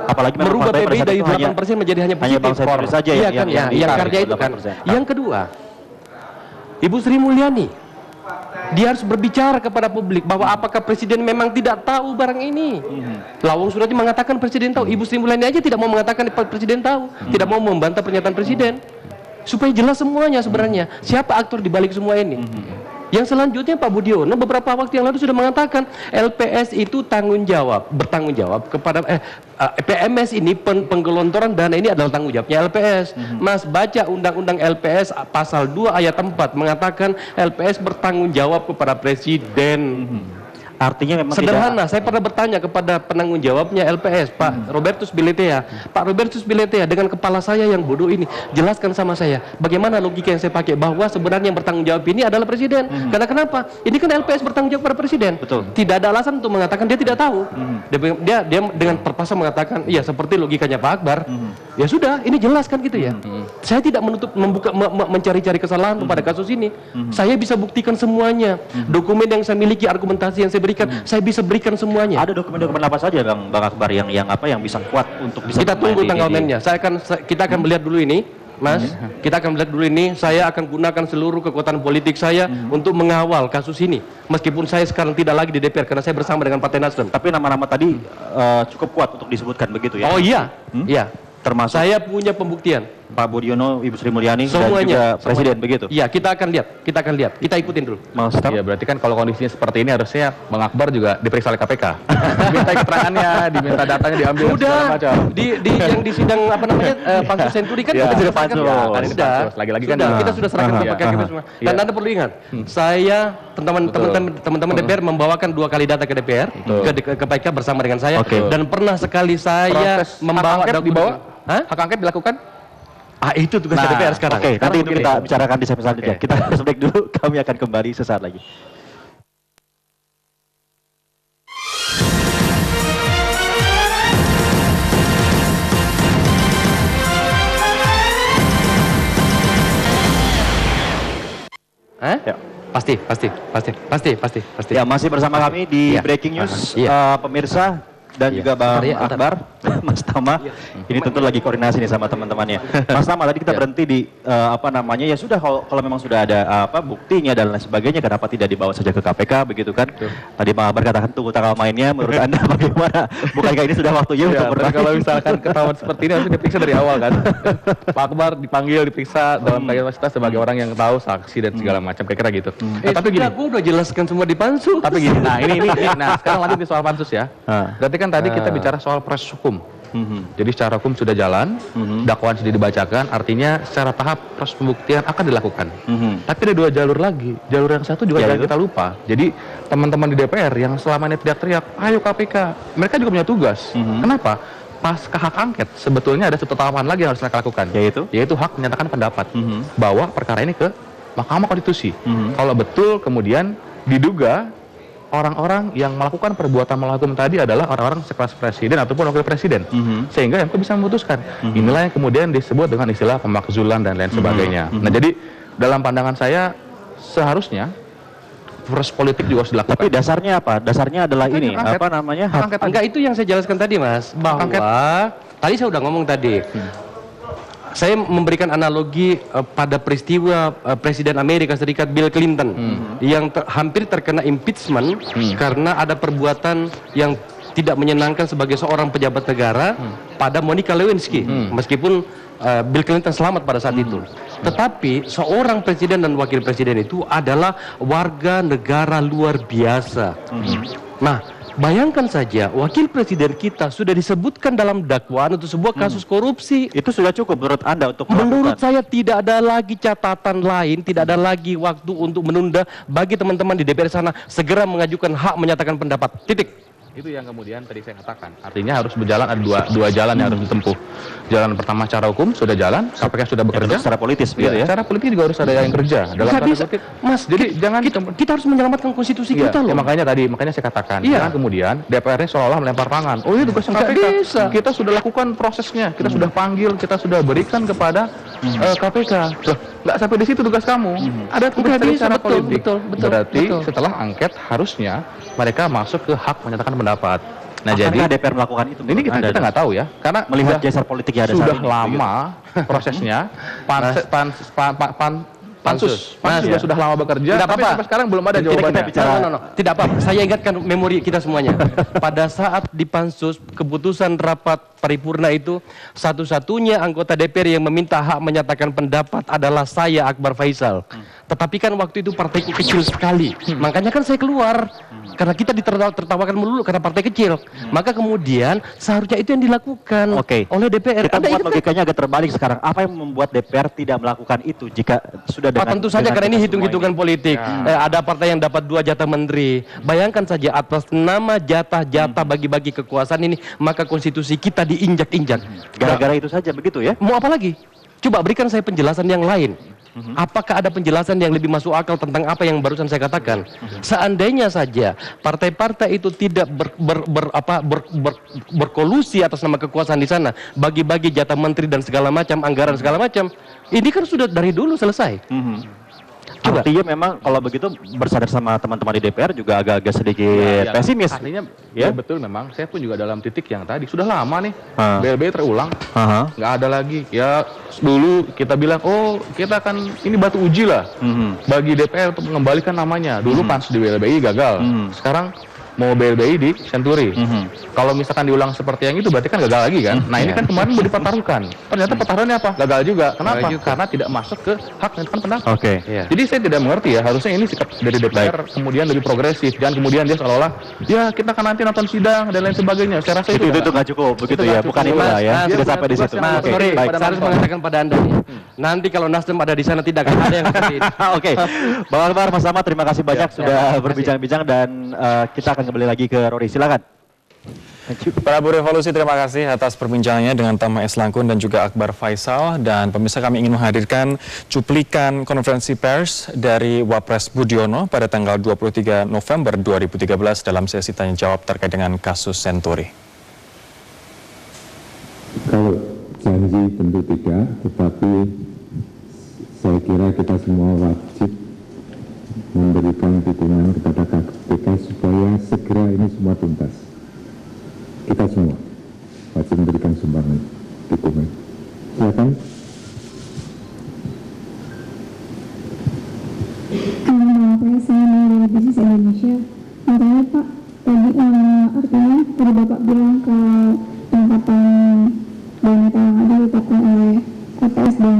Apalagi merubah PBI dari 8% menjadi hanya positif. Saja iya kan, yang karya itu kan. Yang kedua, Ibu Sri Mulyani, dia harus berbicara kepada publik bahwa apakah presiden memang tidak tahu barang ini. Lawang Surati mengatakan presiden tahu. Ibu Sri Mulyani aja tidak mau mengatakan presiden tahu, tidak mau membantah pernyataan presiden. Supaya jelas semuanya sebenarnya siapa aktor di balik semua ini. Yang selanjutnya Pak Budiono beberapa waktu yang lalu sudah mengatakan LPS itu bertanggung jawab kepada PMS ini penggelontoran dana ini adalah tanggung jawabnya LPS. Mas baca undang-undang LPS pasal 2 ayat 4 mengatakan LPS bertanggung jawab kepada presiden. Artinya memang sederhana. Saya pernah bertanya kepada penanggung jawabnya LPS, Pak Robertus Biletea. Pak Robertus Biletea, dengan kepala saya yang bodoh ini, jelaskan sama saya bagaimana logika yang saya pakai bahwa sebenarnya yang bertanggung jawab ini adalah presiden. Karena kenapa? Ini kan LPS bertanggung jawab pada presiden. Betul. Tidak ada alasan untuk mengatakan dia tidak tahu. Dia dengan perpasa mengatakan, iya seperti logikanya Pak Akbar. Ya sudah, ini jelas kan gitu ya. Saya tidak mencari-cari kesalahan pada kasus ini. Saya bisa buktikan semuanya. Dokumen yang saya miliki, argumentasi yang saya berikan, saya bisa berikan semuanya. Ada dokumen-dokumen apa saja Bang Akbar yang bisa kuat untuk bisa kita tunggu tanggal mainnya. Kita akan melihat dulu ini, Mas. Kita akan melihat dulu ini. Saya akan gunakan seluruh kekuatan politik saya untuk mengawal kasus ini. Meskipun saya sekarang tidak lagi di DPR karena saya bersama dengan Partai Nasdem. Tapi nama-nama tadi cukup kuat untuk disebutkan begitu ya? Oh iya, iya. Termasuk saya punya pembuktian. Pak Budiono, Ibu Sri Mulyani, semuanya, dan juga Presiden begitu? Iya, kita akan lihat. Kita ikutin dulu. Iya, berarti kan kalau kondisinya seperti ini harusnya Bang Akbar juga diperiksa oleh KPK. Diminta keterangannya, diminta datanya diambil. Sudah, yang di sidang apa namanya Pansus Senturi kan kita sudah pansus. Lagi-lagi kan kita sudah serahkan ke KPK semua. Dan Anda perlu ingat, saya teman-teman DPR membawakan 2 kali data ke DPR, ke KPK bersama dengan saya, dan pernah sekali saya membawa hak angket dilakukan. Itu tugas DPR sekarang. Oke, nanti itu kita bicarakan di segmen selanjutnya. Kita break dulu, kami akan kembali sesaat lagi. Ya. Ya, masih bersama kami di Breaking News, pemirsa dan juga Bang Akbar, Mas Tama. Ini tentu lagi koordinasi nih sama teman-temannya. Mas Tama, tadi kita berhenti di ya sudah kalau memang sudah ada buktinya dan lain sebagainya, kenapa tidak dibawa saja ke KPK begitu kan? Tadi Bang Akbar katakan tunggu tanggal mainnya, menurut Anda bagaimana? Bukankah ini sudah waktunya untuk bermain? Kalau misalkan ketahuan seperti ini harus diperiksa dari awal kan. Pak Akbar dipanggil, diperiksa dalam kapasitas sebagai orang yang tahu saksi dan segala macam, kira-kira gitu. Tapi gini, aku udah jelaskan semua di pansus. Tapi gini, nah sekarang lanjut di soal pansus ya. Berarti kan tadi kita bicara soal proses hukum. Jadi secara hukum sudah jalan, dakwaan sudah dibacakan, artinya secara tahap proses pembuktian akan dilakukan. Tapi ada dua jalur lagi. Jalur yang satu juga jangan kita lupa. Jadi teman-teman di DPR yang selama ini teriak-teriak, ayo KPK, mereka juga punya tugas. Kenapa? Pasca hak angket sebetulnya ada satu tahapan lagi yang harus mereka lakukan, yaitu hak menyatakan pendapat bahwa perkara ini ke Mahkamah Konstitusi. Kalau betul kemudian diduga orang-orang yang melakukan perbuatan melakukan tadi adalah orang-orang sekelas presiden ataupun wakil presiden, sehingga MK bisa memutuskan. Inilah yang kemudian disebut dengan istilah pemakzulan dan lain sebagainya. Nah, jadi dalam pandangan saya seharusnya proses politik juga harus dilakukan. Tapi dasarnya apa? Dasarnya adalah ini, Enggak, itu yang saya jelaskan tadi, Mas, bahwa tadi saya udah ngomong tadi. Saya memberikan analogi pada peristiwa Presiden Amerika Serikat Bill Clinton yang hampir terkena impeachment karena ada perbuatan yang tidak menyenangkan sebagai seorang pejabat negara pada Monica Lewinsky, meskipun Bill Clinton selamat pada saat itu. Tetapi seorang presiden dan wakil presiden itu adalah warga negara luar biasa. Nah, bayangkan saja, wakil presiden kita sudah disebutkan dalam dakwaan untuk sebuah kasus korupsi. Itu sudah cukup menurut Anda untuk melakukan? Menurut saya tidak ada lagi catatan lain, tidak ada lagi waktu untuk menunda bagi teman-teman di DPR sana segera mengajukan hak menyatakan pendapat. Titik. Itu yang kemudian tadi saya katakan. Artinya harus berjalan, ada dua jalan yang harus ditempuh. Jalan pertama secara hukum sudah jalan, KPK sudah bekerja. Secara politis, begitu ya? Secara politik juga harus ada yang kerja. Dalam Mas, jadi jangan kita harus menyelamatkan konstitusi kita loh. Makanya saya katakan, jangan kemudian DPR-nya seolah-olah melempar tangan. Oh, ini tugas yang KPK. Kita sudah lakukan prosesnya, kita sudah panggil, kita sudah berikan kepada KPK. Loh, nggak sampai di situ tugas kamu. Ada tugas secara politik. Berarti setelah angket harusnya mereka masuk ke hak menyatakan pendapat. Nah, jadi DPR melakukan itu? Ini kita nggak tahu ya, karena melihat geser politik yang ada sudah lama prosesnya. Pansus juga sudah lama bekerja, tapi sampai sekarang belum ada jawabannya. Tidak apa-apa, saya ingatkan memori kita semuanya. Pada saat di Pansus, keputusan rapat paripurna itu, satu-satunya anggota DPR yang meminta hak menyatakan pendapat adalah saya, Akbar Faisal. Tetapi kan waktu itu partaiku kecil sekali, makanya kan saya keluar. Karena kita ditertawakan melulu karena partai kecil. Maka kemudian seharusnya itu yang dilakukan oleh DPR. Kita buat logikanya agak terbalik sekarang. Apa yang membuat DPR tidak melakukan itu jika sudah dengan, tentu saja karena ini hitung-hitungan politik. Ada partai yang dapat 2 jatah menteri. Bayangkan saja atas nama jatah-jatah bagi-bagi kekuasaan ini, maka konstitusi kita diinjak-injak. Gara-gara itu saja begitu ya? Mau apa lagi? Coba berikan saya penjelasan yang lain. Apakah ada penjelasan yang lebih masuk akal tentang apa yang barusan saya katakan? Seandainya saja partai-partai itu tidak berkolusi atas nama kekuasaan di sana, bagi-bagi jatah menteri dan segala macam, anggaran segala macam, ini kan sudah dari dulu selesai. Artinya memang kalau begitu bersadar sama teman-teman di DPR juga agak-agak sedikit pesimis. Artinya ya betul, memang saya pun juga dalam titik yang tadi sudah lama nih BLBI terulang, nggak ada lagi. Ya dulu kita bilang kita akan ini batu uji lah bagi DPR untuk mengembalikan namanya. Dulu pansus di BLBI gagal, sekarang mau BLBI di Senturi. Kalau misalkan diulang seperti yang itu berarti kan gagal lagi kan. Nah, ini kan kemarin mau dipertaruhkan. Ternyata pertaruhannya apa? Gagal juga. Kenapa? Karena tidak masuk ke hak menyatakan pendapat. Jadi saya tidak mengerti ya, harusnya ini sikap dari DPR kemudian lebih progresif. Jangan kemudian dia seolah-olah ya kita akan nanti nonton sidang dan lain sebagainya. Saya rasa itu nggak cukup begitu ya. Bukan itu lah ya. Tidak sampai di situ. Sorry, saya harus mengatakan pada Anda nih. Nanti kalau Nasdem ada di sana tidak akan ada yang seperti itu. Bang Akbar, Mas Ahmad, terima kasih banyak sudah berbincang-bincang dan kita akan kembali lagi ke Rory, silakan. Prabu Revolusi, terima kasih atas perbincangannya dengan Tama S. Langkun dan juga Akbar Faisal. Dan pemirsa, kami ingin menghadirkan cuplikan konferensi pers dari Wapres Budiono pada tanggal 23 November 2013 dalam sesi tanya jawab terkait dengan kasus Senturi. Kalau janji tentu tidak, tetapi saya kira kita semua wajib memberikan dukungan kepada KPK supaya segera ini semua tuntas. Kita semua wajib memberikan sumbangan dukungan. Silakan. Saya dari Bisnis Indonesia. Makanya Pak, tadi artinya tadi Bapak bilang ke tangkapan dana yang ada ditetapkan oleh KPS dan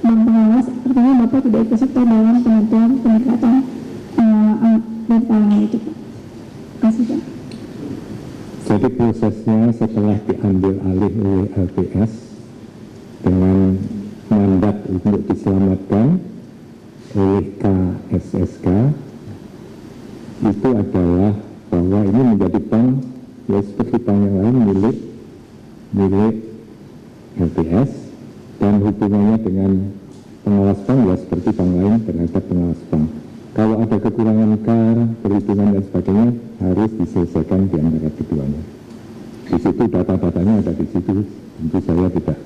Bank Pengawas, artinya Bapak tidak ikut serta dalam penentuan peningkatan dan talangan itu Pak. Terima kasih Pak. Jadi prosesnya setelah diambil alih oleh LPS dengan mandat untuk diselamatkan oleh KSSK, itu adalah bahwa ini menjadi bank ya seperti bank yang lain milik LPS, dan hubungannya dengan pengawas bank ya seperti bank lain terhadap pengawas bank. Kalau ada kekurangan KAR, perhitungan dan sebagainya harus diselesaikan di antara keduanya. Di situ data-datanya ada di situ, tentu saya tidak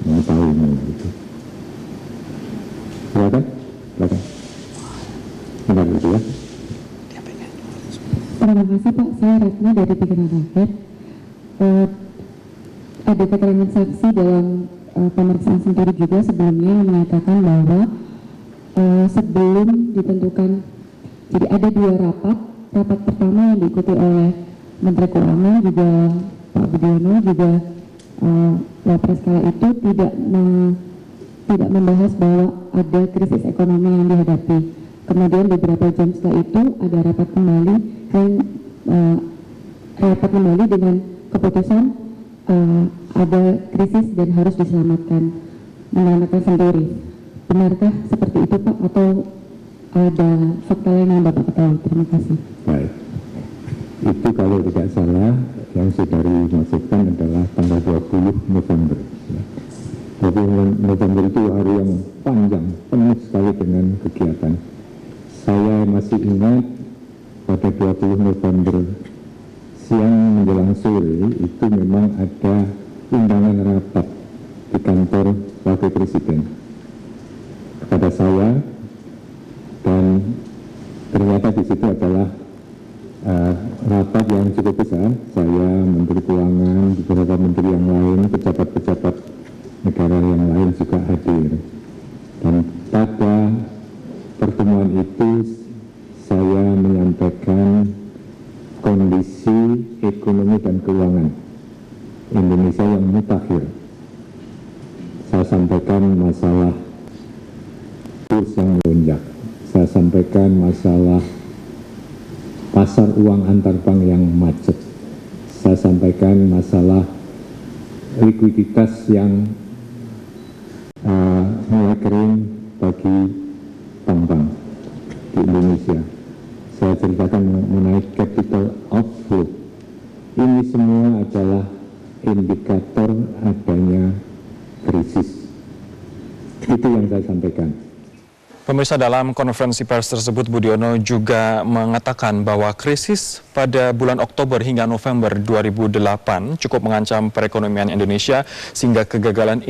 mengetahui mengenai itu. Silakan. Terima kasih ya. Terima kasih Pak, saya Retna dari Pikiran Rakyat. Ada keterangan saksi dalam pemeriksaan Senturi juga sebelumnya yang mengatakan bahwa sebelum ditentukan, jadi ada dua rapat pertama yang diikuti oleh Menteri Keuangan juga Pak Budiono juga Wapres kala itu tidak membahas bahwa ada krisis ekonomi yang dihadapi. Kemudian beberapa jam setelah itu ada rapat kembali dengan keputusan ada krisis dan harus diselamatkan, menyelamatkan Senturi. Benarkah seperti itu Pak, atau ada fakta lain yang Bapak ketahui? Terima kasih. Baik, itu kalau tidak salah yang saudari maksudkan adalah tanggal 20 November. Jadi November itu hari yang panjang, penuh sekali dengan kegiatan. Saya masih ingat pada 20 November siang menjelang sore itu memang ada undangan rapat di kantor Wakil Presiden kepada saya, dan ternyata di situ adalah rapat yang cukup besar. Saya, Menteri Keuangan, beberapa menteri yang lain, pejabat-pejabat negara yang lain juga hadir. Dan pada pertemuan itu saya menyampaikan kondisi ekonomi dan keuangan Indonesia yang mutakhir. Saya sampaikan masalah kurs yang melonjak. Saya sampaikan masalah pasar uang antar bank yang macet. Saya sampaikan masalah likuiditas yang mulai kering bagi bank-bank di Indonesia. Saya ceritakan mengenai capital outflow. Ini semua adalah indikator adanya krisis. Itu yang saya sampaikan. Pemirsa, dalam konferensi pers tersebut Budiono juga mengatakan bahwa krisis pada bulan Oktober hingga November 2008 cukup mengancam perekonomian Indonesia sehingga kegagalan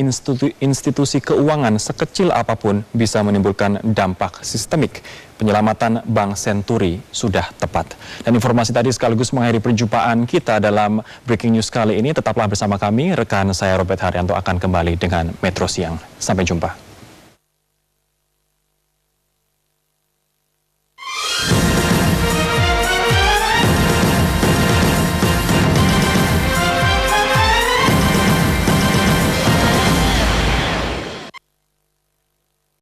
institusi keuangan sekecil apapun bisa menimbulkan dampak sistemik. Penyelamatan Bank Senturi sudah tepat. Dan informasi tadi sekaligus mengakhiri perjumpaan kita dalam Breaking News kali ini. Tetaplah bersama kami, rekan saya Robert Haryanto akan kembali dengan Metro Siang. Sampai jumpa.